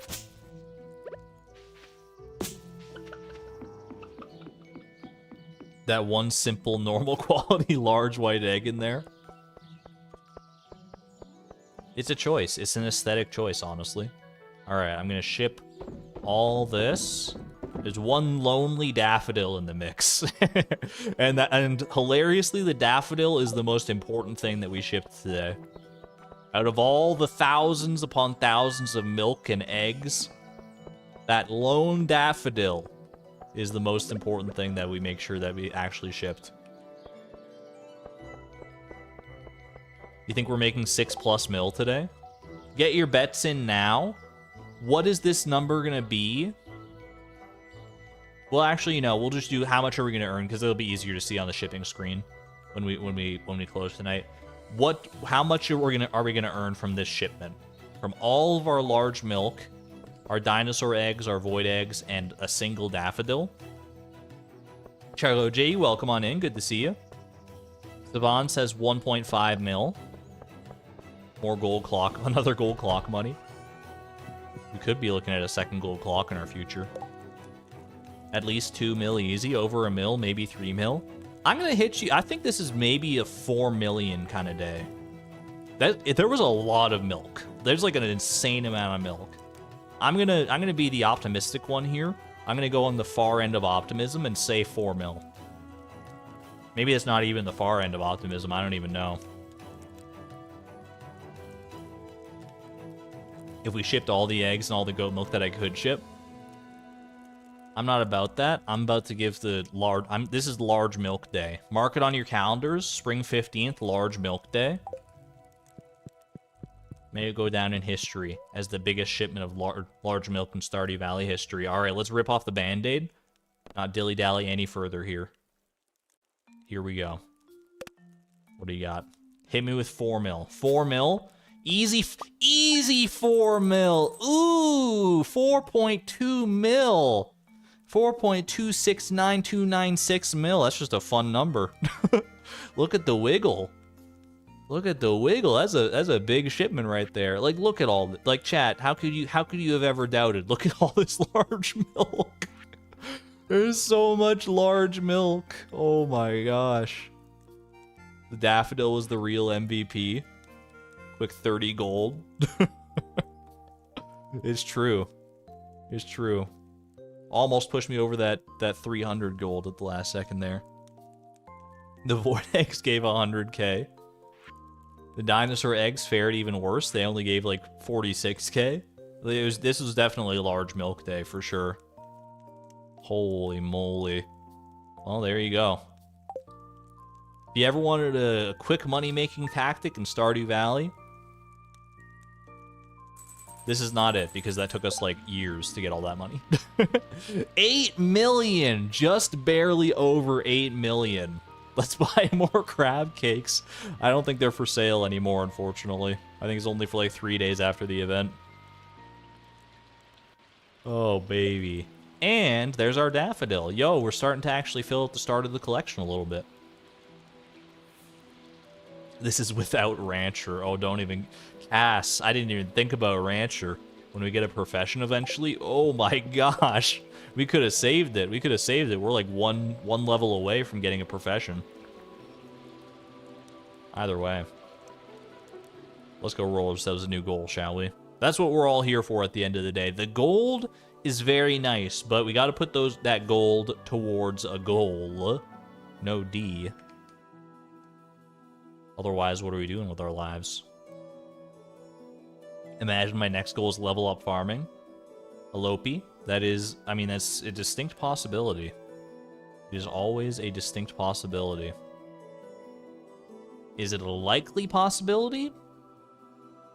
S1: That one simple, normal quality, large white egg in there. It's a choice. It's an aesthetic choice, honestly. All right, I'm gonna ship all this. There's one lonely daffodil in the mix, and hilariously, the daffodil is the most important thing that we shipped today. Out of all the thousands upon thousands of milk and eggs, that lone daffodil is the most important thing that we make sure that we actually shipped. You think we're making 6+ mil today? Get your bets in now. What is this number gonna be? Well, actually, you know, we'll just do how much are we gonna earn because it'll be easier to see on the shipping screen when we close tonight. How much are we gonna earn from this shipment? From all of our large milk, our dinosaur eggs, our void eggs, and a single daffodil. Charlo J, welcome on in. Good to see you. Savan says 1.5 mil. More gold clock, another gold clock money. We could be looking at a second gold clock in our future. At least 2 mil easy, over a mil, maybe 3 mil. I'm gonna hit you. I think this is maybe a 4 million kind of day. There was a lot of milk. There's like an insane amount of milk. I'm gonna be the optimistic one here. I'm gonna go on the far end of optimism and say 4 mil. Maybe it's not even the far end of optimism. I don't even know. If we shipped all the eggs and all the goat milk that I could ship. I'm not about that. I'm about to give the large... this is large milk day. Mark it on your calendars. Spring 15th, large milk day. May it go down in history as the biggest shipment of large milk in Stardew Valley history. All right, let's rip off the Band-Aid. Not dilly-dally any further here. Here we go. What do you got? Hit me with 4 mil. 4 mil? Easy 4 mil. Ooh, 4.2 mil. 4.269296 mil. That's just a fun number. Look at the wiggle. Look at the wiggle. That's a big shipment right there. Like, look at all like, chat. How could you have ever doubted? Look at all this large milk. There's so much large milk. Oh my gosh. The daffodil was the real MVP. Quick 30 gold. It's true. It's true. Almost pushed me over that 300 gold at the last second there. The void eggs gave 100k. The dinosaur eggs fared even worse. They only gave like 46k. This was definitely a large milk day for sure. Holy moly. Well, there you go. If you ever wanted a quick money-making tactic in Stardew Valley, this is not it, because that took us, like, years to get all that money. 8 million! Just barely over 8 million. Let's buy more crab cakes. I don't think they're for sale anymore, unfortunately. I think it's only for, like, 3 days after the event. Oh, baby. And there's our daffodil. Yo, we're starting to actually fill at the start of the collection a little bit. This is without Rancher. Oh, don't even... Cass, I didn't even think about Rancher. When we get a profession eventually, oh my gosh. We could have saved it. We could have saved it. We're like one level away from getting a profession. Either way. Let's go roll ourselves a new goal, shall we? That's what we're all here for at the end of the day. The gold is very nice, but we got to put that gold towards a goal. No D. Otherwise, what are we doing with our lives? Imagine my next goal is level up farming. Alope. That is, I mean, that's a distinct possibility. It is always a distinct possibility. Is it a likely possibility?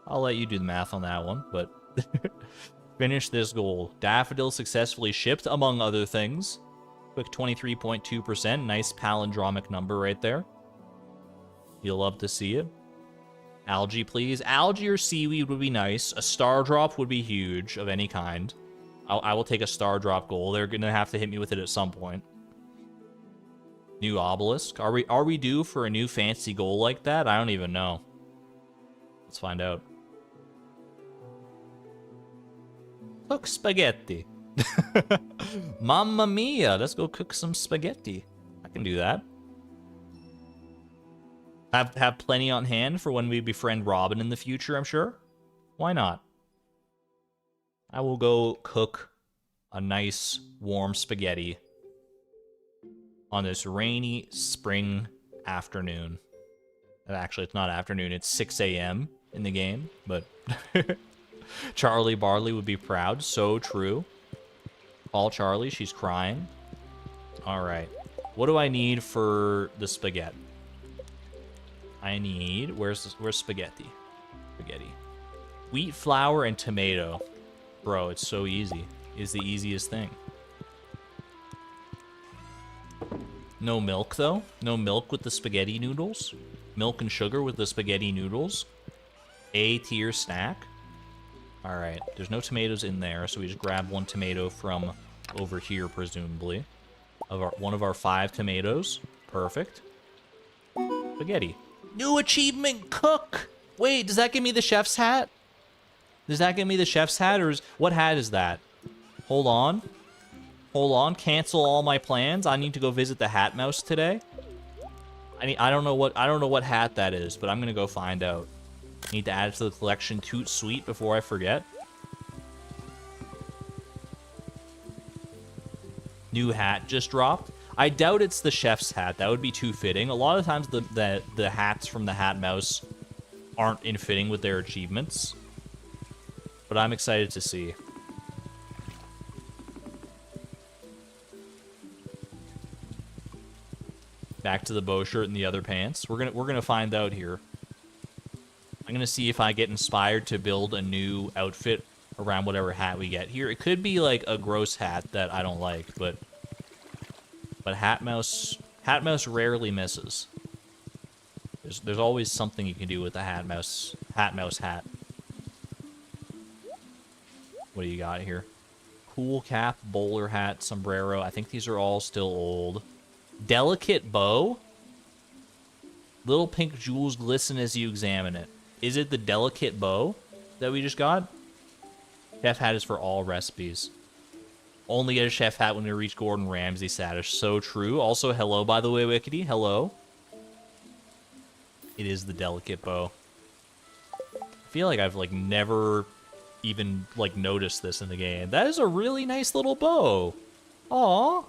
S1: I'll let you do the math on that one, but... Finish this goal. Daffodil successfully shipped, among other things. Quick 23.2%. Nice palindromic number right there. You'll love to see it. Algae, please. Algae or seaweed would be nice. A star drop would be huge of any kind. I will take a star drop goal. They're going to have to hit me with it at some point. New obelisk. Are we due for a new fancy goal like that? I don't even know. Let's find out. Cook spaghetti. Mamma mia, let's go cook some spaghetti. I can do that. Have plenty on hand for when we befriend Robin in the future, I'm sure. Why not? I will go cook a nice warm spaghetti on this rainy spring afternoon. Actually, it's not afternoon, it's 6 a.m. in the game, but... Charlie Barley would be proud. So true. Call Charlie. She's crying. All right. What do I need for the spaghetti? I need... Where's spaghetti? Spaghetti. Wheat, flour, and tomato. Bro, it's so easy. It's the easiest thing. No milk, though. No milk with the spaghetti noodles. Milk and sugar with the spaghetti noodles. A-tier snack. Alright, there's no tomatoes in there, so we just grab one tomato from over here, presumably. One of our 5 tomatoes. Perfect. Spaghetti. New achievement, cook! Wait, does that give me the chef's hat? Does that give me the chef's hat, or what hat is that? Hold on. Hold on, cancel all my plans. I need to go visit the Hat Mouse today. I don't know what hat that is, but I'm gonna go find out. Need to add it to the collection toot sweet before I forget. New hat just dropped. I doubt it's the chef's hat. That would be too fitting. A lot of times the hats from the Hat Mouse aren't in fitting with their achievements. But I'm excited to see. Back to the bow shirt and the other pants. We're gonna find out here. I'm gonna see if I get inspired to build a new outfit around whatever hat we get here. It could be like a gross hat that I don't like, but Hat Mouse rarely misses. There's always something you can do with the Hat Mouse hat. What do you got here? Cool cap, bowler hat, sombrero. I think these are all still old. Delicate bow. Little pink jewels glisten as you examine it. Is it the delicate bow that we just got? Chef hat is for all recipes. Only get a chef hat when we reach Gordon Ramsay status. So true. Also, hello, by the way, Wickedy. Hello. It is the delicate bow. I feel like I've, like, never even, like, noticed this in the game. That is a really nice little bow. Aw.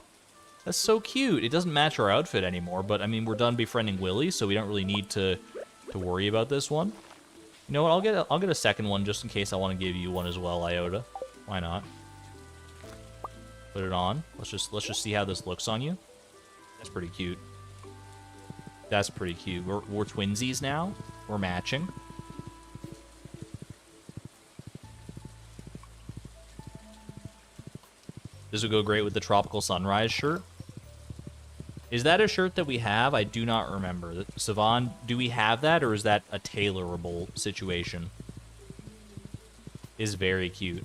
S1: That's so cute. It doesn't match our outfit anymore, but, I mean, we're done befriending Willie, so we don't really need to worry about this one. You know what? I'll get a second one just in case I want to give you one as well, Iota. Why not? Put it on. Let's just see how this looks on you. That's pretty cute. That's pretty cute. We're twinsies now. We're matching. This would go great with the Tropical Sunrise shirt. Is that a shirt that we have? I do not remember. Savon, do we have that, or is that a tailorable situation? Is very cute.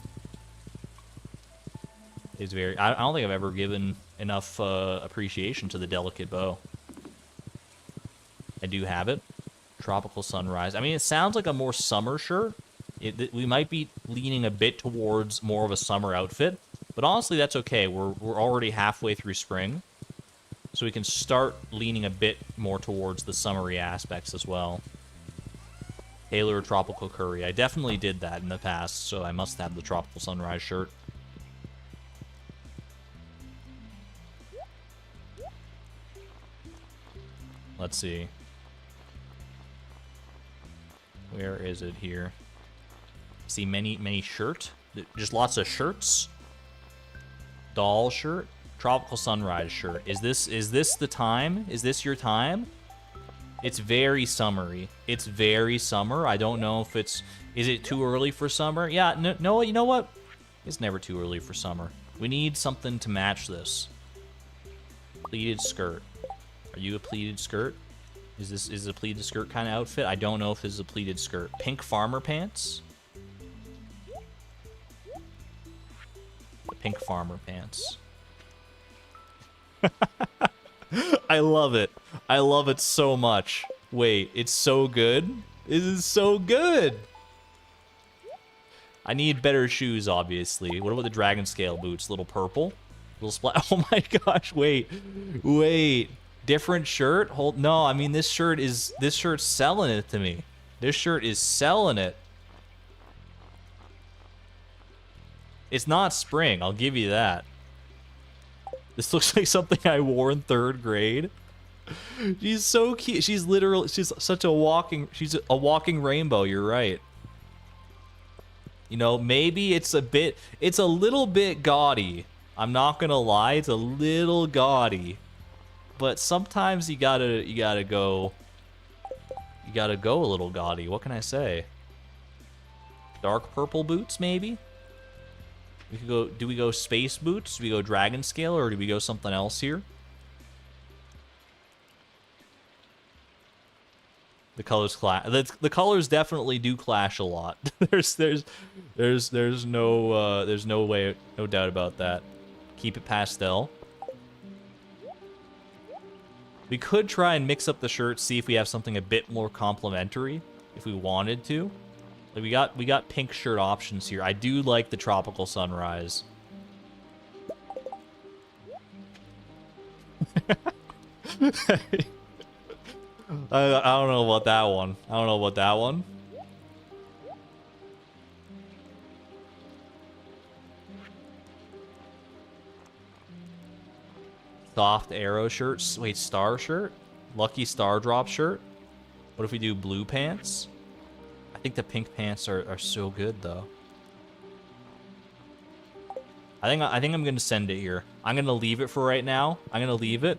S1: Is very... I don't think I've ever given enough appreciation to the delicate bow. I do have it. Tropical Sunrise. I mean, it sounds like a more summer shirt. We might be leaning a bit towards more of a summer outfit, but honestly, that's okay. We're already halfway through spring, so we can start leaning a bit more towards the summery aspects as well. Tailor Tropical Curry. I definitely did that in the past, so I must have the Tropical Sunrise shirt. Let's see. Where is it here? See many shirt. Just lots of shirts. Doll shirt. Tropical Sunrise shirt. Is this the time? Is this your time? It's very summery. It's very summer. I don't know if it's... Is it too early for summer? Yeah, no, you know what? It's never too early for summer. We need something to match this. Pleated skirt. Are you a pleated skirt? Is this a pleated skirt kind of outfit? I don't know if this is a pleated skirt. Pink farmer pants? The pink farmer pants. I love it. I love it so much. Wait, it's so good? This is so good! I need better shoes, obviously. What about the dragon scale boots? Little purple? Little splat. Oh my gosh, wait. Wait. Different shirt? Hold. No, I mean, this shirt's selling it to me. This shirt is selling it. It's not spring, I'll give you that. This looks like something I wore in 3rd grade. She's so cute. She's such a walking, she's a walking rainbow, you're right. You know, maybe it's a little bit gaudy. I'm not gonna lie, it's a little gaudy. But sometimes you gotta go a little gaudy. What can I say? Dark purple boots, maybe? We could go. Do we go space boots? Do we go dragon scale, or do we go something else here? The colors clash. The colors definitely do clash a lot. there's no way, no doubt about that. Keep it pastel. We could try and mix up the shirts, see if we have something a bit more complimentary, if we wanted to. Like we got pink shirt options here. I do like the Tropical Sunrise. I don't know about that one. I don't know about that one. Soft arrow shirts. Wait, star shirt? Lucky star drop shirt? What if we do blue pants? I think the pink pants are so good though. I think I'm gonna send it here. I'm gonna leave it for right now. I'm gonna leave it.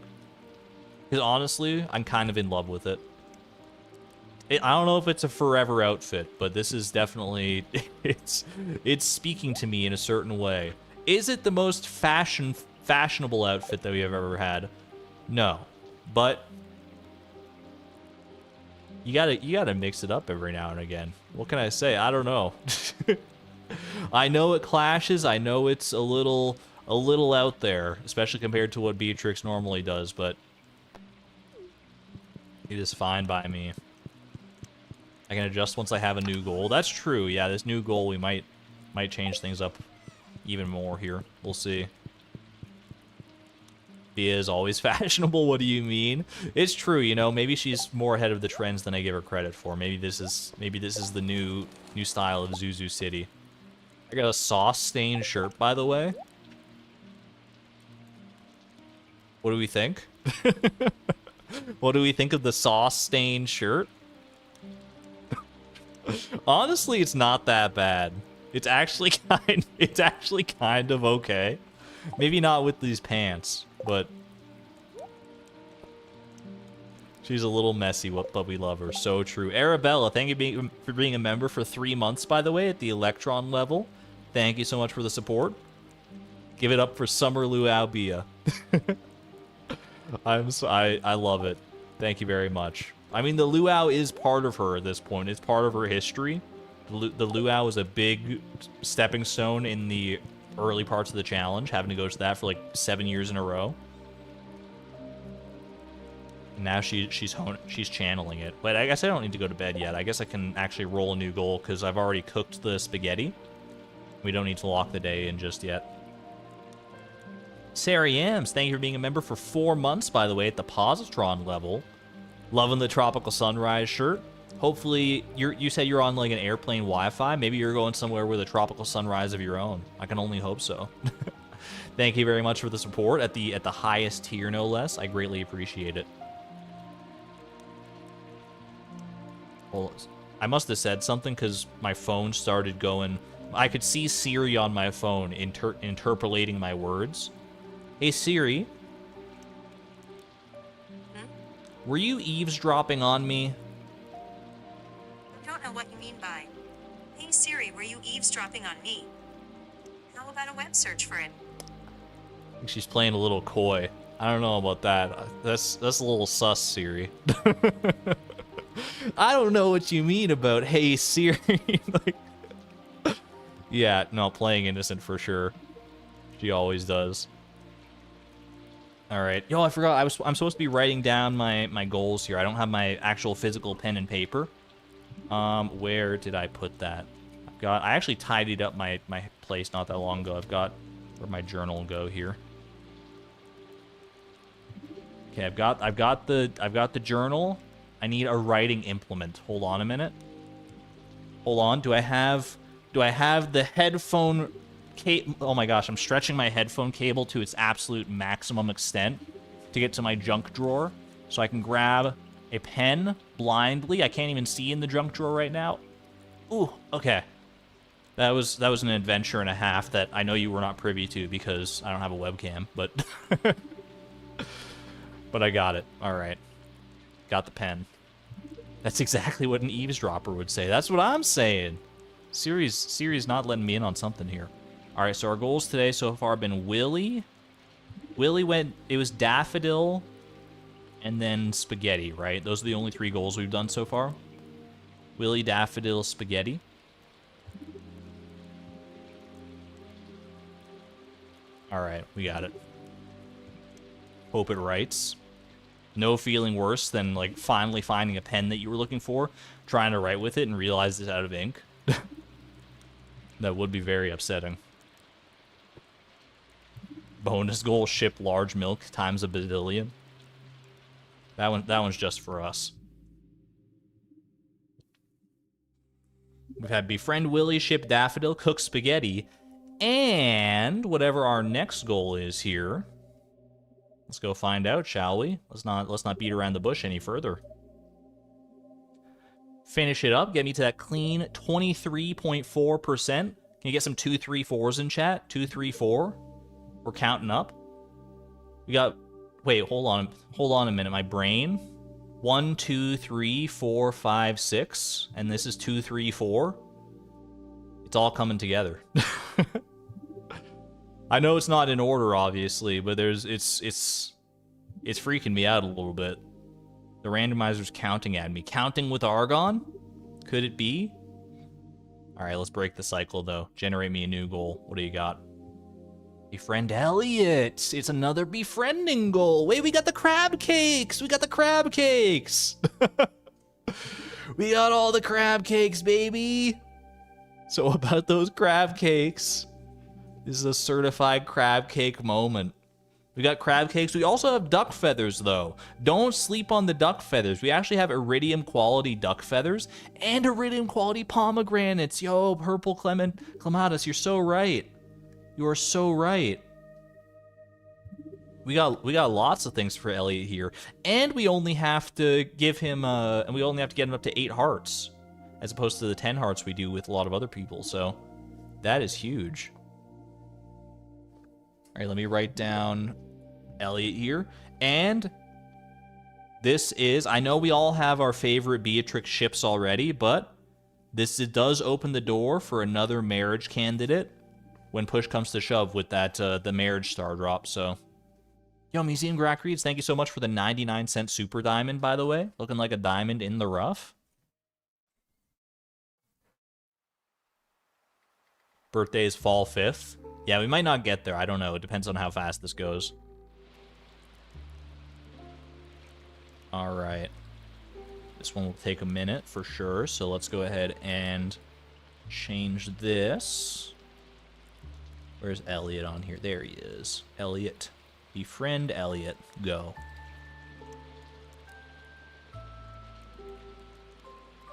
S1: Because honestly, I'm kind of in love with it. I don't know if it's a forever outfit, but this is definitely it's speaking to me in a certain way. Is it the most fashionable outfit that we have ever had? No, but you gotta mix it up every now and again. What can I say? I don't know. I know it clashes. I know it's a little out there, especially compared to what Beatrix normally does, but it is fine by me. I can adjust once I have a new goal. That's true. Yeah, this new goal we might change things up even more here. We'll see. She is always fashionable. What do you mean? It's true, you know, maybe she's more ahead of the trends than I give her credit for. Maybe this is the new style of Zuzu City. I got a sauce-stained shirt, by the way. What do we think? What do we think of the sauce-stained shirt? Honestly, it's not that bad. It's actually kind of okay. Maybe not with these pants, but She's a little messy, but we love her. So true. Arabella, thank you for being a member for 3 months, by the way, at the Electron level. Thank you so much for the support. Give it up for Summer Luau Bia. I love it. Thank you very much. I mean, the luau is part of her at this point. It's part of her history. The luau is a big stepping stone in the early parts of the challenge, having to go to that for like 7 years in a row. Now she's channeling it. But I guess I don't need to go to bed yet. I guess I can actually roll a new goal because I've already cooked the spaghetti. We don't need to lock the day in just yet. Sarah Yams, thank you for being a member for 4 months, by the way, at the Positron level. Loving the Tropical Sunrise shirt. Hopefully, you said you're on like an airplane Wi-Fi. Maybe you're going somewhere with a tropical sunrise of your own. I can only hope so. Thank you very much for the support at the highest tier, no less. I greatly appreciate it. Well, I must have said something because my phone started going. I could see Siri on my phone interpolating my words. Hey Siri. Were you eavesdropping on me?
S2: I don't know what you mean by, hey Siri, were you eavesdropping on me? How about a web search for it?
S1: I think she's playing a little coy. I don't know about that. That's a little sus, Siri. I don't know what you mean about hey Siri. Like, yeah, no, playing innocent for sure. She always does. All right. Yo, I forgot. I'm supposed to be writing down my goals here. I don't have my actual physical pen and paper. Where did I put that? I actually tidied up my place not that long ago. Where'd my journal go here? Okay, I've got the journal. I need a writing implement. Hold on a minute. Hold on. Do I have the headphone cable? Oh my gosh, I'm stretching my headphone cable to its absolute maximum extent to get to my junk drawer so I can grab a pen blindly. I can't even see in the junk drawer right now. Ooh, okay. That was an adventure and a half that I know you were not privy to because I don't have a webcam, but but I got it. All right. Got the pen. That's exactly what an eavesdropper would say. That's what I'm saying. Siri's not letting me in on something here. All right, so our goals today so far have been Willie. It was Daffodil and then Spaghetti, right? Those are the only 3 goals we've done so far. Willie, Daffodil, Spaghetti. All right, we got it. Hope it writes. No feeling worse than, like, finally finding a pen that you were looking for, trying to write with it, and realize it's out of ink. That would be very upsetting. Bonus goal, ship large milk times a bazillion. That one's just for us. We've had befriend Willie, ship Daffodil, cook spaghetti, and whatever our next goal is here. Let's go find out, shall we? Let's not beat around the bush any further. Finish it up. Get me to that clean 23.4%. Can you get some 2, 3, 4s in chat? 2, 3, 4. We're counting up. We got. Wait, hold on a minute. My brain. 1, 2, 3, 4, 5, 6, and this is 2, 3, 4. It's all coming together. I know it's not in order, obviously, but it's freaking me out a little bit. The randomizer's counting at me. Counting with Argon? Could it be? All right, let's break the cycle, though. Generate me a new goal. What do you got? Befriend Elliott. It's another befriending goal. Wait, we got the crab cakes. We got the crab cakes. We got all the crab cakes, baby. So about those crab cakes. This is a certified crab cake moment. We got crab cakes. We also have duck feathers, though. Don't sleep on the duck feathers. We actually have iridium quality duck feathers and iridium quality pomegranates. Yo, purple clematis, you're so right. You are so right. We got lots of things for Elliott here, and we only have to give him and we only have to get him up to 8 hearts, as opposed to the 10 hearts we do with a lot of other people. So that is huge. All right, let me write down Elliott here. And This is, I know we all have our favorite Beatrix ships already, but it does open the door for another marriage candidate when push comes to shove with that the marriage star drop. So, yo, Museum Grack Reads, thank you so much for the 99-cent super diamond, by the way. Looking like a diamond in the rough. Birthday is fall 5th. Yeah, we might not get there. I don't know. It depends on how fast this goes. All right. This one will take a minute for sure. So let's go ahead and change this. Where's Elliott on here? There he is. Elliott. Befriend Elliott. Go.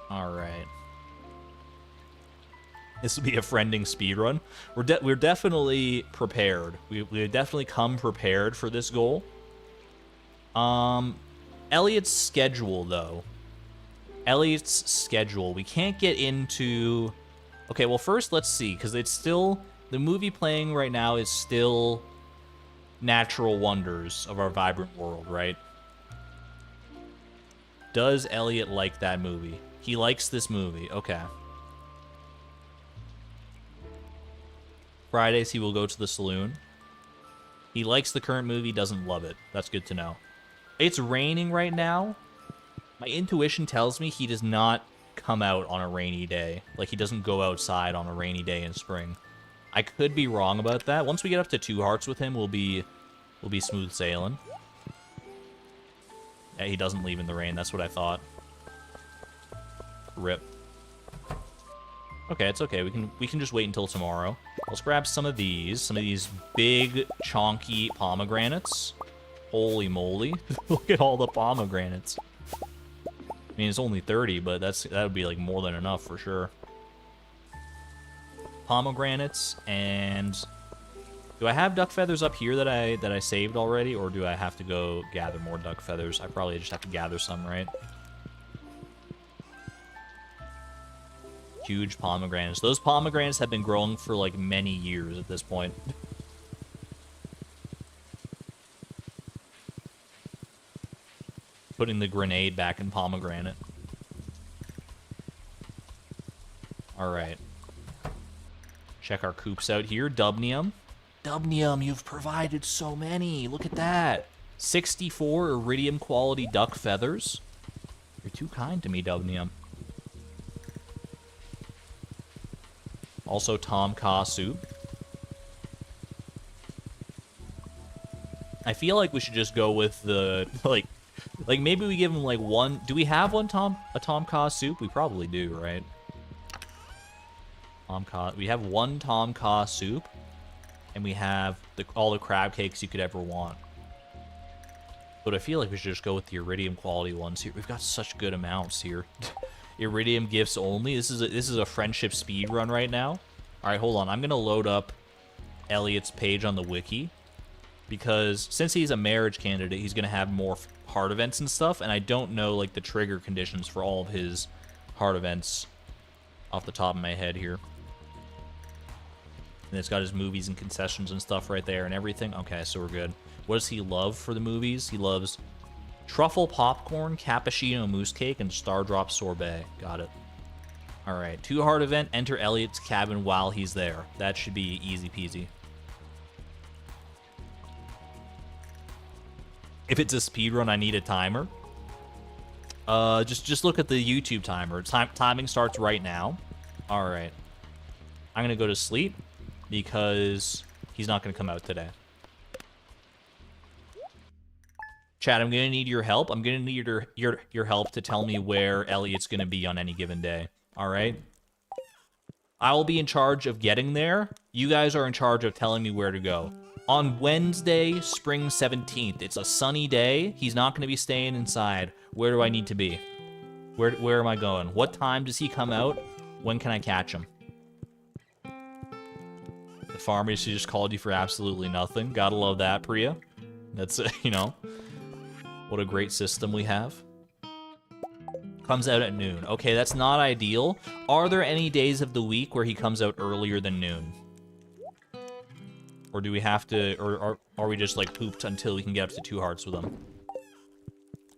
S1: All right. This will be a friending speedrun. We're definitely prepared. We definitely come prepared for this goal. Elliott's schedule, though. Elliott's schedule. We can't get into... Okay, well, first, let's see, because it's still... The movie playing right now is still Natural Wonders of Our Vibrant World, right? Does Elliott like that movie? He likes this movie. Okay. Fridays, he will go to the saloon. He likes the current movie, doesn't love it. That's good to know. It's raining right now. My intuition tells me he does not come out on a rainy day. Like, he doesn't go outside on a rainy day in spring. I could be wrong about that. Once we get up to 2 hearts with him, we'll be smooth sailing. Yeah, he doesn't leave in the rain. That's what I thought. Rip. Okay, it's okay. We can just wait until tomorrow. Let's grab some of these big, chonky pomegranates. Holy moly. Look at all the pomegranates. I mean, it's only 30, but that would be like more than enough for sure. Pomegranates, and do I have duck feathers up here that I saved already, or do I have to go gather more duck feathers? I probably just have to gather some, right? Huge pomegranates. Those pomegranates have been growing for like many years at this point. Putting the grenade back in pomegranate. Alright. Check our coops out here. Dubnium. Dubnium, you've provided so many. Look at that. 64 iridium quality duck feathers. You're too kind to me, Dubnium. Also, Tom Kha soup. I feel like we should just go with the, like maybe we give him, like, one... Do we have a Tom Kha soup? We probably do, right? Tom Kha... We have one Tom Kha soup, and we have all the crab cakes you could ever want. But I feel like we should just go with the iridium quality ones here. We've got such good amounts here. Iridium gifts only. This is a friendship speed run right now. All right, hold on. I'm gonna load up Elliott's page on the wiki, because since he's a marriage candidate, he's gonna have more heart events and stuff, and I don't know like the trigger conditions for all of his heart events off the top of my head here. And it's got his movies and concessions and stuff right there and everything. Okay, so we're good. What does he love for the movies? He loves truffle popcorn, cappuccino mousse cake, and star drop sorbet. Got it. All right, 2 heart event, enter Elliott's cabin while he's there. That should be easy peasy. If it's a speedrun, I need a timer. Just look at the YouTube timer. Timing starts right now. All right. I'm going to go to sleep because he's not going to come out today. Chat, I'm going to need your help. I'm going to need your help to tell me where Elliott's going to be on any given day. All right? I will be in charge of getting there. You guys are in charge of telling me where to go. On Wednesday, spring 17th, it's a sunny day. He's not going to be staying inside. Where do I need to be? Where am I going? What time does he come out? When can I catch him? The pharmacy just called you for absolutely nothing. Gotta love that, Priya. That's, you know, what a great system we have. Comes out at noon. Okay, that's not ideal. Are there any days of the week where he comes out earlier than noon? Or do we have to, or are we just like pooped until we can get up to 2 hearts with him?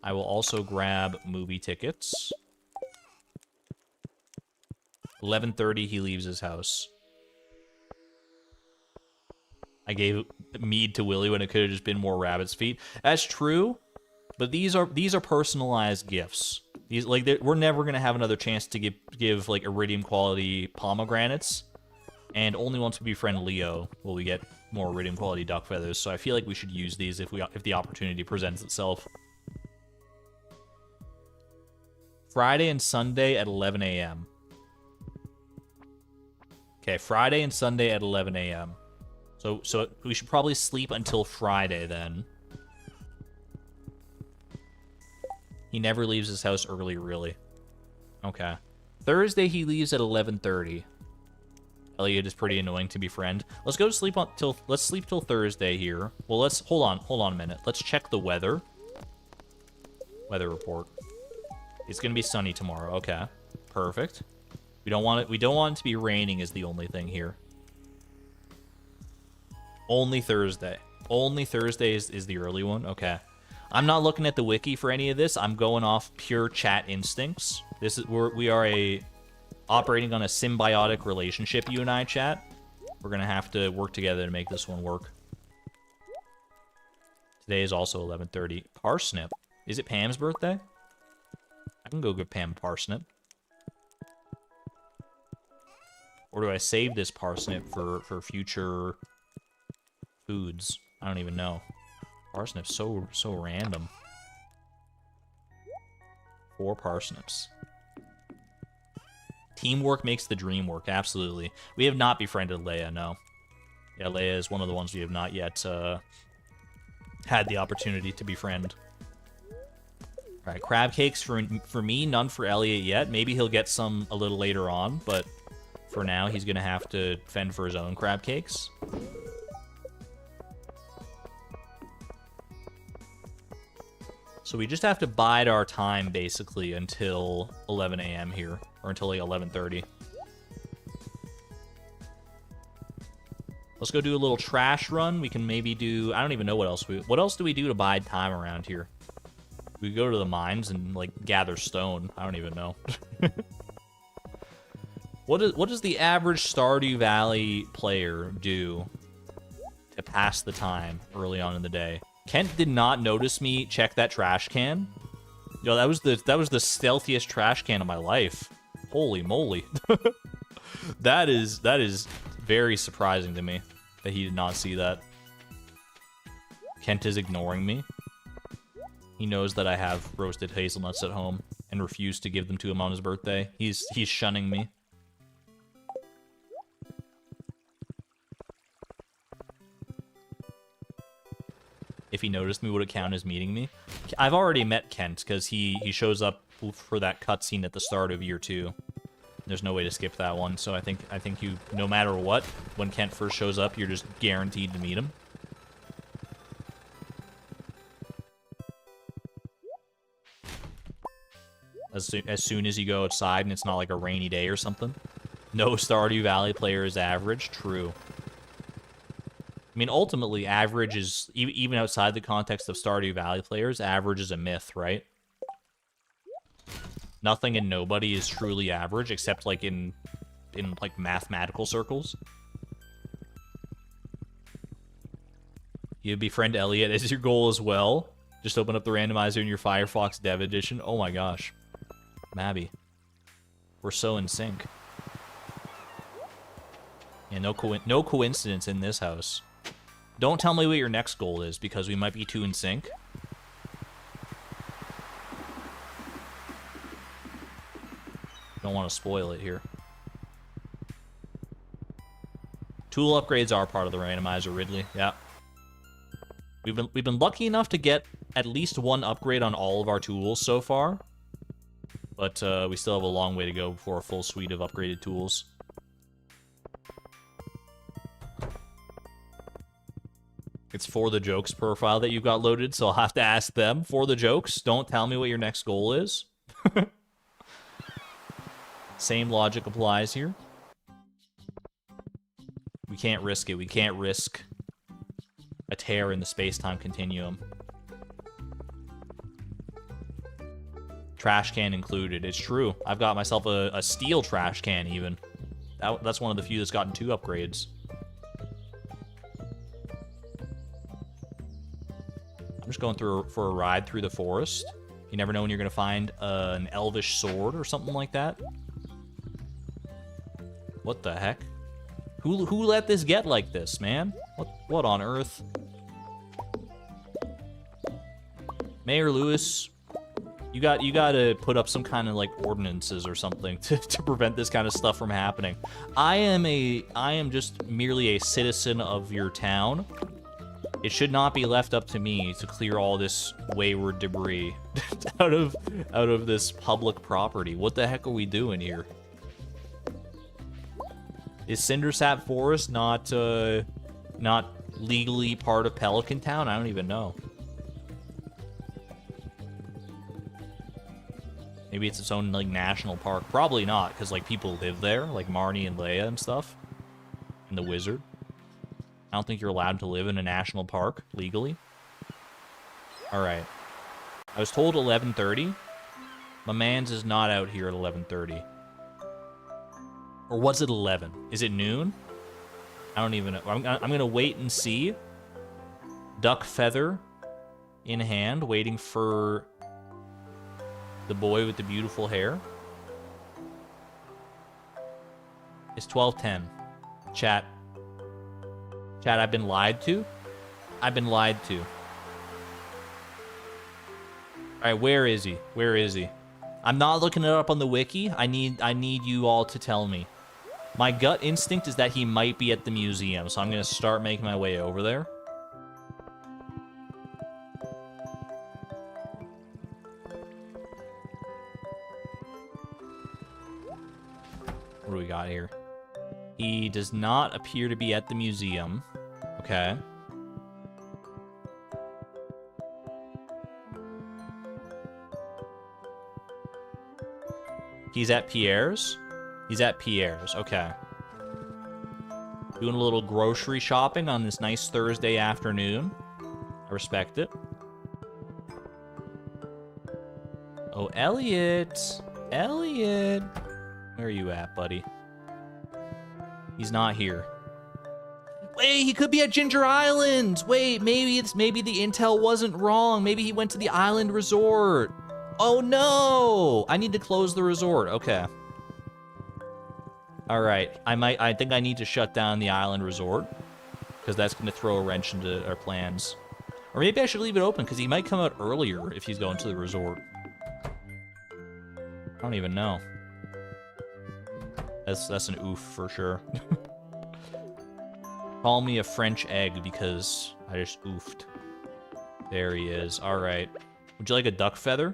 S1: I will also grab movie tickets. 11:30, he leaves his house. I gave mead to Willie when it could have just been more rabbit's feet. That's true, but these are personalized gifts. These we're never gonna have another chance to give like iridium quality pomegranates, and only once we befriend Leo will we get more iridium quality duck feathers. So I feel like we should use these if the opportunity presents itself. Friday and Sunday at 11 a.m. Okay, Friday and Sunday at 11 a.m. So we should probably sleep until Friday then. He never leaves his house early, really. Okay. Thursday he leaves at 11:30. Elliott is pretty annoying to befriend. Let's go to sleep let's sleep till Thursday here. Well, let's hold on a minute. Let's check the weather. Weather report. It's gonna be sunny tomorrow. Okay. Perfect. We don't want it to be raining is the only thing here. Only Thursday. Only Thursday is the early one? Okay. I'm not looking at the wiki for any of this. I'm going off pure chat instincts. We are operating on a symbiotic relationship, you and I, chat. We're gonna have to work together to make this one work. Today is also 11:30. Parsnip. Is it Pam's birthday? I can go give Pam a parsnip. Or do I save this parsnip for future foods? I don't even know. Parsnips so random. 4 parsnips. Teamwork makes the dream work, absolutely. We have not befriended Leia, no. Yeah, Leia is one of the ones we have not yet had the opportunity to befriend. Alright, crab cakes for me, none for Elliott yet. Maybe he'll get some a little later on, but for now he's gonna have to fend for his own crab cakes. So we just have to bide our time, basically, until 11 a.m. here. Or until, like, 11:30. Let's go do a little trash run. We can maybe do... I don't even know what else What else do we do to bide time around here? We go to the mines and, like, gather stone. I don't even know. What does the average Stardew Valley player do to pass the time early on in the day? Kent did not notice me check that trash can. Yo, that was the stealthiest trash can of my life. Holy moly. That is very surprising to me that he did not see that. Kent is ignoring me. He knows that I have roasted hazelnuts at home and refused to give them to him on his birthday. He's shunning me. If he noticed me, would it count as meeting me? I've already met Kent, because he shows up for that cutscene at the start of year 2. There's no way to skip that one, so I think you, no matter what, when Kent first shows up, you're just guaranteed to meet him. As soon as you go outside and it's not like a rainy day or something. No Stardew Valley player is average. True. I mean, ultimately, average is, even outside the context of Stardew Valley players, average is a myth, right? Nothing and nobody is truly average, except, like, in like, mathematical circles. You befriend Elliott as your goal as well. Just open up the randomizer in your Firefox Dev Edition. Oh my gosh. Mabby. We're so in sync. Yeah, no coincidence in this house. Don't tell me what your next goal is, because we might be too in sync. Don't want to spoil it here. Tool upgrades are part of the randomizer, Ridley. Yeah. We've been lucky enough to get at least one upgrade on all of our tools so far. But we still have a long way to go before a full suite of upgraded tools. It's For the Jokes profile that you've got loaded, so I'll have to ask them. For the Jokes, don't tell me what your next goal is. Same logic applies here. We can't risk it. We can't risk a tear in the space-time continuum. Trash can included. It's true. I've got myself a steel trash can even. That's one of the few that's gotten 2 upgrades. I'm just going through for a ride through the forest. You never know when you're going to find an elvish sword or something like that. What the heck? Who let this get like this, man? What on earth? Mayor Lewis, you got to put up some kind of like ordinances or something to prevent this kind of stuff from happening. I am just merely a citizen of your town. It should not be left up to me to clear all this wayward debris out of this public property. What the heck are we doing here? Is Cindersap Forest not legally part of Pelican Town? I don't even know. Maybe it's its own like national park. Probably not, because like people live there, like Marnie and Leia and stuff, and the wizard. I don't think you're allowed to live in a national park legally. All right. I was told 11:30. My man's is not out here at 11:30. Or was it 11? Is it noon? I don't even know. I'm gonna wait and see. Duck feather in hand, waiting for the boy with the beautiful hair. It's 12:10. Chat, I've been lied to. I've been lied to. All right, where is he? Where is he? I'm not looking it up on the wiki. I need you all to tell me. My gut instinct is that he might be at the museum, so I'm gonna start making my way over there. What do we got here? He does not appear to be at the museum. Okay. He's at Pierre's? He's at Pierre's, okay. Doing a little grocery shopping on this nice Thursday afternoon. I respect it. Oh, Elliott! Elliott! Where are you at, buddy? He's not here. Wait, he could be at Ginger Island! Wait, maybe the intel wasn't wrong. Maybe he went to the island resort. Oh no! I need to close the resort. Okay. All right. I think I need to shut down the island resort because that's going to throw a wrench into our plans. Or maybe I should leave it open because he might come out earlier if he's going to the resort. I don't even know. That's an oof for sure. Call me a French egg because I just oofed. There he is. All right. Would you like a duck feather?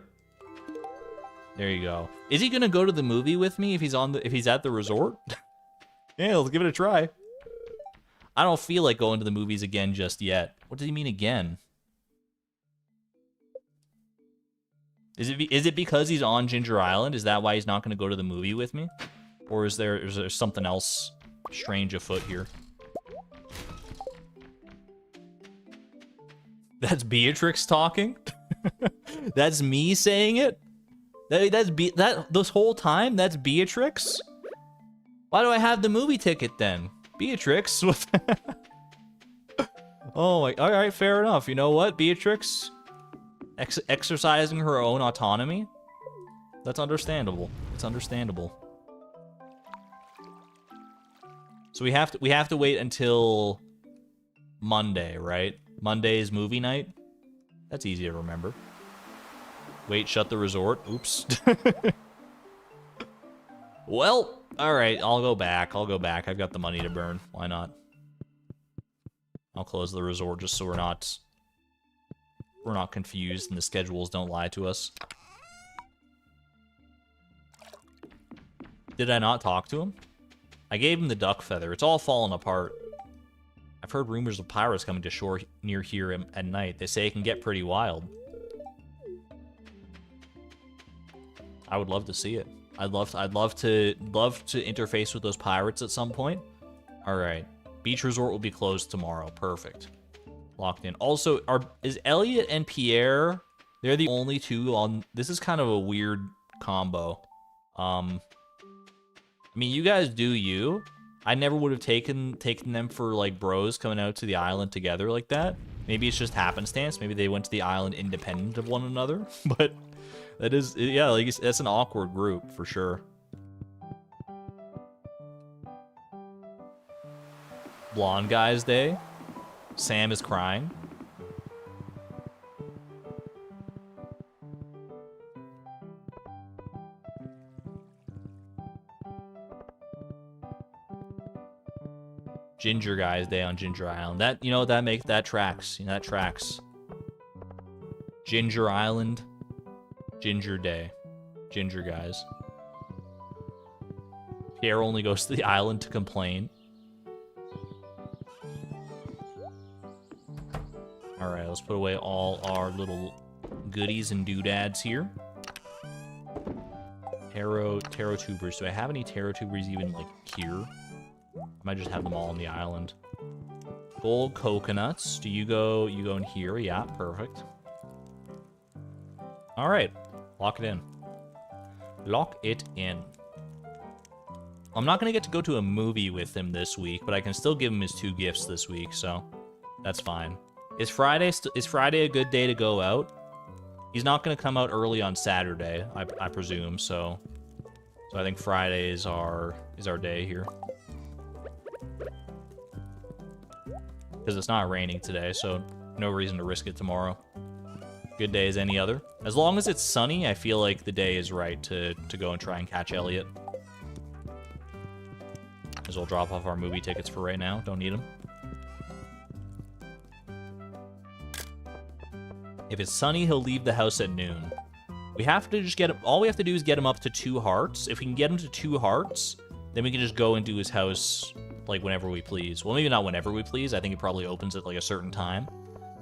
S1: There you go. Is he gonna go to the movie with me if he's at the resort? Yeah, let's give it a try. I don't feel like going to the movies again just yet. What does he mean again? Is it because he's on Ginger Island? Is that why he's not gonna go to the movie with me? Or is there something else strange afoot here? That's Beatrix talking? That's me saying it? This whole time, that's Beatrix? Why do I have the movie ticket then? Beatrix? Oh my, all right, fair enough. You know what, Beatrix? Exercising her own autonomy? That's understandable. It's understandable. So we have to wait until Monday, right? Monday's movie night? That's easy to remember. Wait, shut the resort. Oops. Well, all right, I'll go back. I've got the money to burn. Why not? I'll close the resort just so we're not confused and the schedules don't lie to us. Did I not talk to him? I gave him the duck feather. It's all falling apart. I've heard rumors of pirates coming to shore near here at night. They say it can get pretty wild. I would love to see it. I'd love to interface with those pirates at some point. All right. Beach resort will be closed tomorrow. Perfect. Locked in. Also, is Elliott and Pierre They're the only two on... This is kind of a weird combo. I mean, you guys do you. I never would have taken them for, like, bros coming out to the island together like that. Maybe it's just happenstance. Maybe they went to the island independent of one another. But that is... Yeah, like, that's an awkward group, for sure. Blonde Guy's Day. Sam is crying. Ginger Guy's Day on Ginger Island. That, you know, that tracks. You know, that tracks. Ginger Island, Ginger Day, Ginger Guys. Pierre only goes to the island to complain. Alright, let's put away all our little goodies and doodads here. Taro tubers. Do I have any taro tubers even, like, here? I might just have them all on the island. Gold coconuts. Do you go in here? Yeah, perfect. Alright. Lock it in. Lock it in. I'm not going to get to go to a movie with him this week, but I can still give him his 2 gifts this week, so that's fine. Is Friday a good day to go out? He's not going to come out early on Saturday, I presume, so I think Friday is our day here. Because it's not raining today, so no reason to risk it tomorrow. Good day as any other. As long as it's sunny, I feel like the day is right to go and try and catch Elliott. As we'll drop off our movie tickets for right now. Don't need them. If it's sunny, he'll leave the house at noon. We have to just get him... All we have to do is get him up to 2 hearts. If we can get him to 2 hearts, then we can just go into his house... like, whenever we please. Well, maybe not whenever we please. I think it probably opens at, like, a certain time.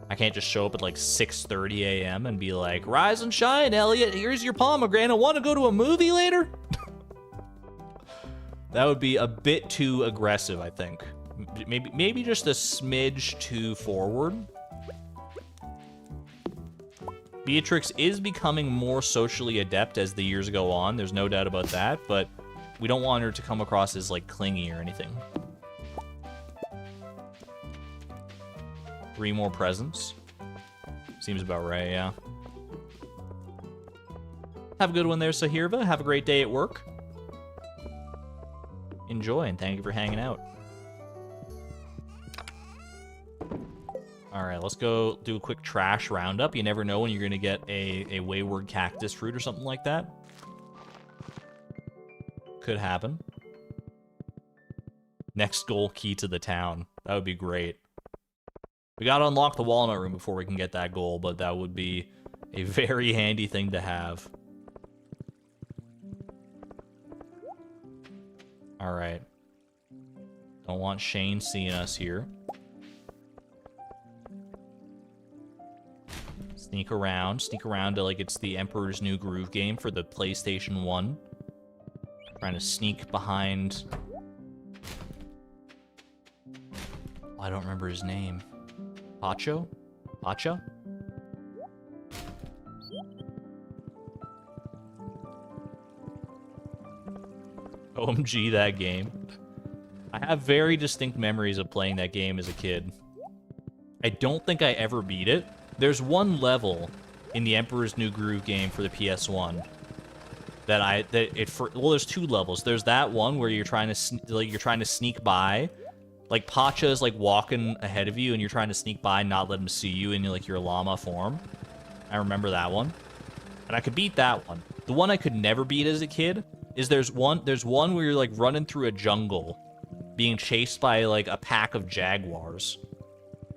S1: I can't just show up at, like, 6:30 a.m. and be like, rise and shine, Elliot. Here's your pomegranate. Want to go to a movie later? That would be a bit too aggressive, I think. Maybe just a smidge too forward. Beatrix is becoming more socially adept as the years go on. There's no doubt about that, but we don't want her to come across as, like, clingy or anything. 3 more presents. Seems about right, yeah. Have a good one there, Sahirva. Have a great day at work. Enjoy, and thank you for hanging out. Alright, let's go do a quick trash roundup. You never know when you're going to get a wayward cactus fruit or something like that. Could happen. Next goal, key to the town. That would be great. We gotta unlock the walnut room before we can get that goal, but that would be a very handy thing to have. Alright. Don't want Shane seeing us here. Sneak around to, like, it's the Emperor's New Groove game for the PlayStation 1. Trying to sneak behind... Oh, I don't remember his name. Pacho? Pacha? OMG, that game. I have very distinct memories of playing that game as a kid. I don't think I ever beat it. There's one level in the Emperor's New Groove game for the PS1 well, there's 2 levels. There's that one where you're trying to sneak by. Like, Pacha is, like, walking ahead of you, and you're trying to sneak by and not let him see you in, like, your llama form. I remember that one. And I could beat that one. The one I could never beat as a kid is there's one where you're, like, running through a jungle, being chased by, like, a pack of jaguars.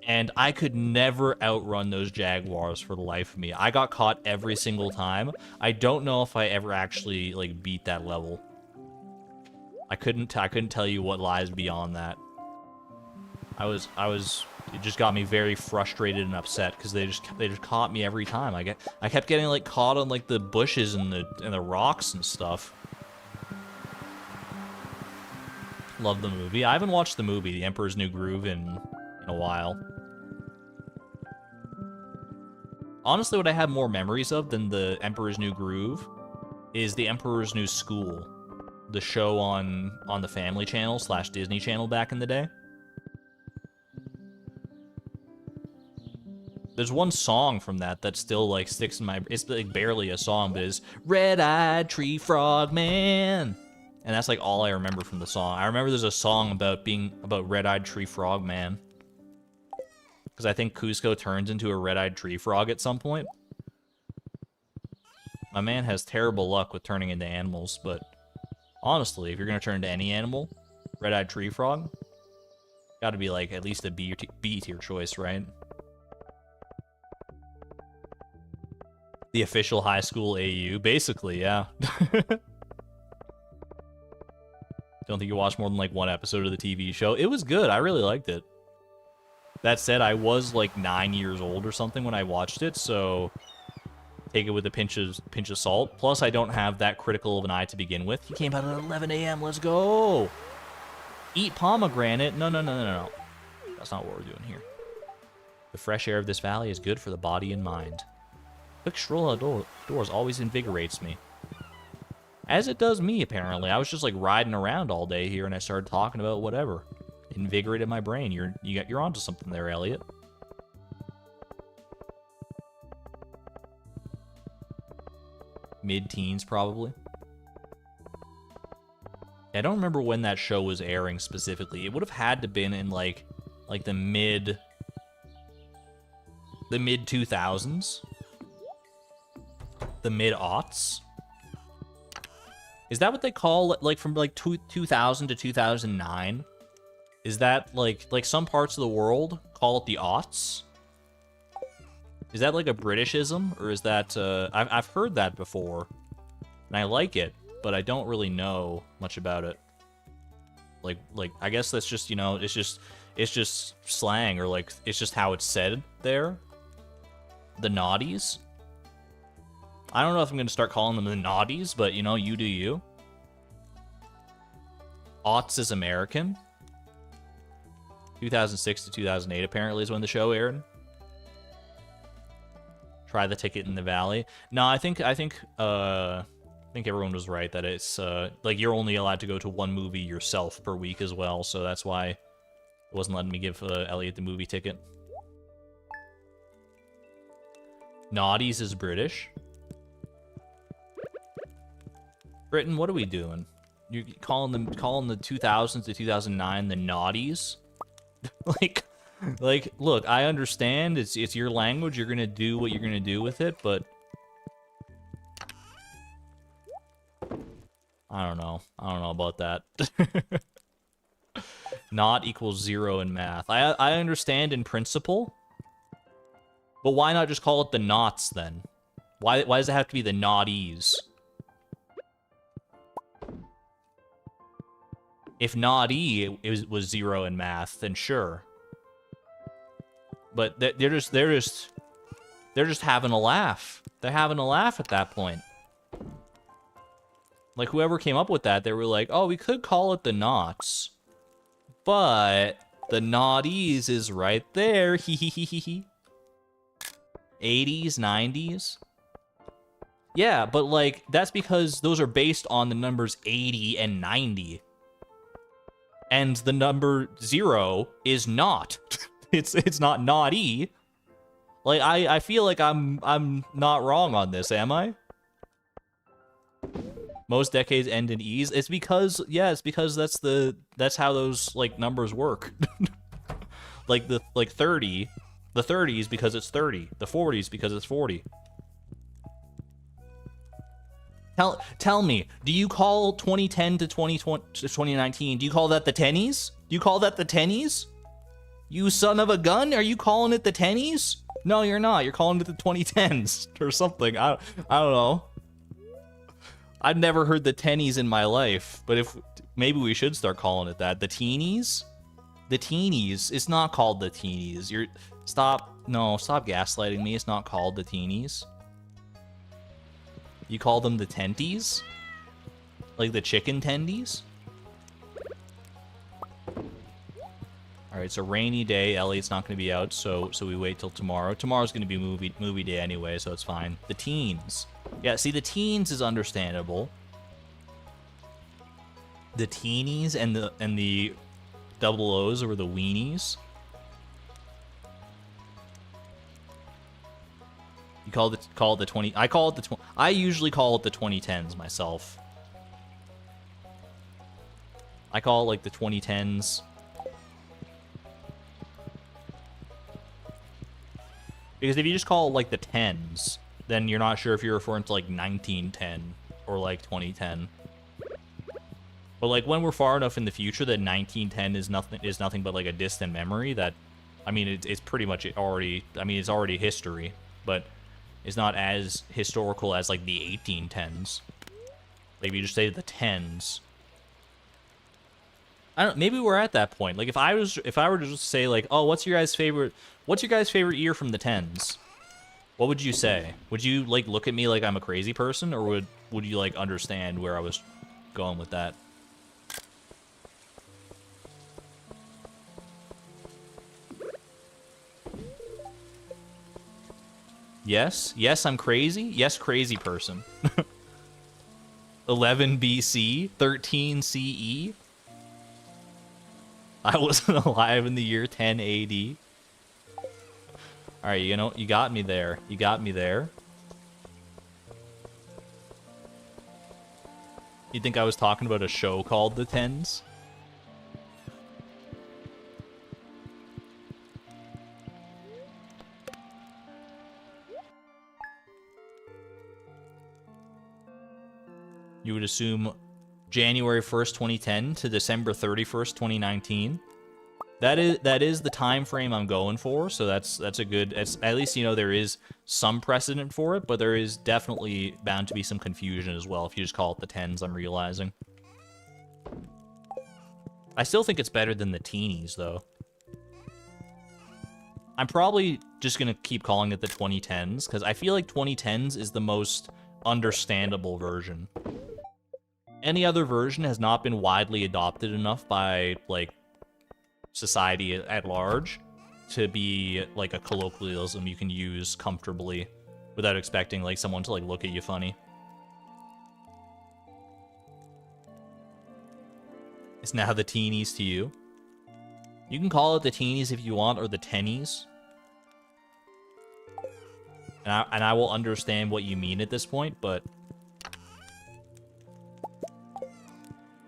S1: And I could never outrun those jaguars for the life of me. I got caught every single time. I don't know if I ever actually, like, beat that level. I couldn't tell you what lies beyond that. It just got me very frustrated and upset because they just caught me every time. I kept getting, like, caught on, like, the bushes and the rocks and stuff. Love the movie. I haven't watched the movie, The Emperor's New Groove, in a while. Honestly, what I have more memories of than the Emperor's New Groove is the Emperor's New School, the show on the Family Channel / Disney Channel back in the day. There's one song from that still like sticks in my. It's like barely a song, but it's Red-Eyed Tree Frog Man, and that's like all I remember from the song. I remember there's a song about Red-Eyed Tree Frog Man, because I think Cusco turns into a red-eyed tree frog at some point. My man has terrible luck with turning into animals, but honestly, if you're gonna turn into any animal, red-eyed tree frog, gotta be like at least a B tier choice, right? The official high school AU, basically, yeah. Don't think you watched more than like one episode of the TV show. It was good. I really liked it. That said, I was like 9 years old or something when I watched it, so take it with a pinch of salt. Plus, I don't have that critical of an eye to begin with. He came out at 11 a.m. Let's go. Eat pomegranate. No. That's not what we're doing here. The fresh air of this valley is good for the body and mind. Quick stroll outdoors always invigorates me. As it does me, apparently. I was just like riding around all day here, and I started talking about whatever. Invigorated my brain. You're onto something there, Elliott. Mid-teens, probably. I don't remember when that show was airing specifically. It would have had to been in like the mid 2000s, the mid-aughts. Is that what they call it? Like from like 2000 to 2009? Is that like some parts of the world call it the aughts? Is that like a Britishism, or is that I've heard that before, and I like it, but I don't really know much about it. Like I guess that's just, you know, it's just slang, or like it's just how it's said there. The naughties. I don't know if I'm gonna start calling them the naughties, but you know, you do you. Aughts is American. 2006 to 2008 apparently is when the show aired. Try the ticket in the valley. No, I think everyone was right that it's like you're only allowed to go to one movie yourself per week as well, so that's why it wasn't letting me give Elliot the movie ticket. Naughties is British. Britain, what are we doing? You calling the 2000s to 2009 the naughties? like, look, I understand it's your language. You're gonna do what you're gonna do with it, but I don't know about that. Not equals 0 in math. I understand in principle, but why not just call it the knots then? Why does it have to be the naughties? If naughty was 0 in math, then sure. But they're just having a laugh. They're having a laugh at that point. Like whoever came up with that, they were like, "Oh, we could call it the knots, but the naughties is right there." Hee hee hee hee hee. 80s, 90s. Yeah, but like that's because those are based on the numbers 80 and 90. And the number 0 is not. it's not naughty. Like I feel like I'm not wrong on this, am I? Most decades end in E's. It's because that's how those like numbers work. Like the 30, the 30s because it's 30, the 40s because it's 40. Tell me, do you call 2010 to 2020 to 2019? Do you call that the tennies? Do you call that the tennies? You son of a gun? Are you calling it the tennies? No, you're not. You're calling it the 2010s or something. I don't know. I've never heard the tennies in my life, but maybe we should start calling it that. The teenies? The teenies. It's not called the teenies. Stop gaslighting me. It's not called the teenies. You call them the tenties? Like the chicken tendies? Alright, right, so rainy day. Elliott's not going to be out, so we wait till tomorrow. Tomorrow's going to be movie day anyway, so it's fine. The teens. Yeah, see, the teens is understandable. The teenies and the double O's or the weenies. You call it the 20. I call it the 20. I usually call it the 2010s myself. I call it like the 2010s. Because if you just call it like the 10s, then you're not sure if you're referring to like 1910 or like 2010. But like when we're far enough in the future that 1910 is nothing but like a distant memory, that, I mean, it's pretty much already, I mean, it's already history, but it's not as historical as like the 1810s. Like if you just say the 10s. I don't, maybe we're at that point. Like if I were to just say like, oh, what's your guys' favorite year from the 10s? What would you say? Would you like look at me like I'm a crazy person, or would you like understand where I was going with that? Yes, I'm crazy. Yes, crazy person. 11 BC, 13 CE. I wasn't alive in the year 10 AD. All right, you know, you got me there. You got me there. You think I was talking about a show called The Tens? You would assume January 1st, 2010 to December 31st, 2019. That is the time frame I'm going for, so that's a good, at least, you know, there is some precedent for it, but there is definitely bound to be some confusion as well if you just call it the 10s, I'm realizing. I still think it's better than the teenies, though. I'm probably just going to keep calling it the 2010s, because I feel like 2010s is the most understandable version. Any other version has not been widely adopted enough by, like, society at large to be, like, a colloquialism you can use comfortably without expecting, like, someone to, like, look at you funny. It's now the teenies to you. You can call it the teenies if you want, or the tennies. And I will understand what you mean at this point, but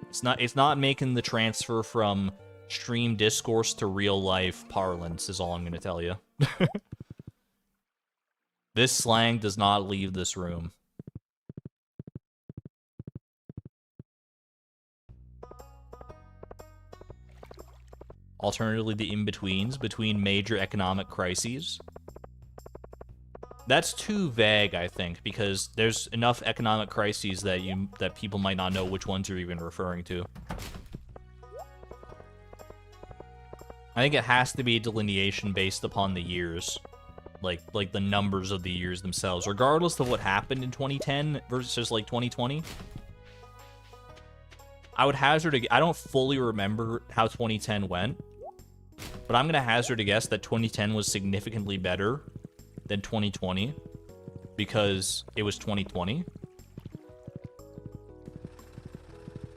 S1: it's not making the transfer from stream discourse to real life parlance is all I'm going to tell you. This slang does not leave this room. Alternatively, the in-betweens between major economic crises. That's too vague, I think, because there's enough economic crises that people might not know which ones you're even referring to. I think it has to be a delineation based upon the years, like the numbers of the years themselves, regardless of what happened in 2010 versus like 2020. I would hazard I don't fully remember how 2010 went, but I'm gonna hazard a guess that 2010 was significantly better than 2020 because it was 2020,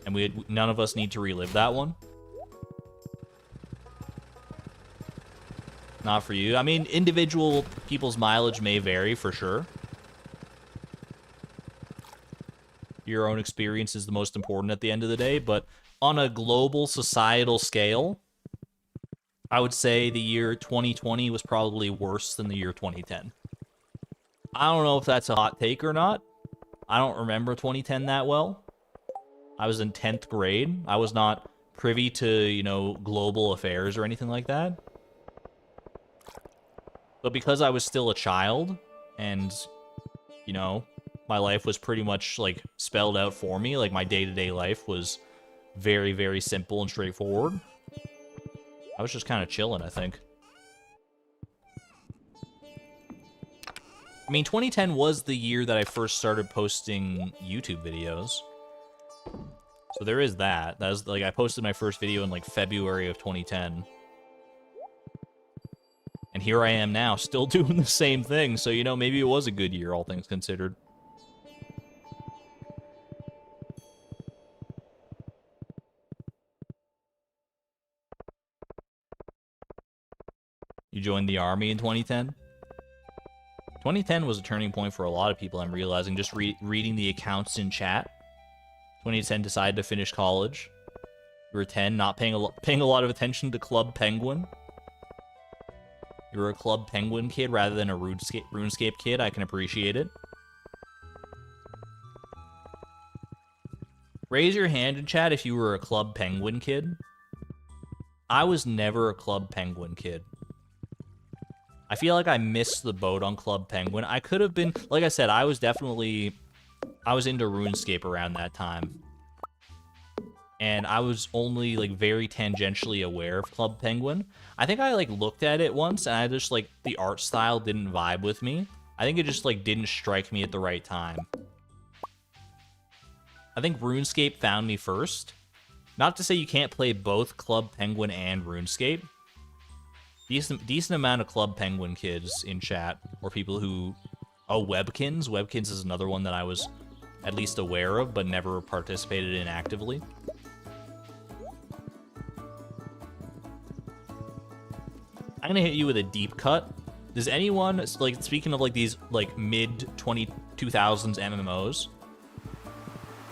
S1: and none of us need to relive that one. Not for you. I mean, individual people's mileage may vary for sure. Your own experience is the most important at the end of the day, but on a global societal scale, I would say the year 2020 was probably worse than the year 2010. I don't know if that's a hot take or not. I don't remember 2010 that well. I was in 10th grade. I was not privy to, you know, global affairs or anything like that. But because I was still a child, and, you know, my life was pretty much, like, spelled out for me, like, my day-to-day life was very, very simple and straightforward, I was just kind of chilling, I think. I mean, 2010 was the year that I first started posting YouTube videos. So there is that. That was, like, I posted my first video in, like, February of 2010. And here I am now, still doing the same thing. So, you know, maybe it was a good year, all things considered. You joined the army in 2010? 2010 was a turning point for a lot of people, I'm realizing, just reading the accounts in chat. 2010 decided to finish college. You were 10, not paying a lot of attention to Club Penguin. You were a Club Penguin kid rather than a RuneScape kid. I can appreciate it. Raise your hand in chat if you were a Club Penguin kid. I was never a Club Penguin kid. I feel like I missed the boat on Club Penguin. I could have been, like I said, I was into RuneScape around that time. And I was only, like, very tangentially aware of Club Penguin. I think I, like, looked at it once, and I just, like, the art style didn't vibe with me. I think it just, like, didn't strike me at the right time. I think RuneScape found me first. Not to say you can't play both Club Penguin and RuneScape. Decent amount of Club Penguin kids in chat, or people who... Oh, Webkins. Webkins is another one that I was at least aware of, but never participated in actively. I'm gonna hit you with a deep cut. Does anyone, like, speaking of, like, these, like, mid-2000s MMOs,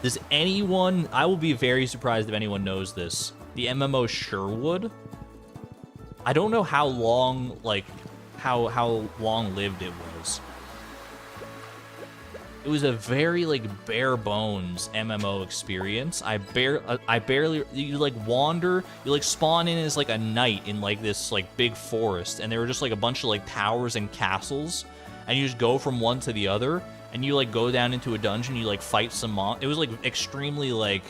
S1: does anyone... I will be very surprised if anyone knows this. The MMO Sherwood? I don't know how long, like, how long-lived it was. It was a very, like, bare-bones MMO experience. I barely... You, like, wander... You, like, spawn in as, like, a knight in, like, this, like, big forest. And there were just, like, a bunch of, like, towers and castles. And you just go from one to the other. And you, like, go down into a dungeon. You, like, fight some It was, like, extremely, like,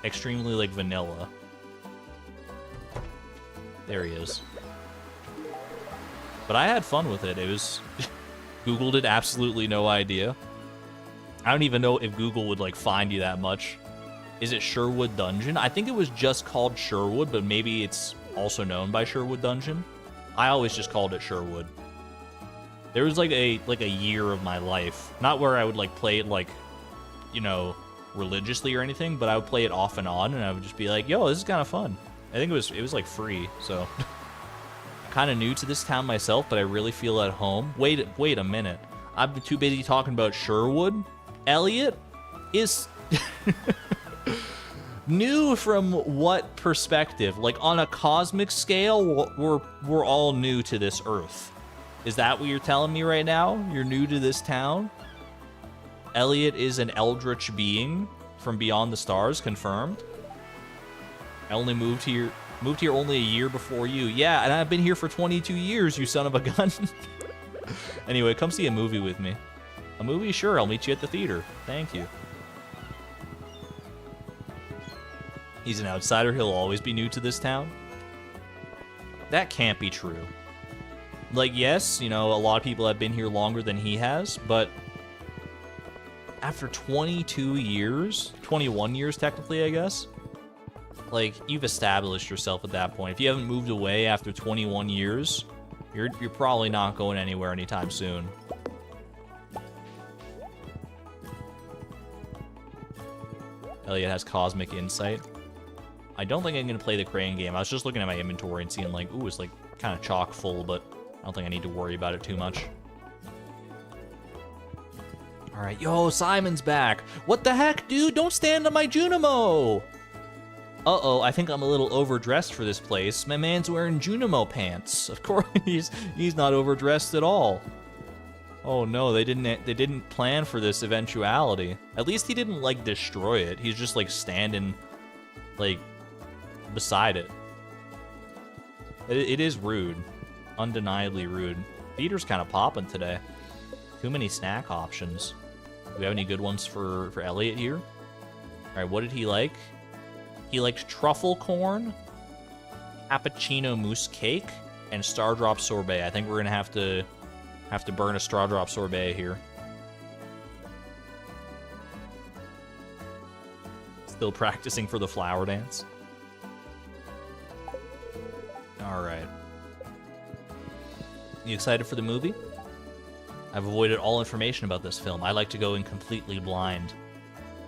S1: vanilla. There he is. But I had fun with it. It was... Googled it, absolutely no idea. I don't even know if Google would, like, find you that much. Is it Sherwood Dungeon? I think it was just called Sherwood, but maybe it's also known by Sherwood Dungeon. I always just called it Sherwood. There was, like, a year of my life. Not where I would, like, play it, like, you know, religiously or anything, but I would play it off and on, and I would just be like, yo, this is kind of fun. I think it was, like, free, so... Kind of new to this town myself, but I really feel at home. Wait a minute. I've been too busy talking about Sherwood. Elliott is new from what perspective? Like, on a cosmic scale, we're all new to this Earth. Is that what you're telling me right now? You're new to this town? Elliott is an eldritch being from beyond the stars, confirmed. I only moved here only a year before you. Yeah, and I've been here for 22 years, you son of a gun. Anyway, come see a movie with me. A movie? Sure, I'll meet you at the theater. Thank you. He's an outsider. He'll always be new to this town. That can't be true. Like, yes, you know, a lot of people have been here longer than he has, but after 22 years, 21 years technically, I guess, like, you've established yourself at that point. If you haven't moved away after 21 years, you're probably not going anywhere anytime soon. Elliott has cosmic insight. I don't think I'm going to play the crane game. I was just looking at my inventory and seeing, like, ooh, it's, like, kind of chock full, but I don't think I need to worry about it too much. Alright, yo, Simon's back. What the heck, dude? Don't stand on my Junimo! Uh-oh, I think I'm a little overdressed for this place. My man's wearing Junimo pants. Of course, he's not overdressed at all. Oh no, they didn't plan for this eventuality. At least he didn't, like, destroy it. He's just, like, standing, like, beside it. It is rude. Undeniably rude. Theater's kind of popping today. Too many snack options. Do we have any good ones for Elliott here? Alright, what did he like? He liked truffle corn, cappuccino mousse cake, and Stardrop sorbet. I think we're gonna have to burn a Stardrop sorbet here. Still practicing for the flower dance. All right. You excited for the movie? I've avoided all information about this film. I like to go in completely blind.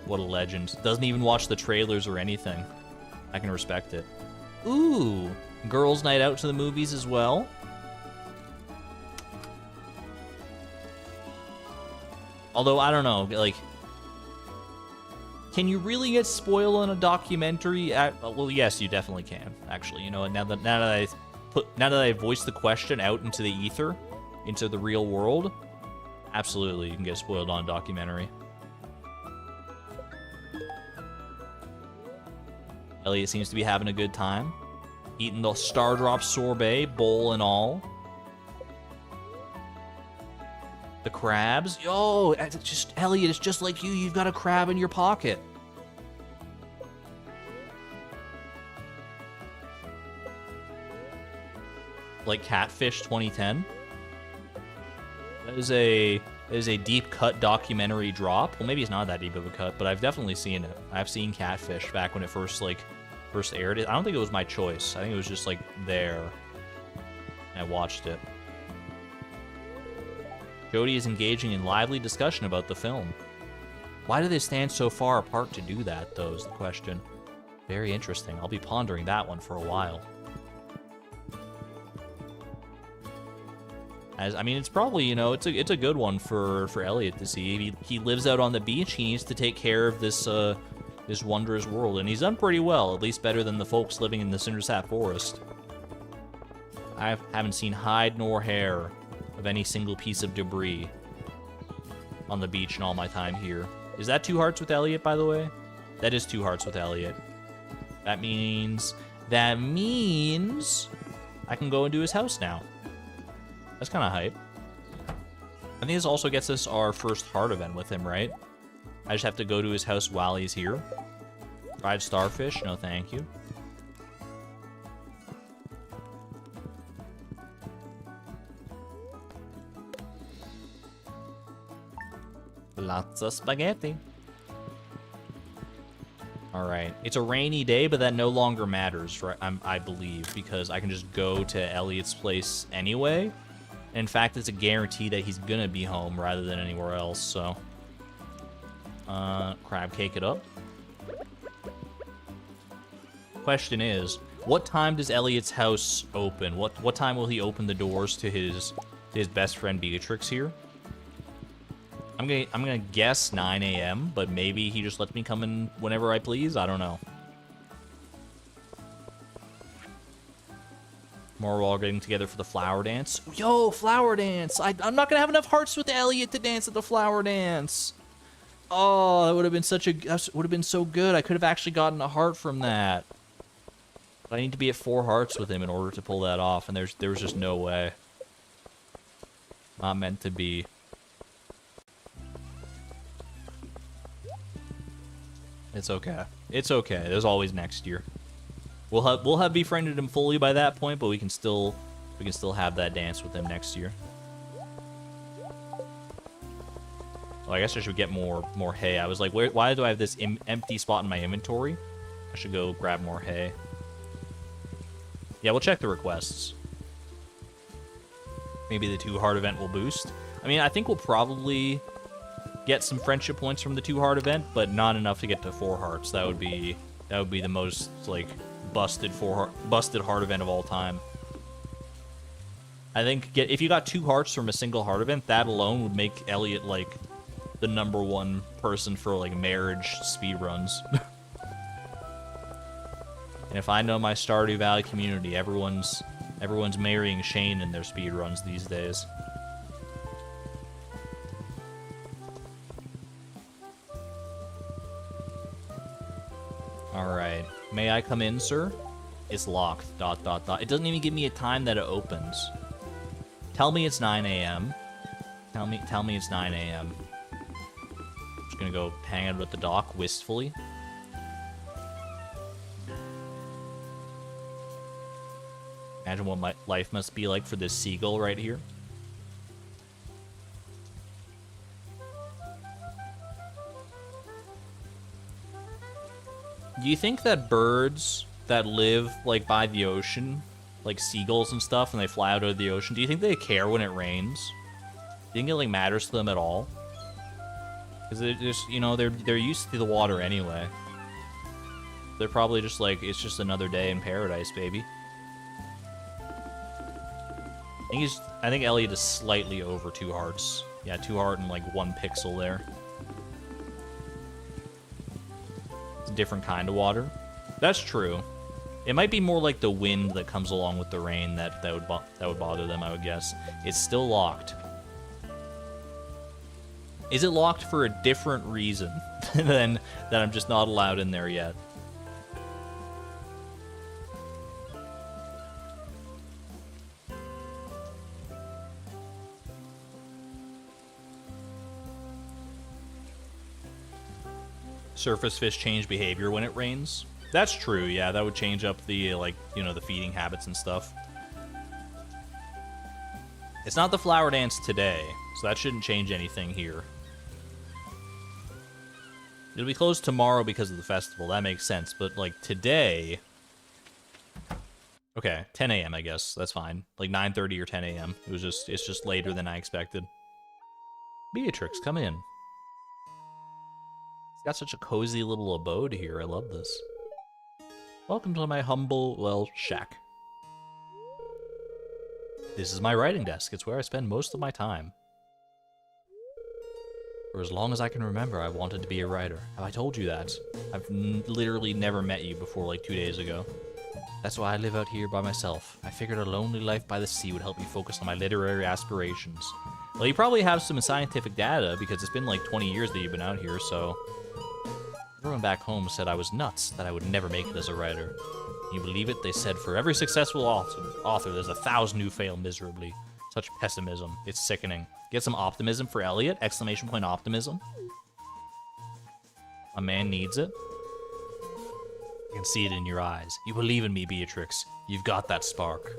S1: What a legend. Doesn't even watch the trailers or anything. I can respect it. Ooh, girls' night out to the movies as well. Although, I don't know, like, can you really get spoiled on a documentary? Well, yes, you definitely can, actually. You know, now that I voiced the question out into the ether, into the real world, absolutely, you can get spoiled on a documentary. Elliott seems to be having a good time. Eating the Stardrop sorbet, bowl and all. The crabs. Yo, it's just Elliott, it's just like you. You've got a crab in your pocket. Like Catfish 2010. That is a deep cut documentary drop. Well, maybe it's not that deep of a cut, but I've definitely seen it. I've seen Catfish back when it first aired. I don't think it was my choice. I think it was just like there. I watched it. Jody is engaging in lively discussion about the film. Why do they stand so far apart to do that, though, is the question. Very interesting. I'll be pondering that one for a while. I mean, it's probably, you know, it's a good one for Elliott to see. He lives out on the beach. He needs to take care of this wondrous world, and he's done pretty well, at least better than the folks living in the Cindersap Forest. I haven't seen hide nor hair of any single piece of debris on the beach in all my time here. Is that 2 hearts with Elliott, by the way? That is 2 hearts with Elliott. That means I can go into his house now. That's kind of hype. I think this also gets us our first heart event with him, right? I just have to go to his house while he's here. Fried starfish? No, thank you. Lots of spaghetti. Alright. It's a rainy day, but that no longer matters, right? I believe, because I can just go to Elliott's place anyway. In fact, it's a guarantee that he's gonna be home rather than anywhere else, so... crab cake it up. Question is, what time does Elliott's house open? What time will he open the doors to his best friend Beatrix here? I'm gonna guess 9 a.m., but maybe he just lets me come in whenever I please. I don't know. More we're all getting together for the flower dance. Yo, flower dance! I'm not gonna have enough hearts with Elliott to dance at the flower dance. Oh, that would have been so good. I could have actually gotten a heart from that. But I need to be at 4 hearts with him in order to pull that off, and there was just no way. Not meant to be. It's okay. It's okay. There's always next year. We'll have befriended him fully by that point, but we can still have that dance with him next year. Well, I guess I should get more hay. I was like, why do I have this empty spot in my inventory? I should go grab more hay. Yeah, we'll check the requests. Maybe the 2 heart event will boost. I mean, I think we'll probably get some friendship points from the 2 heart event, but not enough to get to 4 hearts. That would be the most like busted heart event of all time. I think if you got 2 hearts from a single heart event, that alone would make Elliott like the #1 person for like marriage speedruns. And if I know my Stardew Valley community, everyone's marrying Shane in their speedruns these days. Alright. May I come in, sir? It's locked. ... It doesn't even give me a time that it opens. Tell me it's 9 a.m. Tell me it's 9 a.m. Just gonna go hang out at the dock wistfully. Imagine what my life must be like for this seagull right here. Do you think that birds that live like by the ocean like seagulls and stuff, and they fly out of the ocean. Do you think they care when it rains? Do you think it like matters to them at all? Because they're just, you know, they're used to the water anyway. They're probably just like, it's just another day in paradise, baby. I think Elliott is slightly over 2 hearts. Yeah, 2 heart and like 1 pixel there. It's a different kind of water. That's true. It might be more like the wind that comes along with the rain that would bother them, I would guess. It's still locked. Is it locked for a different reason than that I'm just not allowed in there yet? Surface fish change behavior when it rains. That's true, yeah, that would change up the, like, you know, the feeding habits and stuff. It's not the flower dance today, so that shouldn't change anything here. It'll be closed tomorrow because of the festival, that makes sense, but, like, today... Okay, 10 a.m., I guess, that's fine. Like, 9:30 or 10 a.m. It's just later than I expected. Beatrix, come in. It's got such a cozy little abode here, I love this. Welcome to my humble, well, shack. This is my writing desk. It's where I spend most of my time. For as long as I can remember, I wanted to be a writer. Have I told you that? I've literally never met you before like 2 days ago. That's why I live out here by myself. I figured a lonely life by the sea would help me focus on my literary aspirations. Well, you probably have some scientific data because it's been like 20 years that you've been out here, so... Everyone back home said I was nuts, that I would never make it as a writer. Can you believe it? They said for every successful author, there's 1,000 who fail miserably. Such pessimism. It's sickening. Get some optimism for Elliott! Exclamation point optimism. A man needs it. I can see it in your eyes. You believe in me, Beatrix. You've got that spark.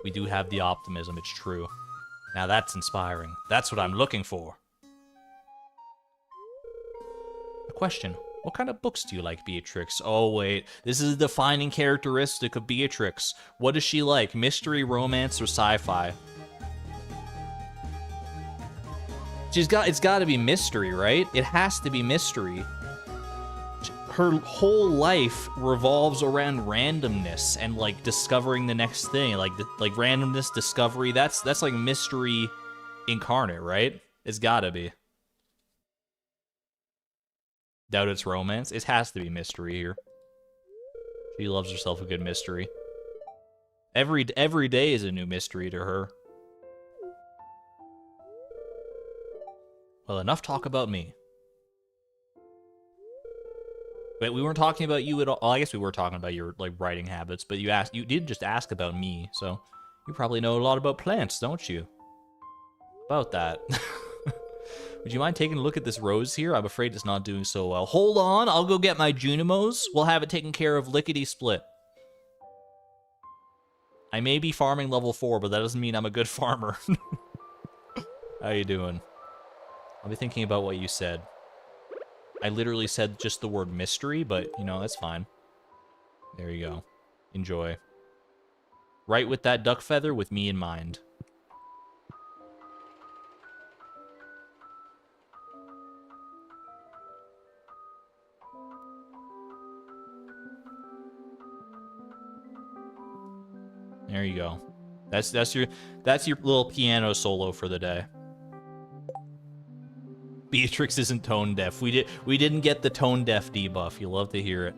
S1: We do have the optimism, it's true. Now that's inspiring. That's what I'm looking for. A question. What kind of books do you like, Beatrix? Oh, wait. This is a defining characteristic of Beatrix. What does she like? Mystery, romance, or sci-fi? It's gotta be mystery, right? It has to be mystery. Her whole life revolves around randomness and, like, discovering the next thing. Like randomness, discovery, that's like mystery incarnate, right? It's gotta be. Doubt it's romance. It has to be mystery here. She loves herself a good mystery. Every day is a new mystery to her. Well, enough talk about me. But we weren't talking about you at all. Well, I guess we were talking about your like writing habits, but you did just ask about me, so you probably know a lot about plants, don't you? About that. Would you mind taking a look at this rose here? I'm afraid it's not doing so well. Hold on, I'll go get my Junimos. We'll have it taken care of lickety-split. I may be farming level 4, but that doesn't mean I'm a good farmer. How you doing? I'll be thinking about what you said. I literally said just the word mystery, but, you know, that's fine. There you go. Enjoy. Write with that duck feather with me in mind. There you go. That's your little piano solo for the day. Beatrix isn't tone deaf. We didn't get the tone deaf debuff. You'll love to hear it.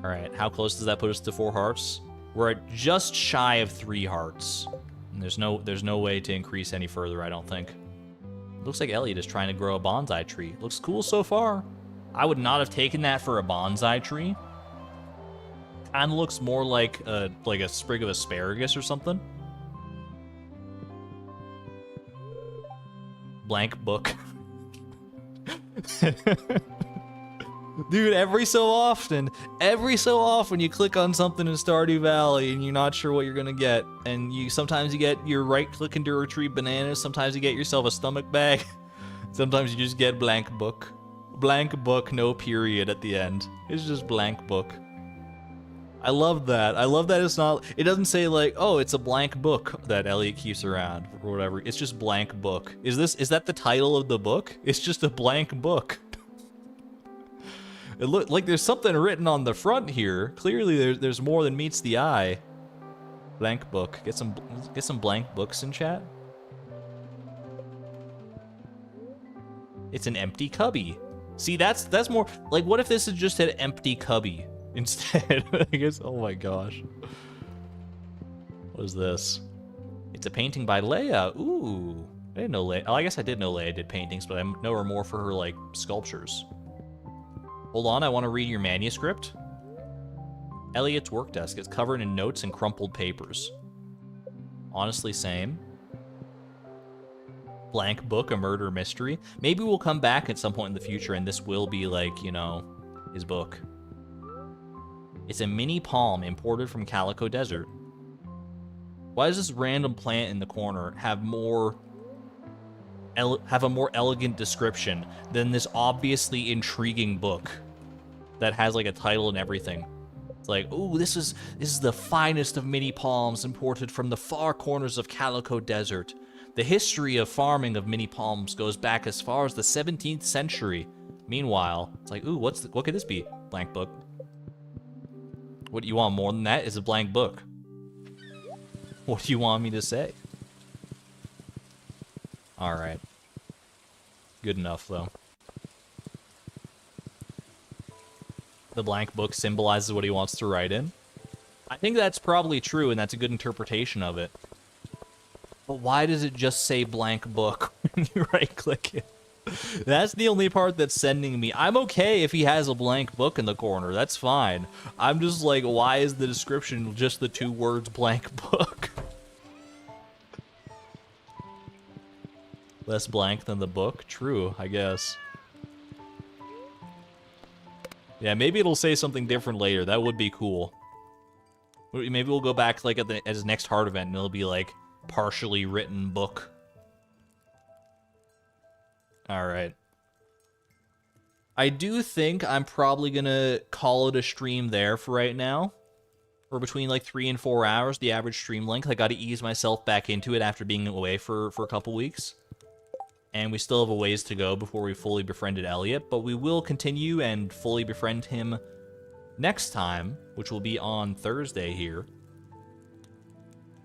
S1: All right, how close does that put us to 4 hearts? We're at just shy of 3 hearts. And there's no way to increase any further, I don't think. Looks like Elliott is trying to grow a bonsai tree. Looks cool so far. I would not have taken that for a bonsai tree. Kind of looks more like a sprig of asparagus or something. Blank book. Dude, every so often you click on something in Stardew Valley and you're not sure what you're gonna get, and sometimes you get your right clicking to retrieve bananas, sometimes you get yourself a stomach bag, sometimes you just get blank book. Blank book, no period at the end. It's just blank book. I love that. I love that it's not, it doesn't say like, oh, it's a blank book that Elliot keeps around or whatever. It's just blank book. Is that the title of the book? It's just a blank book. It look like there's something written on the front here. Clearly there's more than meets the eye. Blank book. Get some blank books in chat. It's an empty cubby. See, that's more like, what if this is just an empty cubby instead? I guess. Oh my gosh. What is this? It's a painting by Leia. Ooh, I didn't know Leia. Oh, I guess I did know Leia did paintings, but I know her more for her like sculptures. Hold on, I want to read your manuscript. Elliot's work desk is covered in notes and crumpled papers. Honestly, same. Blank book, a murder mystery. Maybe we'll come back at some point in the future and this will be like, you know, his book. It's a mini palm imported from Calico Desert. Why does this random plant in the corner have a more elegant description than this obviously intriguing book that has like a title and everything? It's like, ooh, this is the finest of mini palms imported from the far corners of Calico Desert. The history of farming of mini palms goes back as far as the 17th century. Meanwhile, it's like, ooh, what could this be? Blank book. What do you want more than that? It's a blank book. What do you want me to say? Alright. Good enough, though. The blank book symbolizes what he wants to write in. I think that's probably true, and that's a good interpretation of it. But why does it just say blank book when you right-click it? That's the only part that's sending me. I'm okay if he has a blank book in the corner. That's fine. I'm just like, why is the description just the 2 words blank book? Less blank than the book? True, I guess. Yeah, maybe it'll say something different later. That would be cool. Maybe we'll go back like at his next hard event and it'll be like partially written book. Alright. I do think I'm probably gonna call it a stream there for right now. For between like 3 and 4 hours, the average stream length. I gotta ease myself back into it after being away for a couple weeks. And we still have a ways to go before we fully befriended Elliott, but we will continue and fully befriend him next time, which will be on Thursday here.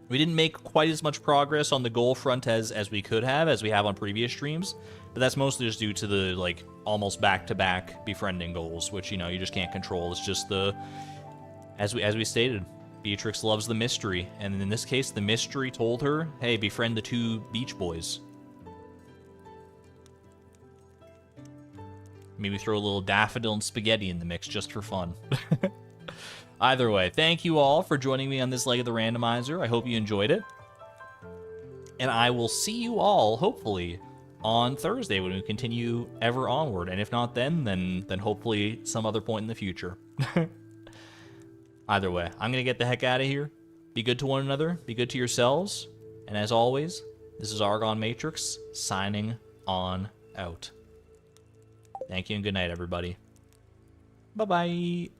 S1: We didn't make quite as much progress on the goal front as we could have, as we have on previous streams, but that's mostly just due to the, like, almost back-to-back befriending goals, which, you know, you just can't control. It's just the, as we stated, Beatrix loves the mystery, and in this case, the mystery told her, hey, befriend the 2 beach boys. Maybe throw a little daffodil and spaghetti in the mix just for fun. Either way, thank you all for joining me on this leg of the randomizer. I hope you enjoyed it. And I will see you all, hopefully, on Thursday when we continue ever onward. And if not then hopefully some other point in the future. Either way, I'm going to get the heck out of here. Be good to one another. Be good to yourselves. And as always, this is Argon Matrix, signing on out. Thank you and good night, everybody. Bye-bye.